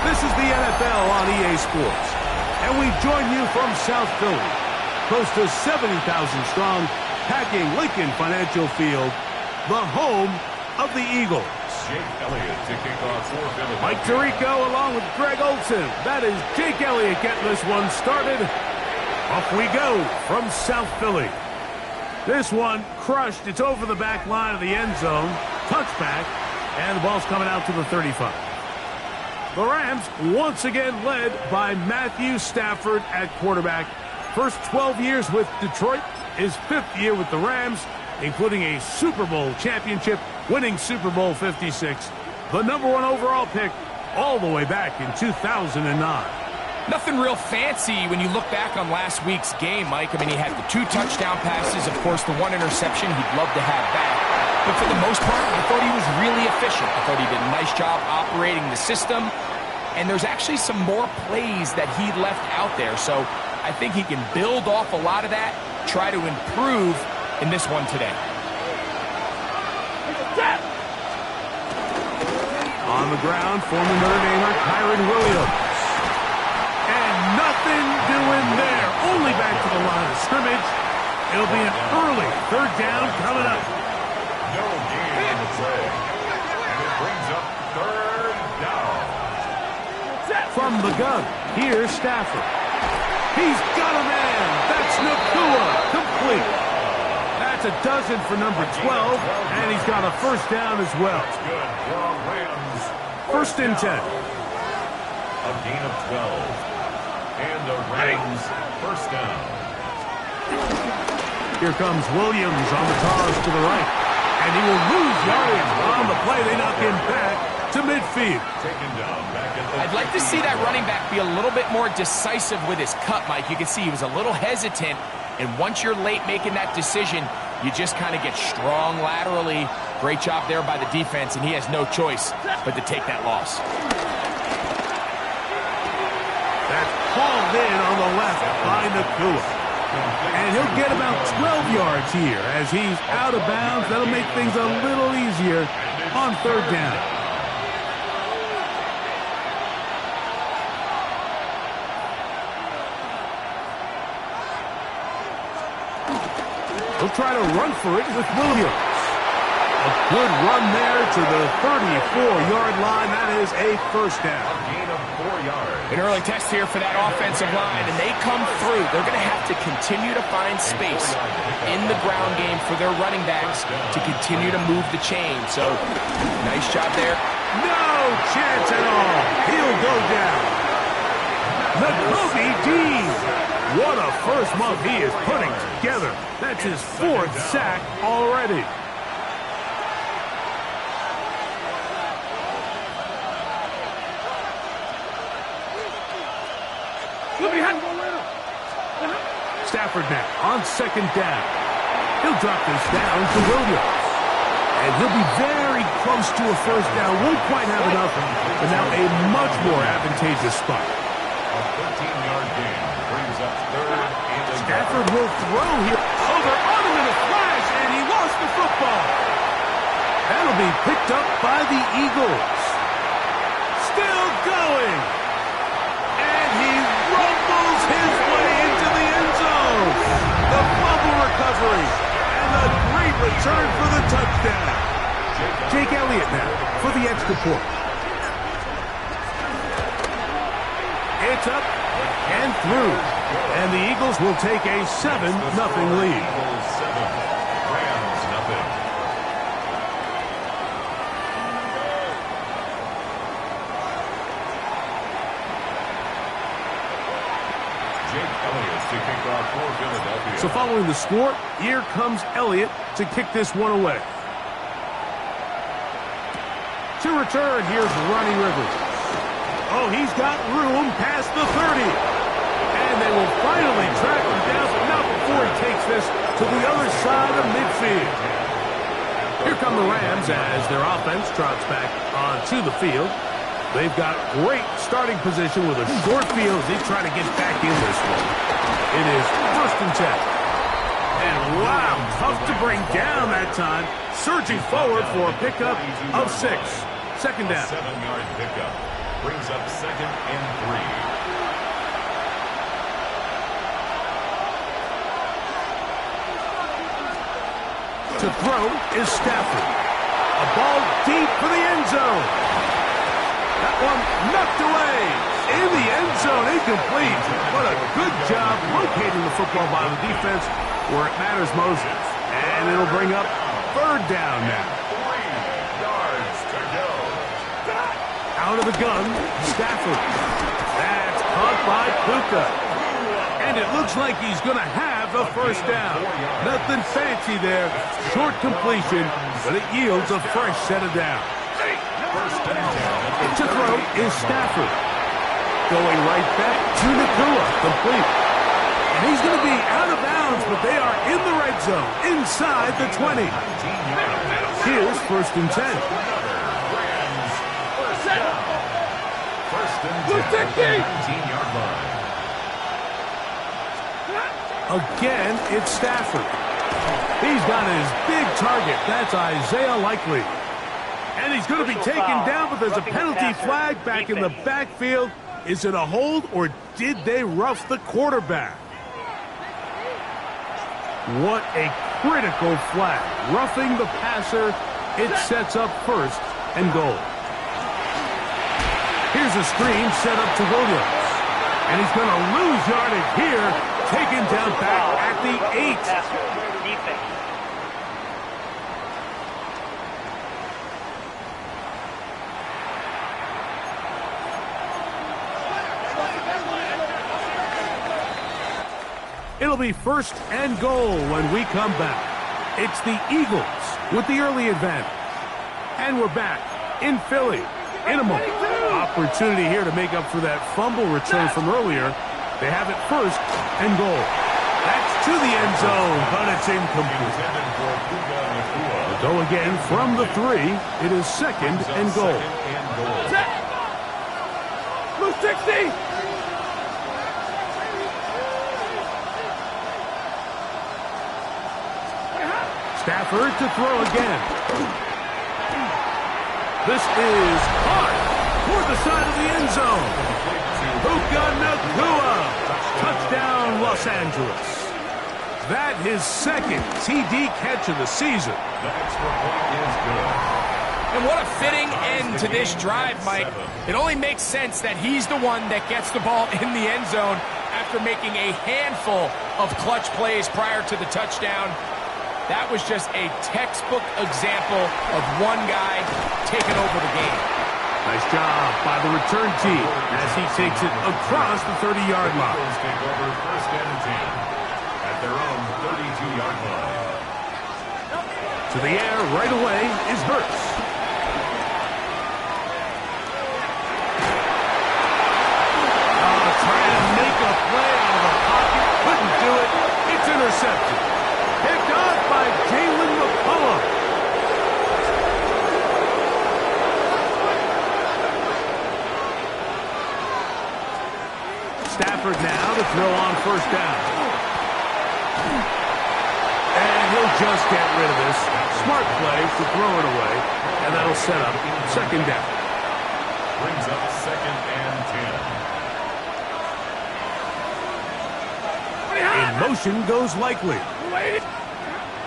H: This is the NFL on EA Sports, and we join you from South Philly, close to 70,000 strong, packing Lincoln Financial Field, the home of the Eagles.
A: Jake Elliott to kick off for Philadelphia.
H: Mike Tirico along with Greg Olsen. That is Jake Elliott getting this one started. Off we go from South Philly. This one crushed. It's over the back line of the end zone. Touchback, and the ball's coming out to the 35. The Rams once again led by Matthew Stafford at quarterback. First 12 years with Detroit, his 5th year with the Rams, including a Super Bowl championship, winning Super Bowl 56. The #1 overall pick all the way back in 2009.
I: Nothing real fancy when you look back on last week's game, Mike. I mean, he had the 2 touchdown passes, of course, the 1 interception he'd love to have back. But for the most part, I thought he was really efficient. I thought he did a nice job operating the system. And there's actually some more plays that he left out there. So I think he can build off a lot of that, try to improve in this one today.
H: On the ground, former Notre Damer Kyren Williams. And nothing doing there. Only back to the line of scrimmage. It'll be an early 3rd down coming up.
A: No gain on the play. And it brings up 3rd down.
H: From the gun, here's Stafford. He's got a man. That's Nacua. Complete. That's a dozen for number 12, and he's got a 1st down as well.
A: That's good for a Rams.
H: 1st and 10.
A: A gain of 12. And the Rams 1st down.
H: Here comes Williams on the toss to the right. And he will lose yardage on the play. They knock him back to midfield.
A: Taken down back at the
I: I'd like to see that running back be a little bit more decisive with his cut, Mike. You can see he was a little hesitant. And once you're late making that decision, you just kind of get strong laterally. Great job there by the defense, and he has no choice but to take that loss.
H: hauled in on the left by Nacua. And he'll get about 12 yards here as he's out of bounds. That'll make things a little easier on third down. He'll try to run for it with Williams. A good run there to the 34-yard line. That is a first down.
A: A gain of 4 yards.
I: An early test here for that offensive line, and they come through. They're going to have to continue to find space in the ground game for their running backs to continue to move the chain. So, nice job there.
H: No chance at all. He'll go down. Nakobe Dean. What a first month he is putting together. That's his 4th sack already. Stafford now on second down. He'll drop this down to Williams. And he'll be very close to a first down. Won't quite have enough, but now a much more advantageous spot.
A: A 13-yard gain brings up third and a
H: Stafford will throw here. Oh, they're on him in a flash, and he lost the football. That'll be picked up by the Eagles. Still going. And he rumbles his way into the end zone. The fumble recovery. And a great return for the touchdown. Jake Elliott now for the extra point. It's up and through. And the Eagles will take a 7-0 lead.
A: Eagles 7, Rams nothing. Jake Elliott to kick off for Philadelphia.
H: So following the score, here comes Elliott to kick this one away. To return, here's Ronnie Rivers. Oh, he's got room past the 30. And they will finally track him down, but not before he takes this to the other side of midfield. Here come the Rams as their offense trots back onto the field. They've got great starting position with a short field as they try to get back in this one. It is 1st and 10. And wow, tough to bring down that time. Surging forward for a pickup of 6. Second down.
A: 7-yard pickup brings up 2nd and 3.
H: To throw is Stafford. A ball deep for the end zone. That one knocked away. In the end zone, incomplete. What a good job locating the football by the defense where it matters most. And it'll bring up 3rd down now.
A: 3 yards to go.
H: Out of the gun, Stafford. That's caught by Puka. And it looks like he's going to have the first down. Nothing fancy there. Short completion, but it yields a fresh set of downs.
A: First and 10.
H: To throw is Stafford. Going right back to Nacua. Complete. And he's going to be out of bounds, but they are in the red zone, inside the 20. Here's 1st and 10.
A: First and 10. 19-yard line.
H: Again, it's Stafford. He's got his big target. That's Isaiah Likely. And he's going to be taken down, but there's a penalty flag back in the backfield. Is it a hold, or did they rough the quarterback? What a critical flag. Roughing the passer, it sets up 1st and goal. Here's a screen set up to Williams. And he's going to lose yardage here, taken down back at the 8.
F: Defense.
H: It'll be 1st and goal when we come back. It's the Eagles with the early advantage. And we're back in Philly in a moment. Opportunity here to make up for that fumble return from earlier. They have it 1st and goal. That's to the end zone, but it's incomplete. We'll go again from the 3. It is 2nd and goal.
E: Blue 60.
H: Stafford to throw again. This is caught toward the side of the end zone. Puka Nacua. Touchdown, Los Angeles. That his second TD catch of the season.
A: The extra point is good.
I: And what a fitting end to this drive, Mike. It only makes sense that he's the one that gets the ball in the end zone after making a handful of clutch plays prior to the touchdown. That was just a textbook example of one guy taking over the game.
H: Nice job by the return team as he takes it across the 30-yard line.
A: Eagles take over first and 10 at their own 32-yard line.
H: To the air right away is Hurts. Trying to make a play out of the pocket. Couldn't do it. It's intercepted. Picked off by Jalen McCollum. Stafford now to throw on first down. And he'll just get rid of this. Smart play to throw it away. And that'll set up second down.
A: Brings up second and 10.
H: In motion goes Likely.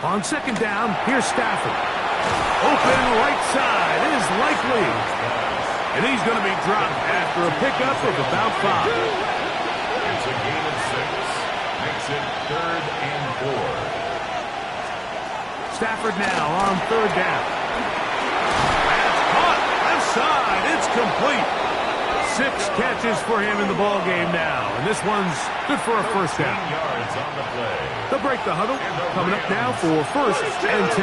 H: On second down, here's Stafford. Open right side is Likely. And he's going to be dropped after a pickup of about 5.
A: It's a gain of 6. Makes it third and 4.
H: Stafford now on third down. That's caught. Left side. It's complete. 6 catches for him in the ball game now. And this one's good for a first down.
A: Yards on the play.
H: They'll break the huddle. Coming up now for first and 10.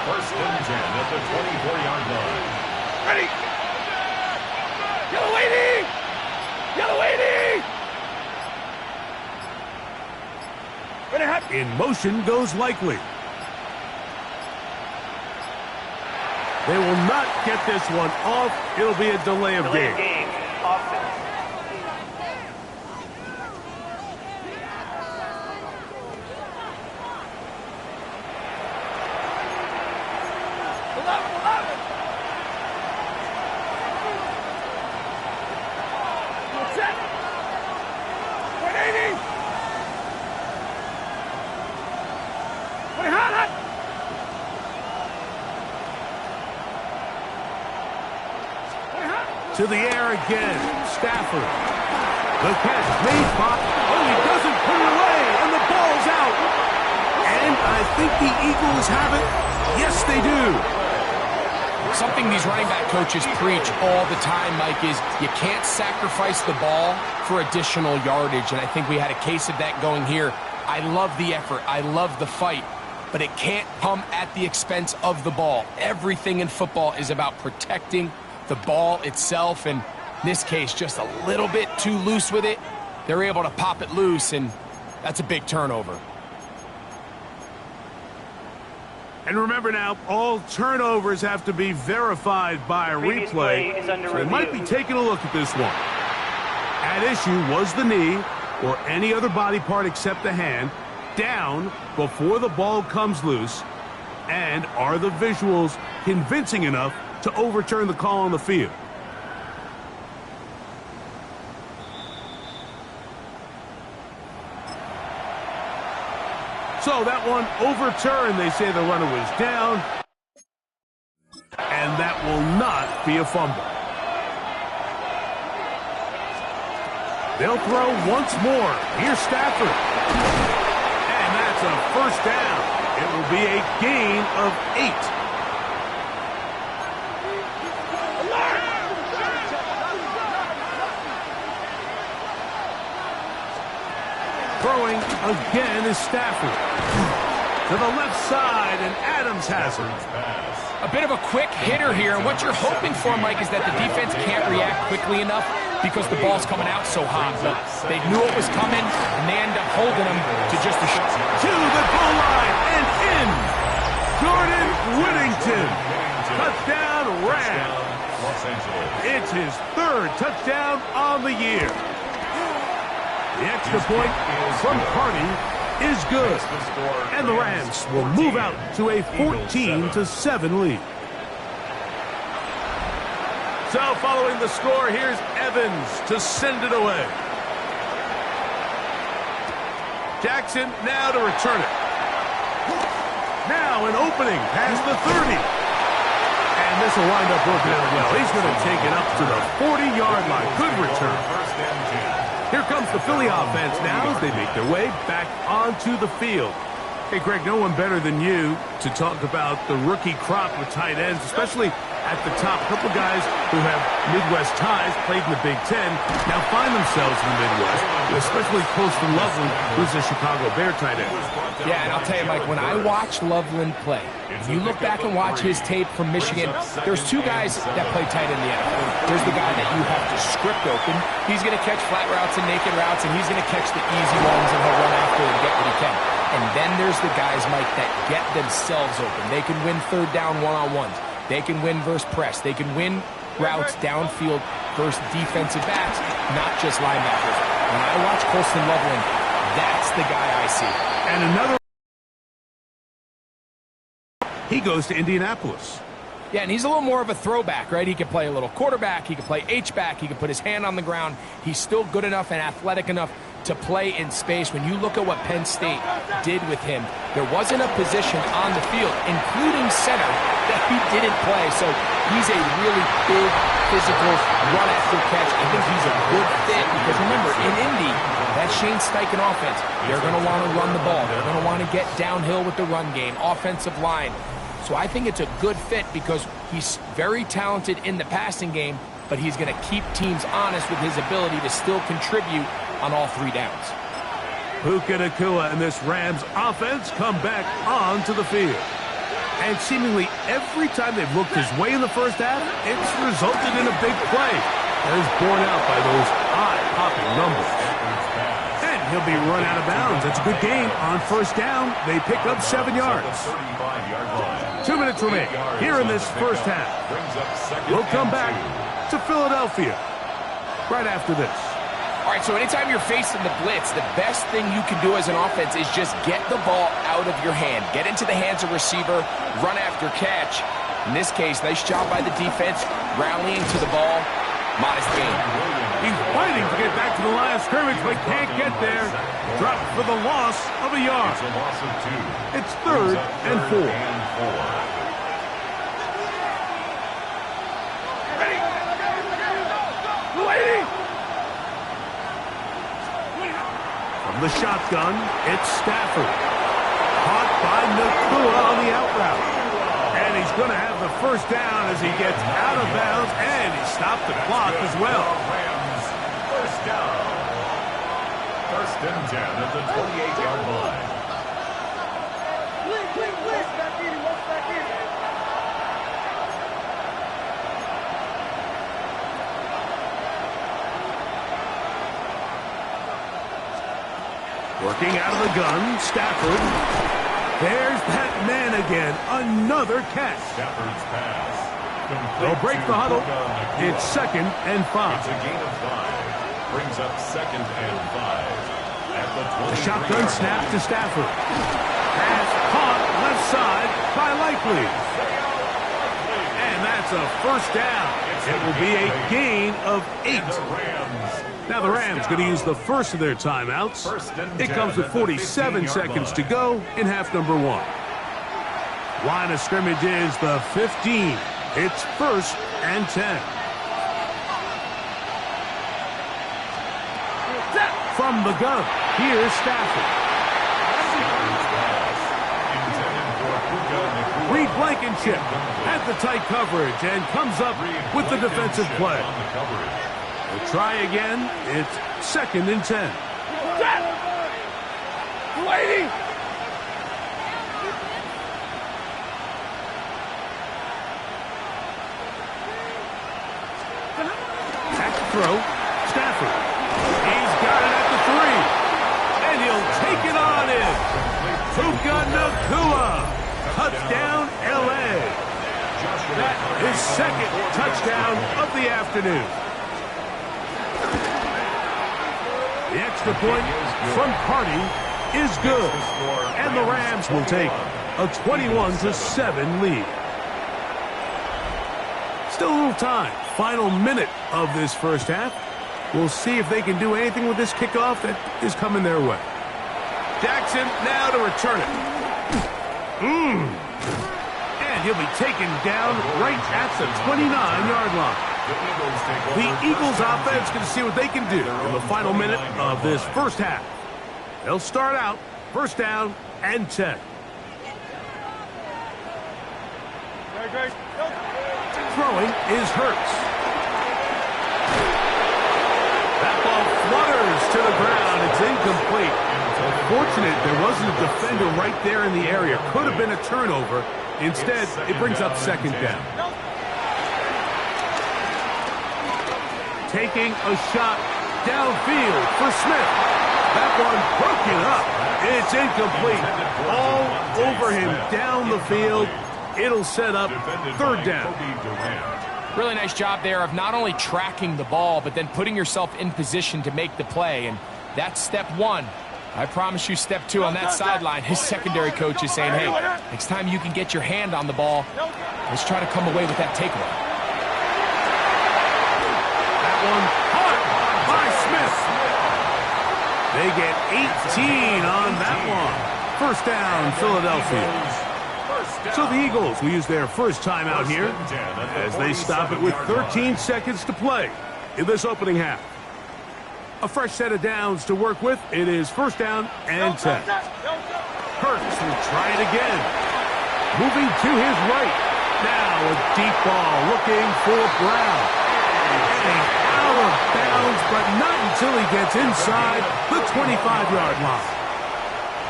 A: First and 10 at the 24-yard line.
E: Ready. Yellow 80. Yellow 80. Ready, hot.
H: In motion goes Likely. They will not get this one off. It'll be a delay of game.
F: Offense.
H: To the air again, Stafford. The catch made by, he doesn't put it away, and the ball's out. And I think the Eagles have it. Yes, they do.
I: Something these running back coaches preach all the time, Mike, is you can't sacrifice the ball for additional yardage, and I think we had a case of that going here. I love the effort. I love the fight, but it can't come at the expense of the ball. Everything in football is about protecting the ball itself, and in this case, just a little bit too loose with it. They're able to pop it loose, and that's a big turnover.
H: And remember now, all turnovers have to be verified by a replay, so they might be taking a look at this one. At issue was the knee, or any other body part except the hand, down before the ball comes loose, and are the visuals convincing enough to overturn the call on the field? So that one overturned. They say the runner was down, and that will not be a fumble. They'll throw once more. Here's Stafford. And that's a first down. It will be a gain of 8. Throwing again is Stafford. To the left side, and Adams has it.
I: A bit of a quick hitter here, and what you're hoping for, Mike, is that the defense can't react quickly enough because the ball's coming out so hot. But they knew it was coming, and they end up holding them to just a shot.
H: To the goal line and in. Jordan Whittington. Touchdown, Rams. It's his 3rd touchdown on the year. The extra point from Carney is good. And the Rams will move out to a 14-7 lead. So following the score, here's Evans to send it away. Jackson now to return it. Now an opening past the 30. And this will wind up working out well. He's going to take it up to the 40-yard line. Good return. Here comes the Philly offense now as they make their way back onto the field. Hey, Greg, no one better than you to talk about the rookie crop of tight ends, especially at the top. A couple guys who have Midwest ties, played in the Big Ten, now find themselves in the Midwest, especially Colston Loveland, who's a Chicago Bear tight end.
I: Yeah, and I'll tell you, Mike, when I watch Loveland play, if you look back and watch his tape from Michigan, there's two guys that play tight in the NFL. There's the guy that you have to script open. He's going to catch flat routes and naked routes, and he's going to catch the easy ones, and he'll run after and get what he can. And then there's the guys, Mike, that get themselves open. They can win third down one-on-ones. They can win versus press. They can win routes downfield versus defensive backs, not just linebackers. When I watch Colston Loveland, that's the guy I see.
H: And another, he goes to Indianapolis.
I: Yeah, and he's a little more of a throwback, right? He can play a little quarterback. He can play H-back. He can put his hand on the ground. He's still good enough and athletic enough to play in space. When you look at what Penn State did with him, there wasn't a position on the field, including center, that he didn't play. So he's a really big, physical, run-after-catch. I think he's a good fit because, remember, in Indy, that Shane Steichen offense, they're going to want to run the ball. They're going to want to get downhill with the run game, offensive line. So I think it's a good fit because he's very talented in the passing game, but he's going to keep teams honest with his ability to still contribute on all three downs.
H: Puka Nacua and this Rams offense come back onto the field. And seemingly every time they've looked his way in the first half, it's resulted in a big play. That is borne out by those eye-popping numbers. And he'll be run out of bounds. It's a good game on first down. They pick up 7 yards. 2 minutes remain here in this first half. We'll come back to Philadelphia right after this.
I: All right, so anytime you're facing the blitz, the best thing you can do as an offense is just get the ball out of your hand. Get into the hands of receiver, run after catch. In this case, nice job by the defense, rallying to the ball. Modest gain.
H: He's fighting to get back to the line of scrimmage, but can't get there. Dropped for the loss of a yard. It's 3rd and 4. From the shotgun, it's Stafford. Caught by Nacua on the out route. And he's going to have the first down as he gets out of bounds, and he stopped the clock as well.
A: First down. 1st and 10 at the 28-yard line.
H: Working out of the gun, Stafford. There's that man again. Another catch.
A: Stafford's pass.
H: They'll break the huddle. It's 2nd and 5.
A: It's a gain of 5. Brings up 2nd and 5. At
H: the shotgun snap to Stafford. Pass caught left side by Likely. And that's a first down. It will be a gain of 8. Now the Rams going to use the first of their timeouts. It comes with 47 seconds to go in half number 1. Line of scrimmage is the 15. It's 1st and 10. From the gun, here's Stafford. Reed Blankenship had the tight coverage and comes up with the defensive play. We'll try again. It's 2nd and 10.
E: Waiting.
H: Back to throw. Stafford. He's got it at the 3. And he'll take it on in. Puka Nacua. Touchdown, L.A. That is 2nd touchdown of the afternoon. The extra point from Carty is good. And the Rams will take a 21-7 lead. Still a little time. Final minute of this first half. We'll see if they can do anything with this kickoff that is coming their way. Jackson now to return it. And he'll be taken down right at the 29-yard line. The Eagles offense can see what they can do in the final minute of this first half. They'll start out first down and 10. Throwing is Hurts. That ball flutters to the ground. It's incomplete. Unfortunate there wasn't a defender right there in the area. Could have been a turnover. Instead, it brings up second down. Taking a shot downfield for Smith. That one broken up. It's incomplete. All over him down the field. It'll set up third down.
I: Really nice job there of not only tracking the ball, but then putting yourself in position to make the play. And that's step one. I promise you step two on that sideline. His secondary coach is saying, hey, next time you can get your hand on the ball, let's try to come away with that takeaway.
H: That one caught by Smith. They get 18 on that one. First down, Philadelphia. So the Eagles will use their first timeout here as they stop it with 13 seconds to play in this opening half. A fresh set of downs to work with. It is first down and 10. Hurts will try it again. Moving to his right. Now a deep ball looking for Brown. Getting out of bounds, but not until he gets inside the 25-yard line.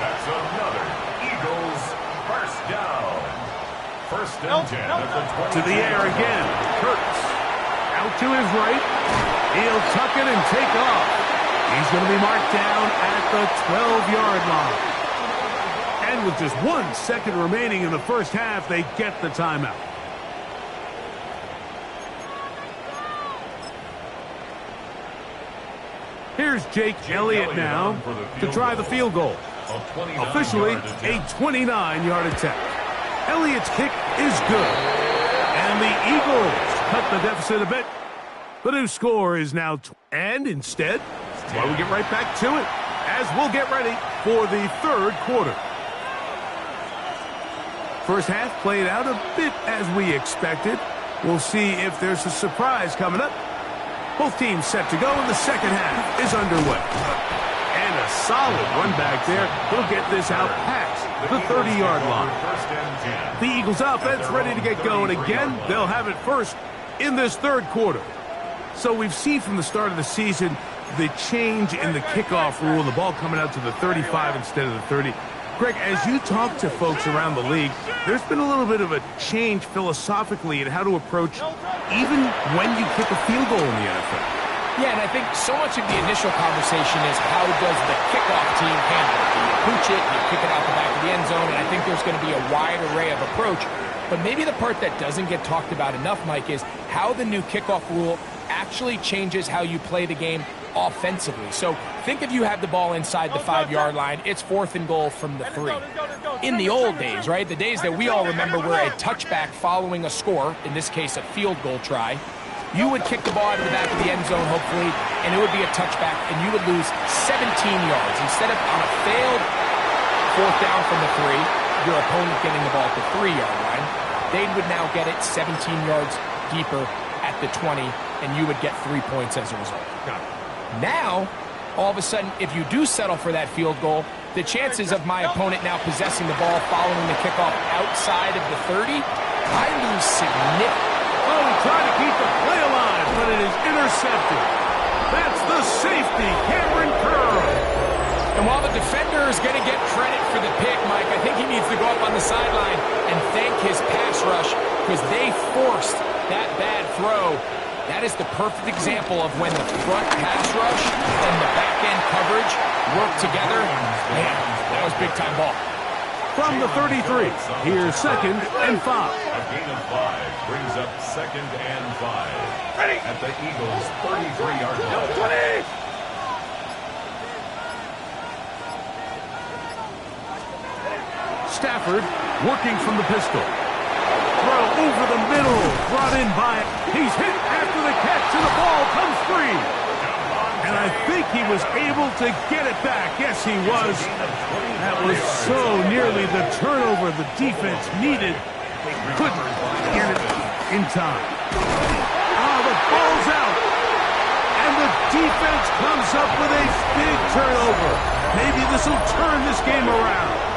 A: That's another Eagles first down. First and 10 at the 20.
H: To the air again. Hurts. Out to his right. He'll tuck it and take off. He's going to be marked down at the 12-yard line. And with just 1 second remaining in the first half, they get the timeout. Here's Jake Elliott now to try the field goal. Officially a 29-yard attempt. Elliott's kick is good. And the Eagles cut the deficit a bit. The new score is now and instead, well, we get right back to it as we'll get ready for the third quarter. First half played out a bit as we expected. We'll see if there's a surprise coming up. Both teams set to go, and the second half is underway. And a solid run back there. He'll get this out past the 30-yard line. The Eagles offense ready to get going again. They'll have it first in this third quarter. So we've seen from the start of the season the change in the kickoff rule, the ball coming out to the 35 instead of the 30. Greg, as you talk to folks around the league, there's been a little bit of a change philosophically in how to approach even when you kick a field goal in the NFL.
I: Yeah, and I think so much of the initial conversation is how does the kickoff team handle it? Do you pooch it? Do you kick it out the back of the end zone? And I think there's going to be a wide array of approach. But maybe the part that doesn't get talked about enough, Mike, is how the new kickoff rule actually changes how you play the game offensively. So think if you have the ball inside the 5-yard line, it's 4th and goal from the 3. In the old days, right, the days that we all remember were a touchback following a score, in this case a field goal try, you would kick the ball out of the back of the end zone, hopefully, and it would be a touchback, and you would lose 17 yards. Instead of on a failed 4th down from the 3, your opponent getting the ball at the 3-yard line, they would now get it 17 yards deeper at the 20, and you would get 3 points as a result. Now, all of a sudden, if you do settle for that field goal, the chances of my opponent now possessing the ball following the kickoff outside of the 30, I lose significantly.
H: Oh, he tried to keep the play alive, but it is intercepted. That's the safety, Cameron Curl.
I: And while the defender is going to get credit for the pick, Mike, I think he needs to go up on the sideline and thank his pass rush because they forced that bad throw. That is the perfect example of when the front pass rush and the back-end coverage work together. Man, that was big-time ball.
H: From the 33, here's 2nd and 5.
A: A gain of 5 brings up 2nd and 5. Ready. At the Eagles' 33-yard line.
H: Stafford working from the pistol. Throw over the middle, brought in by it. He's hit after the catch, and the ball comes free. And I think he was able to get it back. Yes, he was. That was so nearly the turnover the defense needed. Couldn't get it in time. Oh, the ball's out. And the defense comes up with a big turnover. Maybe this will turn this game around.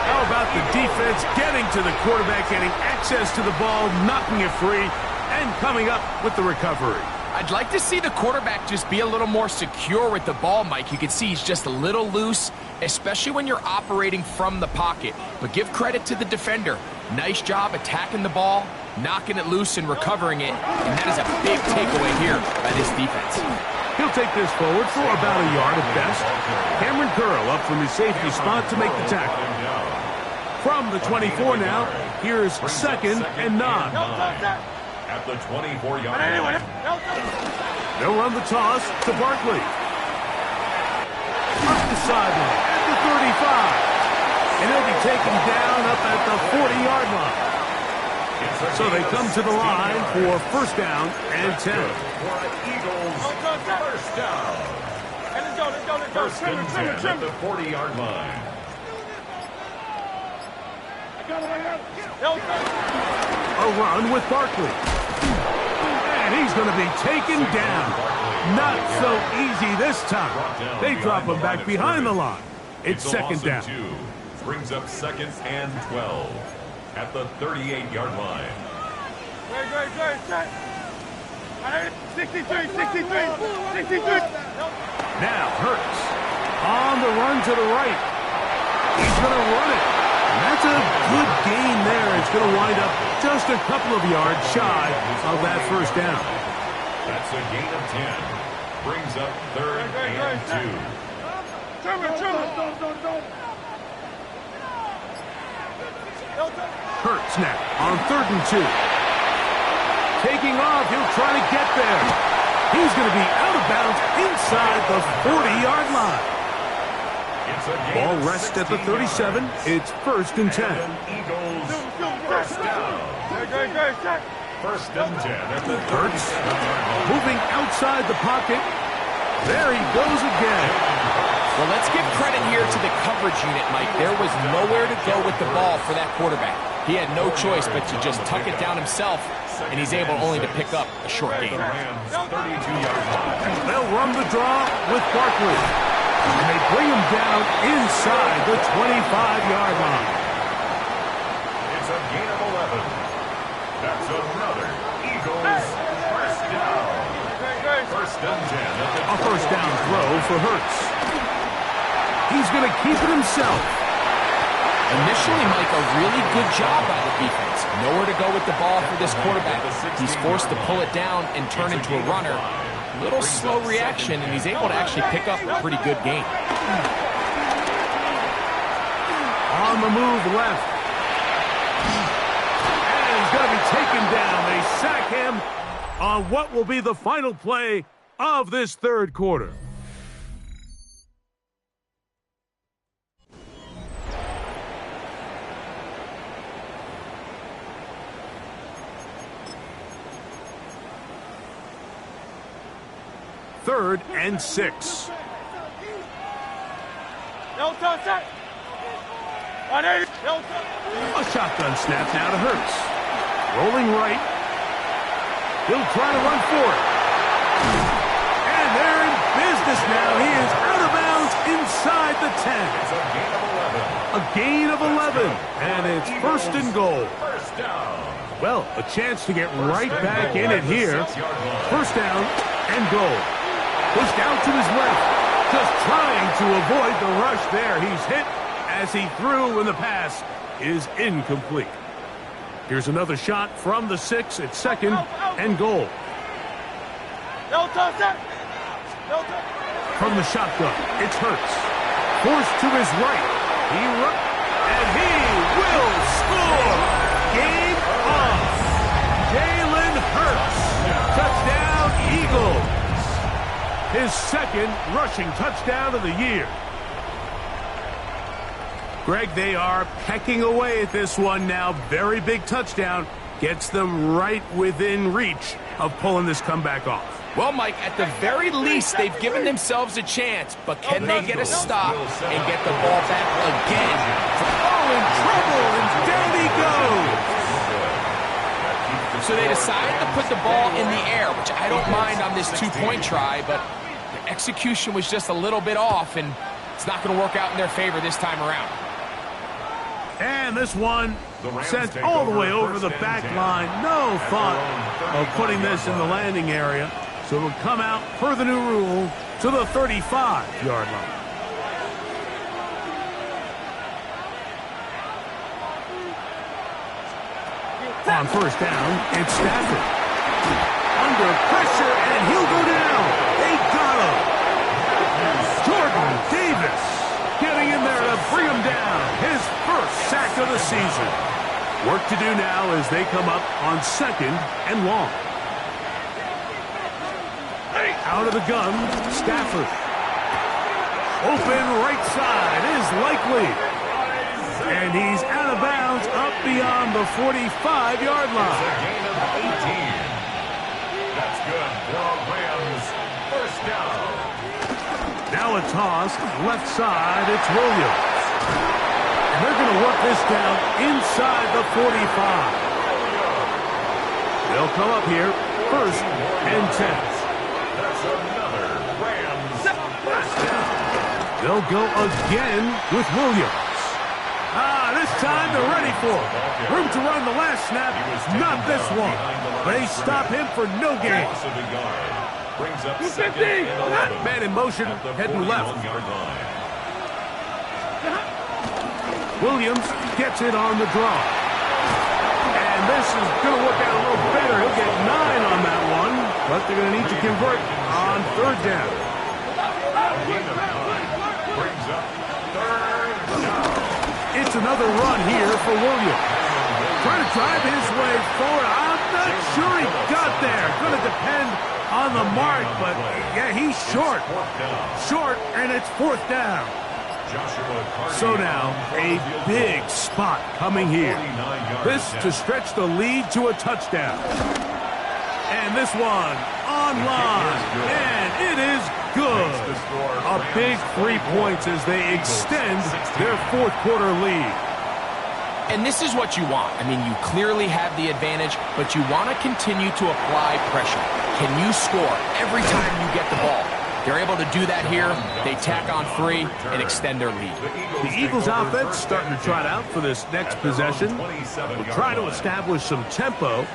H: How about the defense getting to the quarterback, getting access to the ball, knocking it free, and coming up with the recovery?
I: I'd like to see the quarterback just be a little more secure with the ball, Mike. You can see he's just a little loose, especially when you're operating from the pocket. But give credit to the defender. Nice job attacking the ball, knocking it loose and recovering it. And that is a big takeaway here by this defense.
H: He'll take this forward for about a yard at best. Cameron Curl up from his safety spot to make the tackle. From the 24 now, here's 2nd and 9.
A: At the 24-yard line.
H: They'll run the toss to Barkley. Up the sideline at the 35. And he'll be taken down up at the 40-yard line. So they come to the line for 1st down and 10.
A: Eagles, 1st down. First and 10 at the 40-yard line.
H: A run with Barkley. And he's going to be taken down. Not so easy this time. They drop him back behind the line. It's 2nd down.
A: Brings up 2nd and 12 at the 38-yard line.
E: 63.
H: Now Hurts on the run to the right. He's going to run it. And that's a good gain there. It's going to wind up just a couple of yards shy of that 1st down.
A: That's a gain of 10. Brings up 3rd and 2.
H: Hurts now on 3rd and 2. Taking off, he'll try to get there. He's going to be out of bounds inside the 40-yard line. Ball rests at the 37. It's 1st and 10.
A: Eagles, 1st down. 1st and 10 at the
H: Hurts moving outside the pocket. There he goes again.
I: Well, let's give credit here to the coverage unit, Mike. There was nowhere to go with the ball for that quarterback. He had no choice but to just tuck it down himself, and he's able only to pick up a short gain.
A: 32-yard line.
H: They'll run the draw with Barkley. And they bring him down inside the 25-yard line.
A: It's a gain of 11. That's another Eagles 1st down. 1st and 10.
H: A 1st down throw for Hurts. He's going to keep it himself.
I: Initially, Mike, a really good job by the defense. Nowhere to go with the ball for this quarterback. He's forced to pull it down and turn into a runner. Little slow reaction, and he's able to actually pick up a pretty good gain.
H: On the move left. And he's going to be taken down. They sack him on what will be the final play of this 3rd quarter. Third and 6. A shotgun snap now to Hurts. Rolling right. He'll try to run for it. And they're in business now. He is out of bounds inside the 10.
A: It's a gain of 11.
H: A gain of 11. And it's 1st and goal.
A: 1st down.
H: Well, a chance to get right back in it here. 1st down and goal. Pushed out to his left. Just trying to avoid the rush there. He's hit as he threw, and the pass is incomplete. Here's another shot from the 6 at 2nd and goal. From the shotgun, it's Hurts. Forced to his right. And he will score. Game on. Jalen Hurts. Touchdown, Eagles. His 2nd rushing touchdown of the year. Greg, they are pecking away at this one now. Very big touchdown. Gets them right within reach of pulling this comeback off.
I: Well, Mike, at the very least, they've given themselves a chance, but can they get a stop and get the ball back again?
H: Oh, in trouble, and down he goes.
I: So they decided to put the ball in the air, which I don't mind on this two-point try, but the execution was just a little bit off, and it's not going to work out in their favor this time around.
H: And this one sent all the way over the back line. No thought of putting this in the landing area. So it'll come out, per the new rule, to the 35-yard line. On first down, it's Stafford. Under pressure, and he'll go down. They got him. Jordan Davis getting in there to bring him down. His first sack of the season. Work to do now as they come up on 2nd and long. Out of the gun, Stafford. Open right side is likely. And he's out of bounds up beyond the 45-yard line.
A: It's a gain of 18. That's good for Rams. First down.
H: Now a toss, left side, it's Williams. And they're going to work this down inside the 45. They'll come up here, 1st and 10.
A: That's another Rams first down.
H: They'll go again with Williams. This time they're ready for it. Room to run the last snap, not this one. They stop him for no gain.
A: Brings up 2nd and 11.
H: Man in motion, heading left. Williams gets it on the draw. And this is going to work out a little better. He'll get 9 on that one, but they're going to need to convert on 3rd down.
A: Brings up 3rd down.
H: It's another run here for Williams. Trying to drive his way forward. I'm not sure he got there. Going to depend on the mark, but yeah, he's short. Short, and it's 4th down. So now, a big spot coming here. This to stretch the lead to a touchdown. And this one online, and it is good. A big 3 points as they extend their 4th quarter lead.
I: And this is what you want. I mean, you clearly have the advantage, but you want to continue to apply pressure. Can you score every time you get the ball? They're able to do that here. They tack on 3 and extend their lead.
H: The Eagles offense starting to trot out for this next possession. Will try to establish some tempo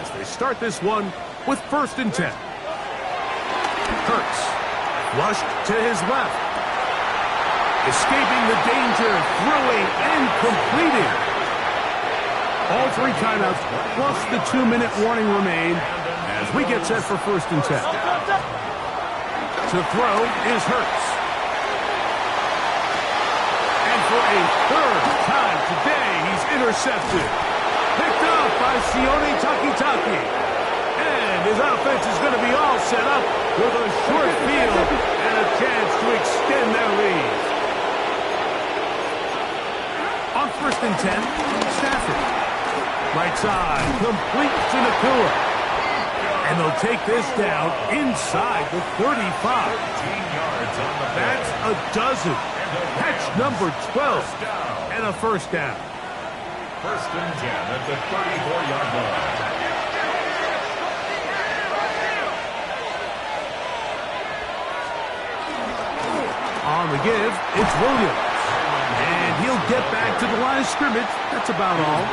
H: as they start this one with 1st and 10. Hurts, flushed to his left. Escaping the danger, throwing and completing. All 3 timeouts plus the 2-minute warning remain as we get set for 1st and 10. To throw is Hurts. And for a 3rd time today, he's intercepted. Picked up by Sione Takitaki. And his offense is going to be all set up with a short field and a chance to extend their lead. On 1st and 10, Stafford. Right side, complete to Nakua. And they'll take this down inside the 35. That's a dozen. Catch number 12. And a 1st down.
A: 1st and 10 at the 34-yard line.
H: On the give, it's Williams. And he'll get back to the line of scrimmage. That's about all.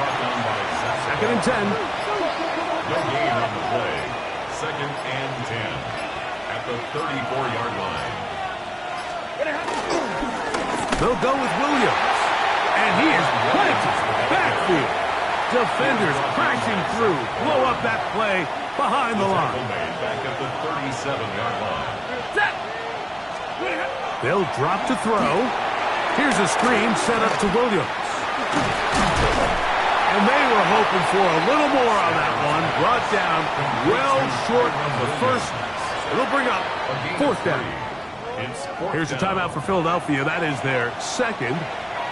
H: 2nd and 10.
A: No gain on the play. 2nd and 10 at the 34-yard line.
H: They'll go with Williams. And he is planted backfield. Defenders crashing through. Blow up that play behind the line.
A: Back at the 37-yard line.
H: They'll drop to throw. Here's a screen set up to Williams. And they were hoping for a little more on that one. Brought down well short of the first. It'll bring up 4th down. Here's a timeout for Philadelphia. That is their 2nd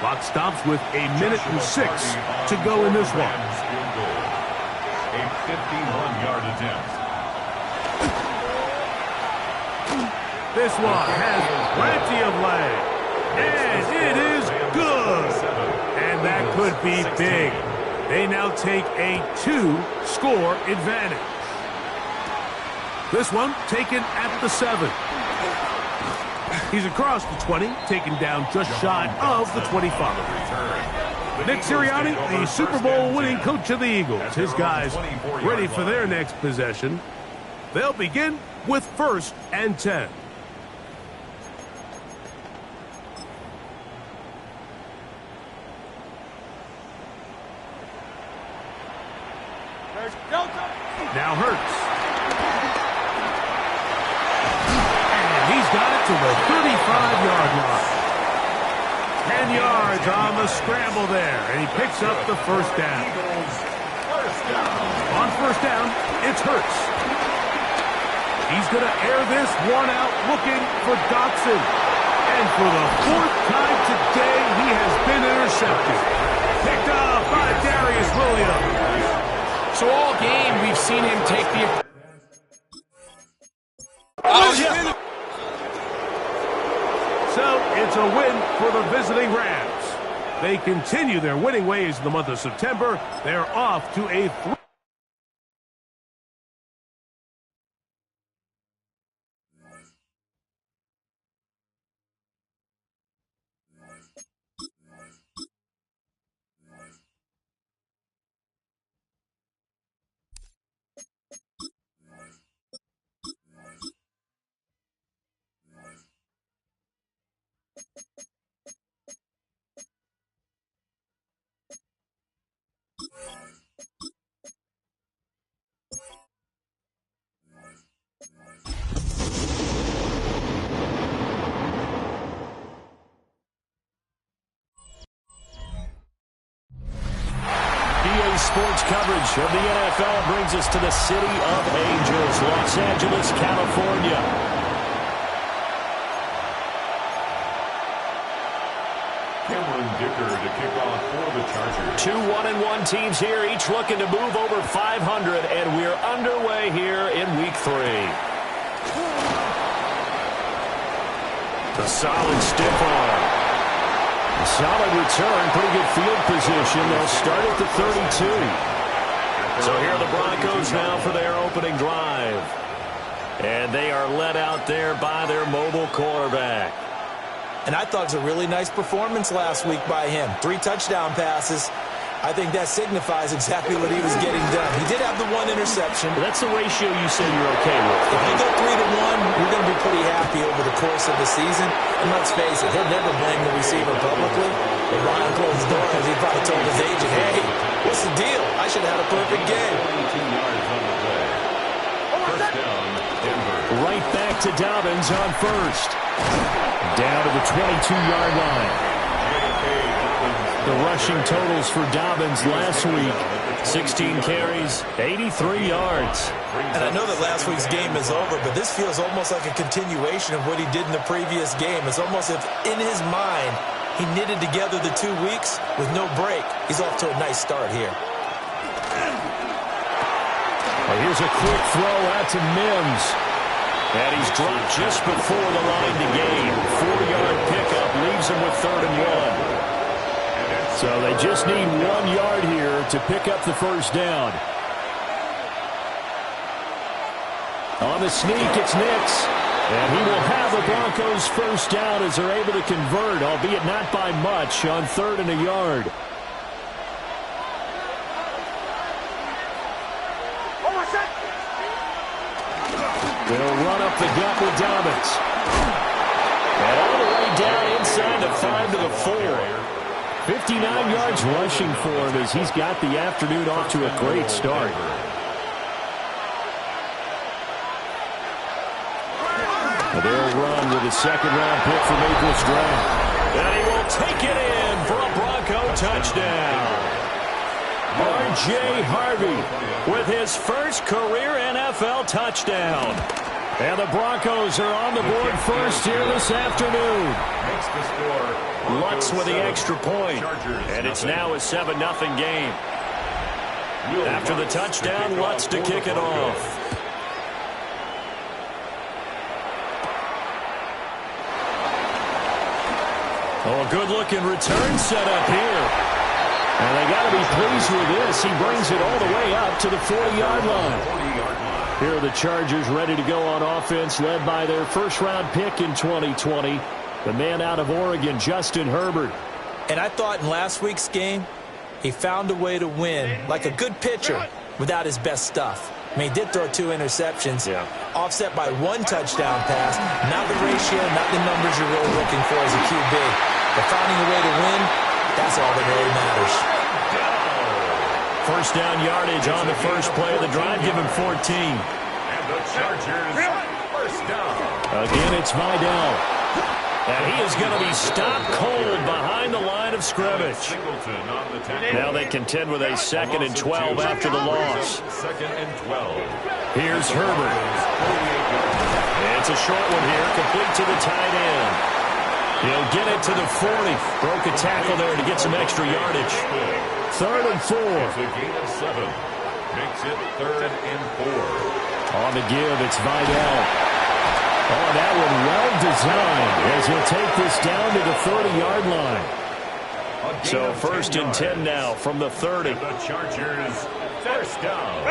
H: Clock stops with 1:06 to go in this one.
A: A 51-yard attempt.
H: This one has plenty of leg. And it is good. And that could be big. They now take a 2-score advantage. This one taken at the 7. He's across the 20, taken down just shy of the 25. Nick Sirianni, the Super Bowl winning coach of the Eagles. His guys ready for their next possession. They'll begin with 1st and 10. Now Hurts. And he's got it to the 35-yard line. 10 yards on the scramble there, and he picks up the first down. On first down, it's Hurts. He's going to air this one out looking for Dotson. And for the 4th time today, he has been intercepted. Picked up by Darius Williams.
I: So all game, we've seen him take the...
H: So it's a win for the visiting Rams. They continue their winning ways in the month of September. They're off to a 3.
B: Sports coverage of the NFL brings us to the City of Angels, Los Angeles, California.
A: Cameron Dicker to kick off for the Chargers.
B: 2 1-1 teams here, each looking to move over 500, and we're underway here in Week 3. A solid stiff arm. A solid return, pretty good field position. They'll start at the 32. So here are the Broncos now for their opening drive. And they are led out there by their mobile quarterback.
C: And I thought it was a really nice performance last week by him. 3 touchdown passes. I think that signifies exactly what he was getting done. He did have the 1 interception.
B: But that's the ratio you said you're okay with.
C: If you go 3-1, you're going to be pretty happy over the course of the season. And let's face it, he'll never blame the receiver publicly. But behind closed doors, he probably told his agent, hey, what's the deal? I should have had a perfect game.
A: 22 yards on the play. First down, Denver.
B: Right back to Dobbins on first. Down to the 22-yard line. The rushing totals for Dobbins last week, 16 carries, 83 yards.
C: And I know that last week's game is over, but this feels almost like a continuation of what he did in the previous game. It's almost as if in his mind, he knitted together the 2 weeks with no break. He's off to a nice start here.
B: Well, here's a quick throw out to Mims. And he's dropped just before the line to gain. 4-yard pickup leaves him with 3rd and 1. So they just need 1 yard here to pick up the first down. On the sneak, it's Nix. And he will have the Broncos first down as they're able to convert, albeit not by much, on 3rd and a yard. They'll run up the gut with Dobbins. And all the way down inside the 5 to the 4. 59 yards rushing for him as he's got the afternoon off to a great start. They'll run with a 2nd-round pick from April's draft. And he will take it in for a Bronco touchdown. R.J. Harvey with his first career NFL touchdown.
D: And the Broncos are on the board first here this afternoon.
A: Makes the score.
D: Lutz with the extra point. And it's now a 7-0 game. After the touchdown, Lutz to kick it off. Oh, a good-looking return set up here. And they got to be pleased with this. He brings it all the way up to the 40-yard line. Here are the Chargers ready to go on offense, led by their first-round pick in 2020, the man out of Oregon, Justin Herbert.
C: And I thought in last week's game, he found a way to win, like a good pitcher, without his best stuff. I mean, he did throw 2 interceptions, offset by 1 touchdown pass. Not the ratio, not the numbers you're really looking for as a QB. But finding a way to win, that's all that really matters.
D: First down yardage on the first play of the drive. Give him 14.
A: And the Chargers, first down.
D: Again, it's Vidal. And he is going to be stopped cold behind the line of scrimmage. Now they contend with a 2nd and 12 after the loss.
A: 2nd and 12.
D: Here's Herbert. It's a short one here, complete to the tight end. He'll get it to the 40. Broke a tackle there to get some extra yardage. 3rd and 4.
A: It's a gain of 7. Makes it 3rd and 4.
D: On the give, it's Vidal. Oh, that one well designed as he'll take this down to the 30-yard line. So 1st and 10 now from the 30.
A: And the Chargers, first down.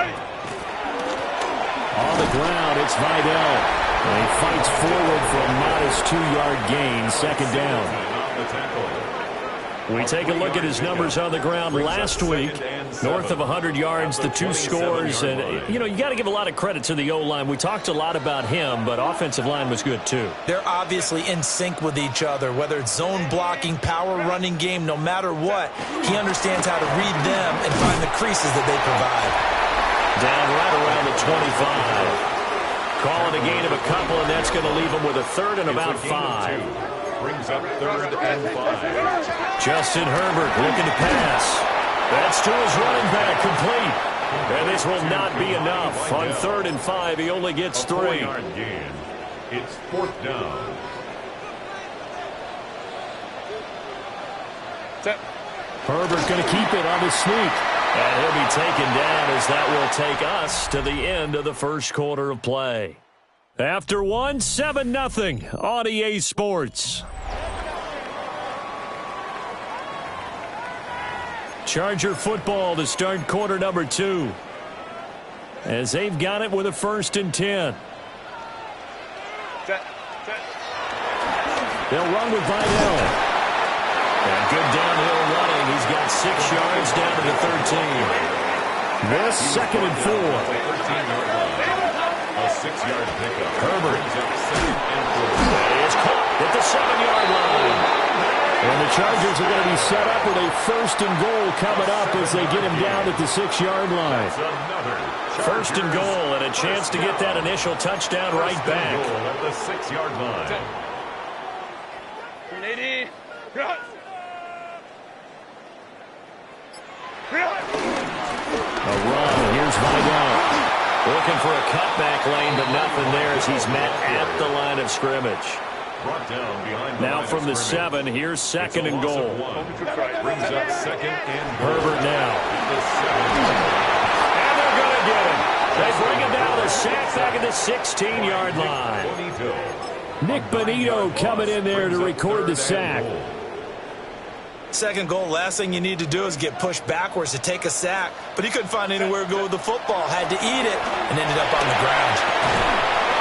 D: On the ground, it's Vidal. And he fights forward for a modest 2-yard gain, 2nd down. We take a look at his numbers on the ground last week. North of 100 yards, the 2 scores. And, you know, you got to give a lot of credit to the O-line. We talked a lot about him, but offensive line was good, too.
C: They're obviously in sync with each other, whether it's zone blocking, power running game, no matter what. He understands how to read them and find the creases that they provide.
D: Down right around the 25. Call it a gain of a couple, and that's going to leave him with a 3rd and about 5.
A: Brings up 3rd and 5.
D: Justin Herbert looking to pass. That's to his running back, complete. And this will not be enough. On 3rd and 5, he only gets 3.
A: 4-yard gain. It's 4th down.
D: Herbert going to keep it on the sneak. And he'll be taken down as that will take us to the end of the first quarter of play. After 1, 7-0 on EA Sports. Charger football to start quarter number 2. As they've got it with a 1st and 10. They'll run with Vidal. And good downhill running. He's got 6 yards down to the 13. This 2nd and 4.
A: A 6-yard pickup.
D: Herbert. It's caught at the 7-yard line. And the Chargers are going to be set up with a 1st and goal coming up as they get him down at the 6-yard line. 1st and goal and a chance to get that initial touchdown right back.
A: At the 6-yard line.
D: A run. Here's Vidal. Looking for a cutback lane, but nothing there as he's met at the line of scrimmage. Now from the 7, here's 2nd and goal.
A: Brings up 2nd and
D: Herbert now. And they're going to get him. They bring him down the sack back at the 16-yard line. Nick Bonito coming in there to record the sack.
C: 2nd goal, last thing you need to do is get pushed backwards to take a sack. But he couldn't find anywhere to go with the football. Had to eat it and ended up on the ground.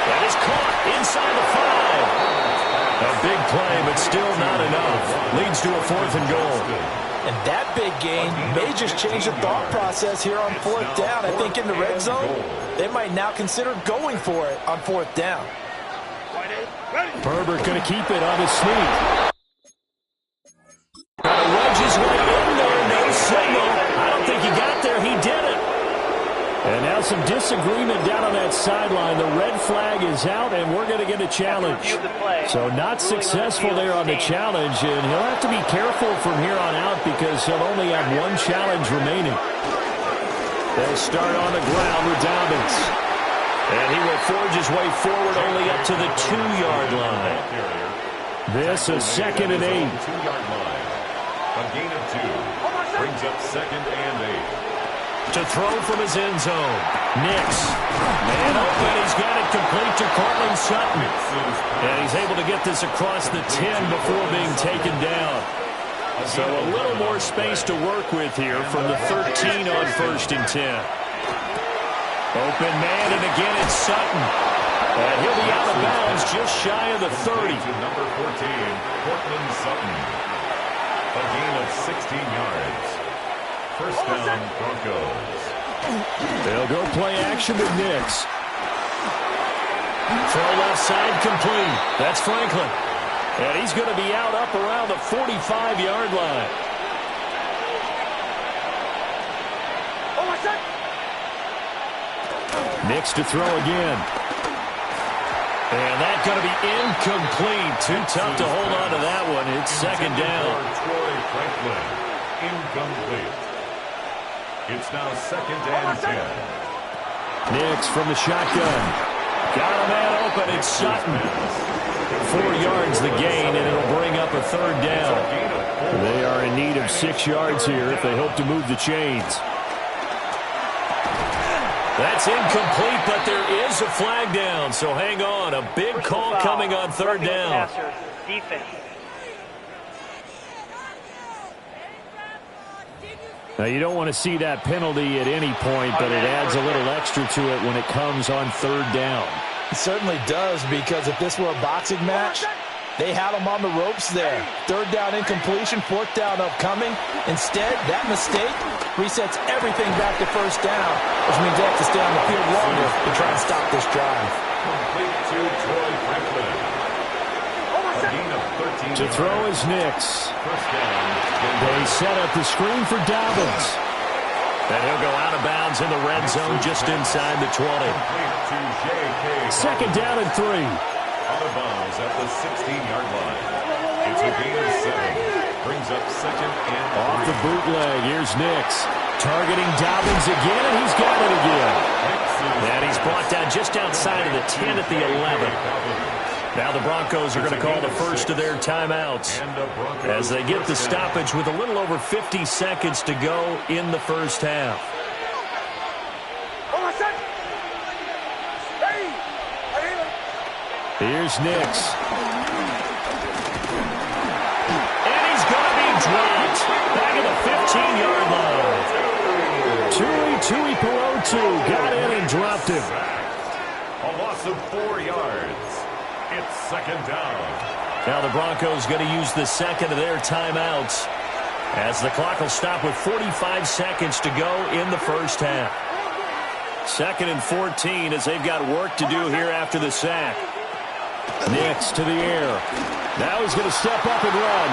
D: That is caught inside the 5. A big play, but still not enough. Leads to a 4th and goal.
C: And that big gain may just change the thought process here on 4th down. I think in the red zone, they might now consider going for it on 4th down.
D: Herbert going to keep it on his sneak. Got to wedge his way in there. No signal. I don't think he got there. He did it. And now some disagreement down on that sideline. The red flag is out, and we're going to get a challenge. So not successful there on the challenge, and he'll have to be careful from here on out because he'll only have 1 challenge remaining. They'll start on the ground with Dobbins. And he will forge his way forward only up to the 2-yard line.
B: This is 2nd and 8.
A: 2-yard line. A gain of 2. Brings up 2nd and 8.
D: To throw from his end zone. Nix. Man open. He's got it complete to Cortland Sutton. And he's able to get this across the 10 before being taken down. So a little more space to work with here from the 13 on 1st and 10. Open man, and again it's Sutton. And he'll be out of bounds just shy of the 30.
A: To number 14, Cortland Sutton. A gain of 16 yards. First down, Broncos.
B: They'll go play action with Nix.
D: Throw left side complete. That's Franklin. And he's going to be out up around the 45-yard line.
B: Nix to throw again.
D: And that's going to be incomplete. Too tough to hold on to that one. It's 2nd down.
A: Troy Franklin. Incomplete. It's now 2nd and 10.
B: Nix from the shotgun.
D: Got a man open. It's Sutton. 4 yards the gain, and it'll bring up a 3rd down.
B: They are in need of 6 yards here if they hope to move the chains.
D: That's incomplete, but there is a flag down, so hang on. A big call coming on 3rd down.
F: Defense.
B: Now, you don't want to see that penalty at any point, but it adds a little extra to it when it comes on 3rd down.
C: It certainly does, because if this were a boxing match, they had him on the ropes there. 3rd down incompletion, 4th down upcoming. Instead, that mistake resets everything back to 1st down, which means they have to stay on the field longer to try and stop this drive.
A: Complete to Troy Franklin. A gain of 13
B: To throw is Nix.
A: First down.
B: They set up the screen for Dobbins.
D: And he'll go out of bounds in the red zone just inside the 20.
A: To J.K.
B: 2nd down and 3.
A: Out of bounds at the 16-yard line. It's a gain of 7. Brings up 2nd and 3.
B: Off the bootleg, here's Nix. Targeting Dobbins again, and he's got it again.
D: And he's brought down just outside of the 10 at the 11. Now the Broncos are going to call the first of their timeouts as they get the stoppage with a little over 50 seconds to go in the first half.
B: Here's Nix.
D: And he's going to be dropped back at the 15-yard line.
B: Tui Pelotu got in and dropped him.
A: A loss of 4 yards. It's 2nd down.
D: Now the Broncos going to use the second of their timeouts as the clock will stop with 45 seconds to go in the first half. 2nd and 14 as they've got work to do here after the sack.
B: Nix to the air. Now he's going to step up and run.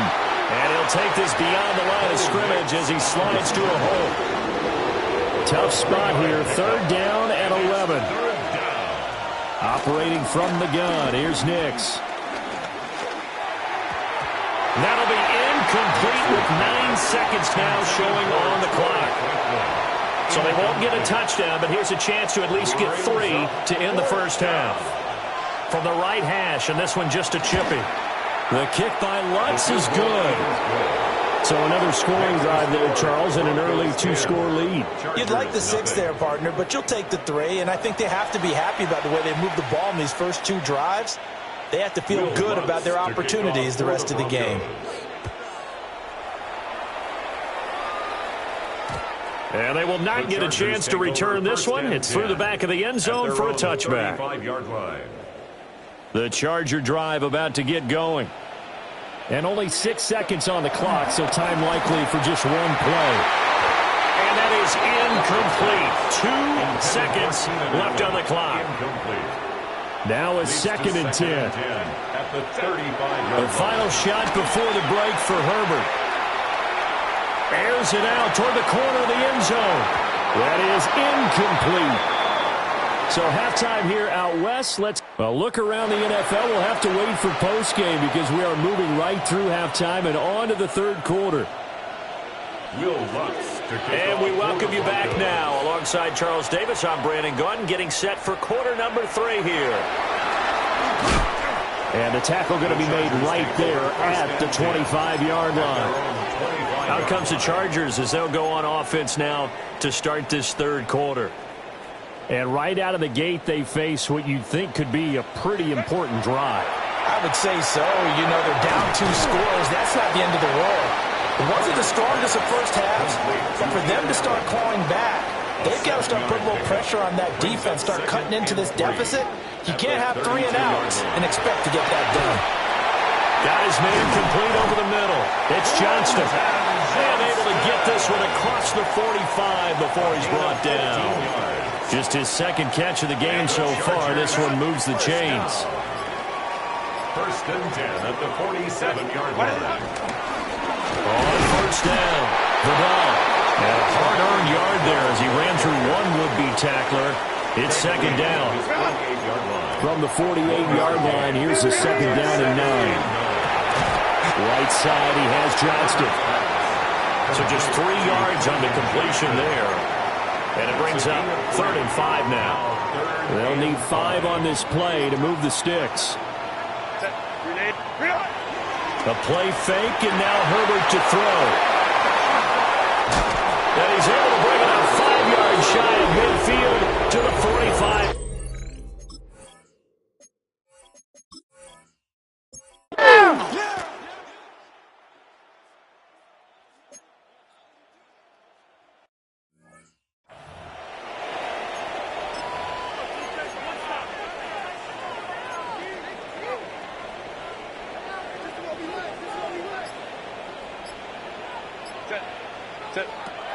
D: And he'll take this beyond the line of scrimmage as he slides to a hole.
B: Tough spot here. 3rd down and 11. Operating from the gun. Here's Nix.
D: That'll be incomplete with 9 seconds now showing on the clock. So they won't get a touchdown, but here's a chance to at least get 3 to end the first half. From the right hash, and this one just a chippy.
B: The kick by Lutz is good. So another scoring drive there, Charles, and an early 2-score lead.
C: You'd like the 6 there, partner, but you'll take the 3, and I think they have to be happy about the way they moved the ball in these first 2 drives. They have to feel good about their opportunities the rest of the game.
D: And they will not get a chance to return this one. It's through the back of the end zone for a touchback.
B: The Charger drive about to get going. And only 6 seconds on the clock, so time likely for just 1 play.
D: And that is incomplete. 2 seconds left on the clock.
B: Now a 2nd and 10.
A: At the 35-yard
D: The final shot before the break for Herbert. Airs it out toward the corner of the end zone.
B: That is incomplete. So halftime here out west. Let's look around the NFL. We'll have to wait for postgame because we are moving right through halftime and on to the 3rd quarter.
A: Will Lutz to kick
D: and
A: off
D: we welcome you back now along alongside Charles Davis, I'm Brandon Gaudin, getting set for quarter number 3 here.
B: And the tackle going to be made right there at the 25-yard line.
D: Out comes the Chargers as they'll go on offense now to start this third quarter.
B: And right out of the gate, they face what you'd think could be a pretty important drive.
C: I would say so. You know, they're down 2 scores. That's not the end of the world. It wasn't the strongest of first halves, but for them to start clawing back, they've got to start putting a little pressure on that defense, start cutting into this deficit. You can't have 3 and outs and expect to get that done.
D: Got his man complete over the middle. It's Johnston. And able to get this one across the 45 before he's brought down. Just his second catch of the game so far. This one moves the chains.
A: First and 10 at the 47-yard line.
D: On first down, Vidal. And a hard-earned yard there as he ran through one would-be tackler. It's second down.
B: From the 48-yard line, here's a second down and 9. Right side, he has Johnston.
D: So just 3 yards on the completion there. And it brings up 3rd and 5 now.
B: They'll need 5 on this play to move the sticks.
D: A play fake, and now Herbert to throw. And he's able to bring it up 5 yards shy of midfield to the 45.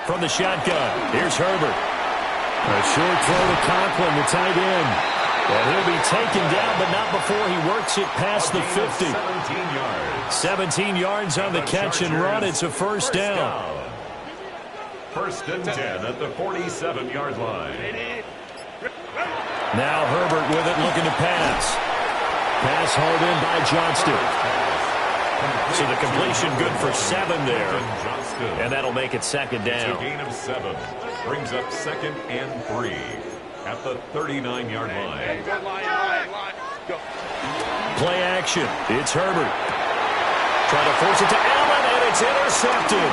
D: From the shotgun, here's Herbert.
B: A short throw to Conklin, the tight end.
D: And he'll be taken down, but not before he works it past the 50. 17 yards on the catch and run. It's a first down.
A: First and 10 at the 47-yard line.
D: Now Herbert with it, looking to pass.
B: Pass hauled in by Johnston.
D: So the completion good for 7 there. And that'll make it second down.
A: It's a gain of 7. Brings up 2nd and 3 at the 39-yard line.
D: Play action. It's Herbert. Trying to force it to Allen, and it's intercepted.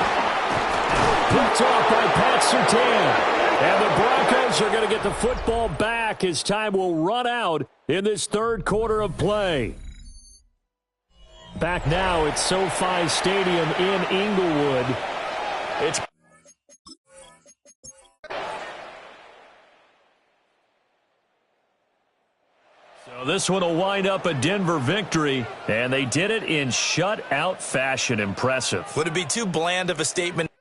B: Picked off by Pat Surtain. And the Broncos are going to get the football back as time will run out in this third quarter of play. Back now at SoFi Stadium in Inglewood.
D: It's so this one will wind up a Denver victory, and they did it in shutout fashion. Impressive.
C: Would it be too bland of a statement?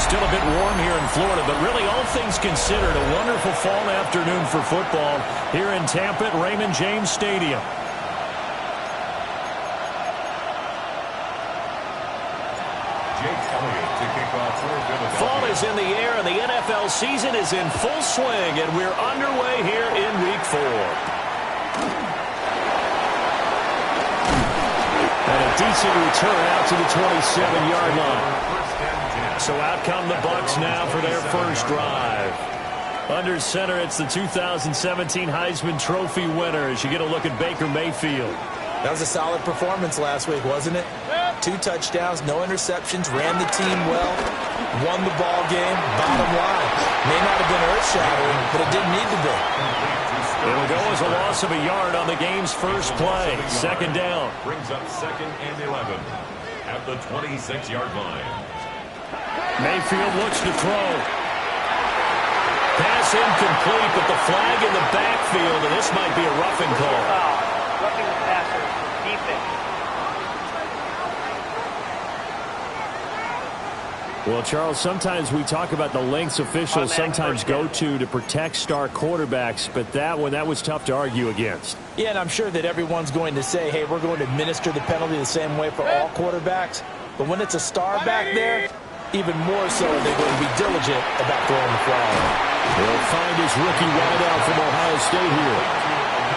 D: Still a bit warm here in Florida, but really all things considered, a wonderful fall afternoon for football here in Tampa at Raymond James Stadium. Fall is in the air, and the NFL season is in full swing, and we're underway here in Week 4. And a decent return out to the 27-yard line. So out come the Bucs now for their first drive. Under center, it's the 2017 Heisman Trophy winner as you get a look at Baker Mayfield.
C: That was a solid performance last week, wasn't it? 2 touchdowns, no interceptions, ran the team well, won the ball game. Bottom line, may not have been earth-shattering, but it didn't need to be.
D: It'll go as a loss of a yard on the game's first play. Second down.
A: Brings up 2nd and 11 at the 26-yard line.
D: Mayfield looks to throw. Pass incomplete, but the flag in the backfield, and this might be a roughing call.
F: Roughing the passer, defense.
D: Well, Charles, sometimes we talk about the lengths officials sometimes go to protect star quarterbacks, but that was tough to argue against.
C: Yeah, and I'm sure that everyone's going to say, hey, we're going to administer the penalty the same way for all quarterbacks. But when it's a star back there, even more so, they're going to be diligent about throwing the flag.
D: He'll find his rookie wideout from Ohio State here.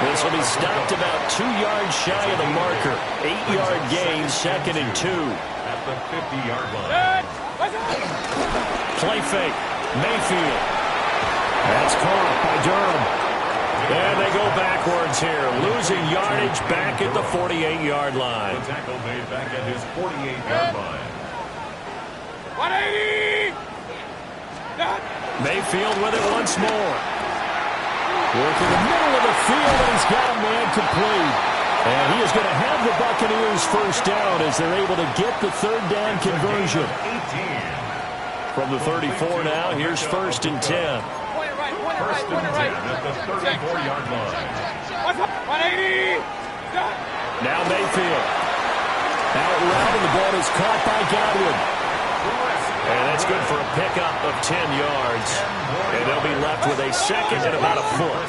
D: This will be stopped about 2 yards shy of the marker. 8-yard gain, 2nd and 2.
A: At the 50-yard line.
D: Play fake. Mayfield. That's caught by Durham. And they go backwards here. Losing yardage back at the 48-yard line.
A: The tackle made back at his 48-yard line.
E: 180!
D: Mayfield with it once more. Working the middle of the field, and he's got a man complete. And he is going to have the Buccaneers first down as they're able to get the 3rd down conversion. From the 34 now, here's 1st and 10.
A: First and 10 at the 34-yard line.
E: 180!
D: Now Mayfield. Out route, and the ball is caught by Godwin. And that's good for a pickup of 10 yards. And they'll be left with a 2nd and about a foot.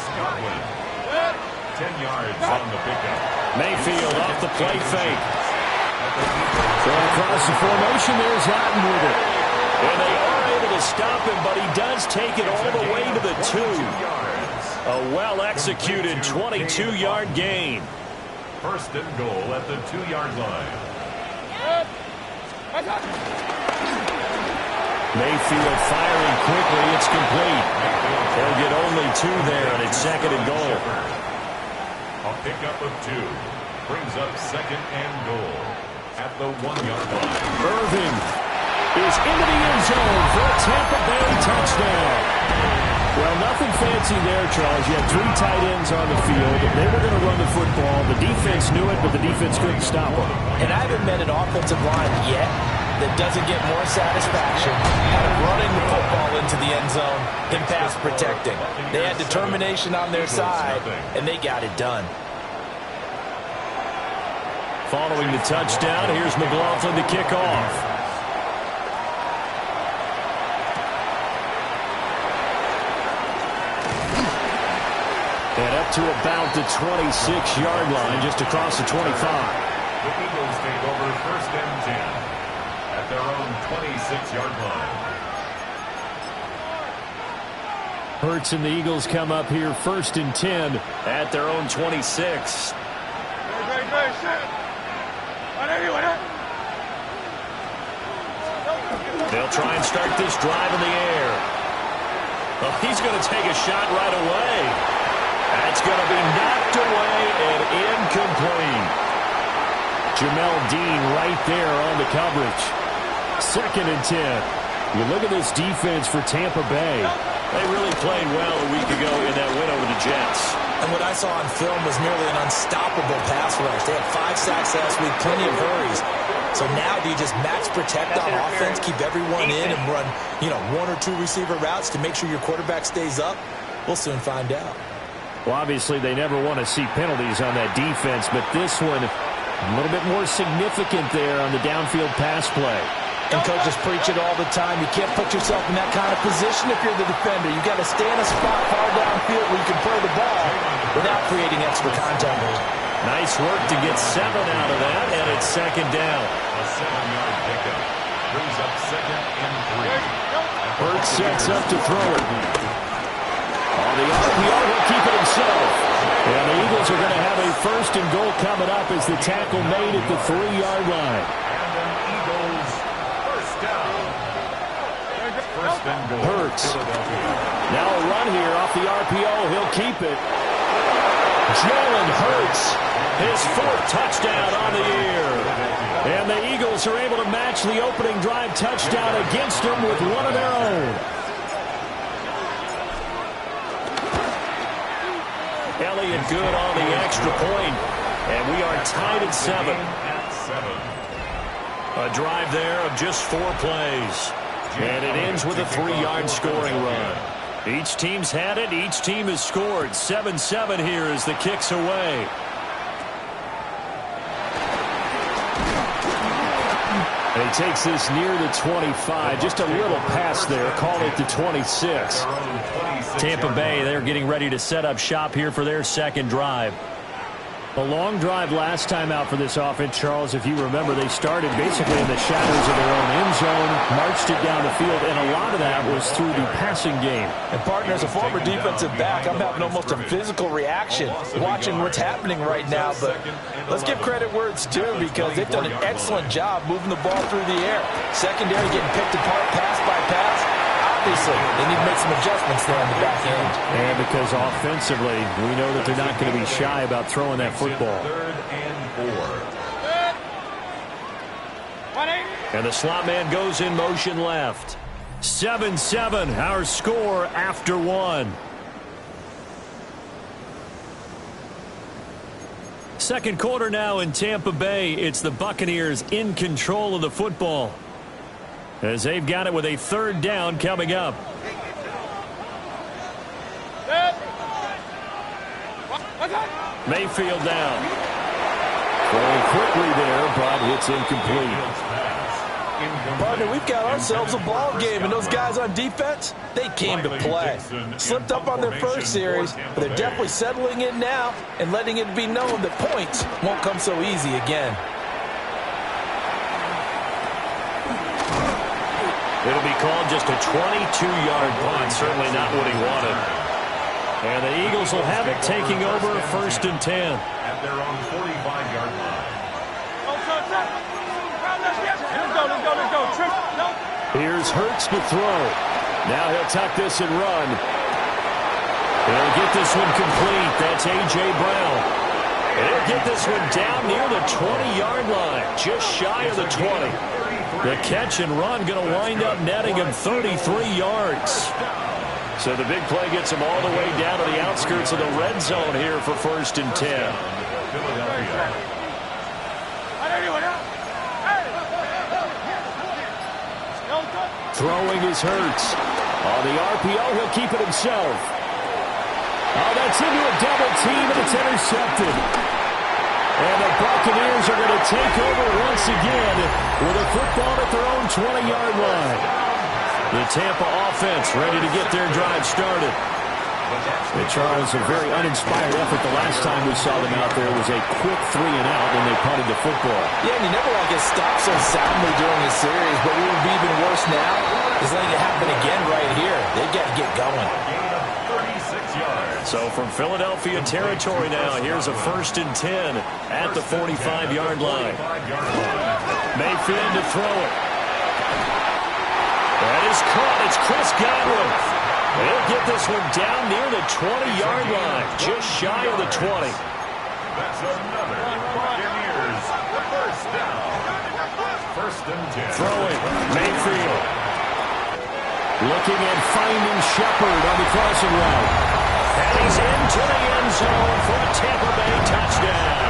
A: 10 yards on the pickup.
D: Mayfield off the play fake. Going across the formation, there's Otten with it. And they are able to stop him, but he does take it all the way to the 2. A well-executed 22-yard gain.
A: First and goal at the 2-yard line.
D: Mayfield firing quickly. It's complete. They'll get only 2 there, and it's 2nd and goal.
A: A pickup of 2 brings up 2nd and goal at the 1-yard line.
D: Irving is into the end zone for a Tampa Bay touchdown. Well, nothing fancy there, Charles. You had 3 tight ends on the field. They were going to run the football. The defense knew it, but the defense couldn't stop them.
C: And I haven't met an offensive line yet that doesn't get more satisfaction out of running the football into the end zone than pass protecting. They had determination on their side, and they got it done.
D: Following the touchdown, here's McLaughlin to kick off. And up to about the 26-yard line, just across the 25.
A: The Eagles take over 1st and 10. At their own 26-yard line.
D: Hurts and the Eagles come up here 1st and 10 at their own 26. They'll try and start this drive in the air. Oh, he's going to take a shot right away. That's going to be knocked away and incomplete. Jamel Dean right there on the coverage. 2nd and 10. You look at this defense for Tampa Bay. They really played well a week ago in that win over the Jets.
C: And what I saw on film was nearly an unstoppable pass rush. They had 5 sacks last week, plenty of hurries. So now do you just max protect on offense, keep everyone in, and run, 1 or 2 receiver routes to make sure your quarterback stays up? We'll soon find out.
B: Well, obviously they never want to see penalties on that defense, but this one a little bit more significant there on the downfield pass play.
C: And coaches preach it all the time. You can't put yourself in that kind of position if you're the defender. You got to stay in a spot far downfield where you can throw the ball without creating extra contact.
D: Nice work to get 7 out of that, and it's second down.
A: A 7-yard pickup brings up 2nd and 3.
B: Hurts sets up to throw it. On the RPO, he'll keep it himself. And the Eagles are going to have a 1st and goal coming up as the tackle made at the 3-yard line.
A: And an Eagles first down. First and goal.
B: Hurts. Now a run here off the RPO. He'll keep it. Jalen Hurts, his 4th touchdown on the year. And the Eagles are able to match the opening drive touchdown against them with one of their own.
D: Elliott good on the extra point, and we are tied at 7. A drive there of just 4 plays. And it ends with a 3-yard scoring run. Each team's had it. Each team has scored. 7-7 here as the kick's away.
B: And he takes this near the 25. Just a little pass there. Call it the 26.
D: Tampa Bay, they're getting ready to set up shop here for their second drive.
B: A long drive last time out for this offense, Charles. If you remember, they started basically in the shadows of their own end zone, marched it down the field, and a lot of that was through the passing game.
C: And, partner, as a former defensive back, I'm having almost a physical reaction watching what's happening right now. But let's give credit where it's due because they've done an excellent job moving the ball through the air. Secondary getting picked apart pass by pass. Obviously, they need to make some adjustments there on the back end.
B: And because offensively, we know that they're not going to be shy about throwing that football.
A: 3rd and 4.
D: And the slot man goes in motion left. 7-7, our score after 1. Second quarter now in Tampa Bay. It's the Buccaneers in control of the football, as they've got it with a 3rd down coming up. Mayfield down.
B: Throwing quickly there, but it's incomplete.
C: Partner, we've got ourselves a ball game, and those guys on defense, they came to play. Slipped up on their first series, but they're definitely settling in now and letting it be known that points won't come so easy again.
D: It'll be called just a 22-yard punt. Certainly not what he wanted. And the Eagles will have it, taking over 1st and 10.
A: At their own 45-yard line.
E: Let's go. Trick. No.
B: Here's Hurts to throw. Now he'll tuck this and run. He'll get this one complete. That's A.J. Brown.
D: And he'll get this one down near the 20-yard line, just shy of the 20. The catch and run going to wind up netting him 33 yards. So the big play gets him all the way down to the outskirts of the red zone here for 1st and 10.
B: Throwing is Hurts. On the RPO, he'll keep it himself. Oh, that's into a double team, and it's intercepted. And the Buccaneers are going to take over once again with a football at their own 20-yard line.
D: The Tampa offense ready to get their drive started.
B: And Charles, a very uninspired effort. The last time we saw them out there was a quick 3-and-out when they punted the football.
C: Yeah, and you never want to get stopped so soundly during the series, but what would be even worse now is letting it happen again right here. They've got to get going.
D: So from Philadelphia territory now, here's a 1st and 10 at the 45-yard line. Mayfield to throw it. That is caught. It's Chris Godwin. He'll get this one down near the 20-yard line, just shy of the 20.
A: That's another Buccaneers first down. 1st and 10.
D: Throwing, Mayfield.
B: Looking and finding Shepard on the crossing route. And he's into the end zone for a Tampa Bay touchdown.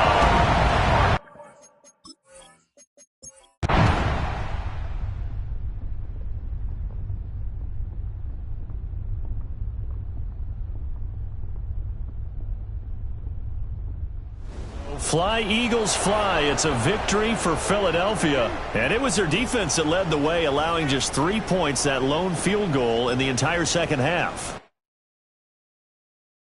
B: Fly, Eagles, fly. It's a victory for Philadelphia. And it was their defense that led the way, allowing just 3 points, that lone field goal in the entire second half.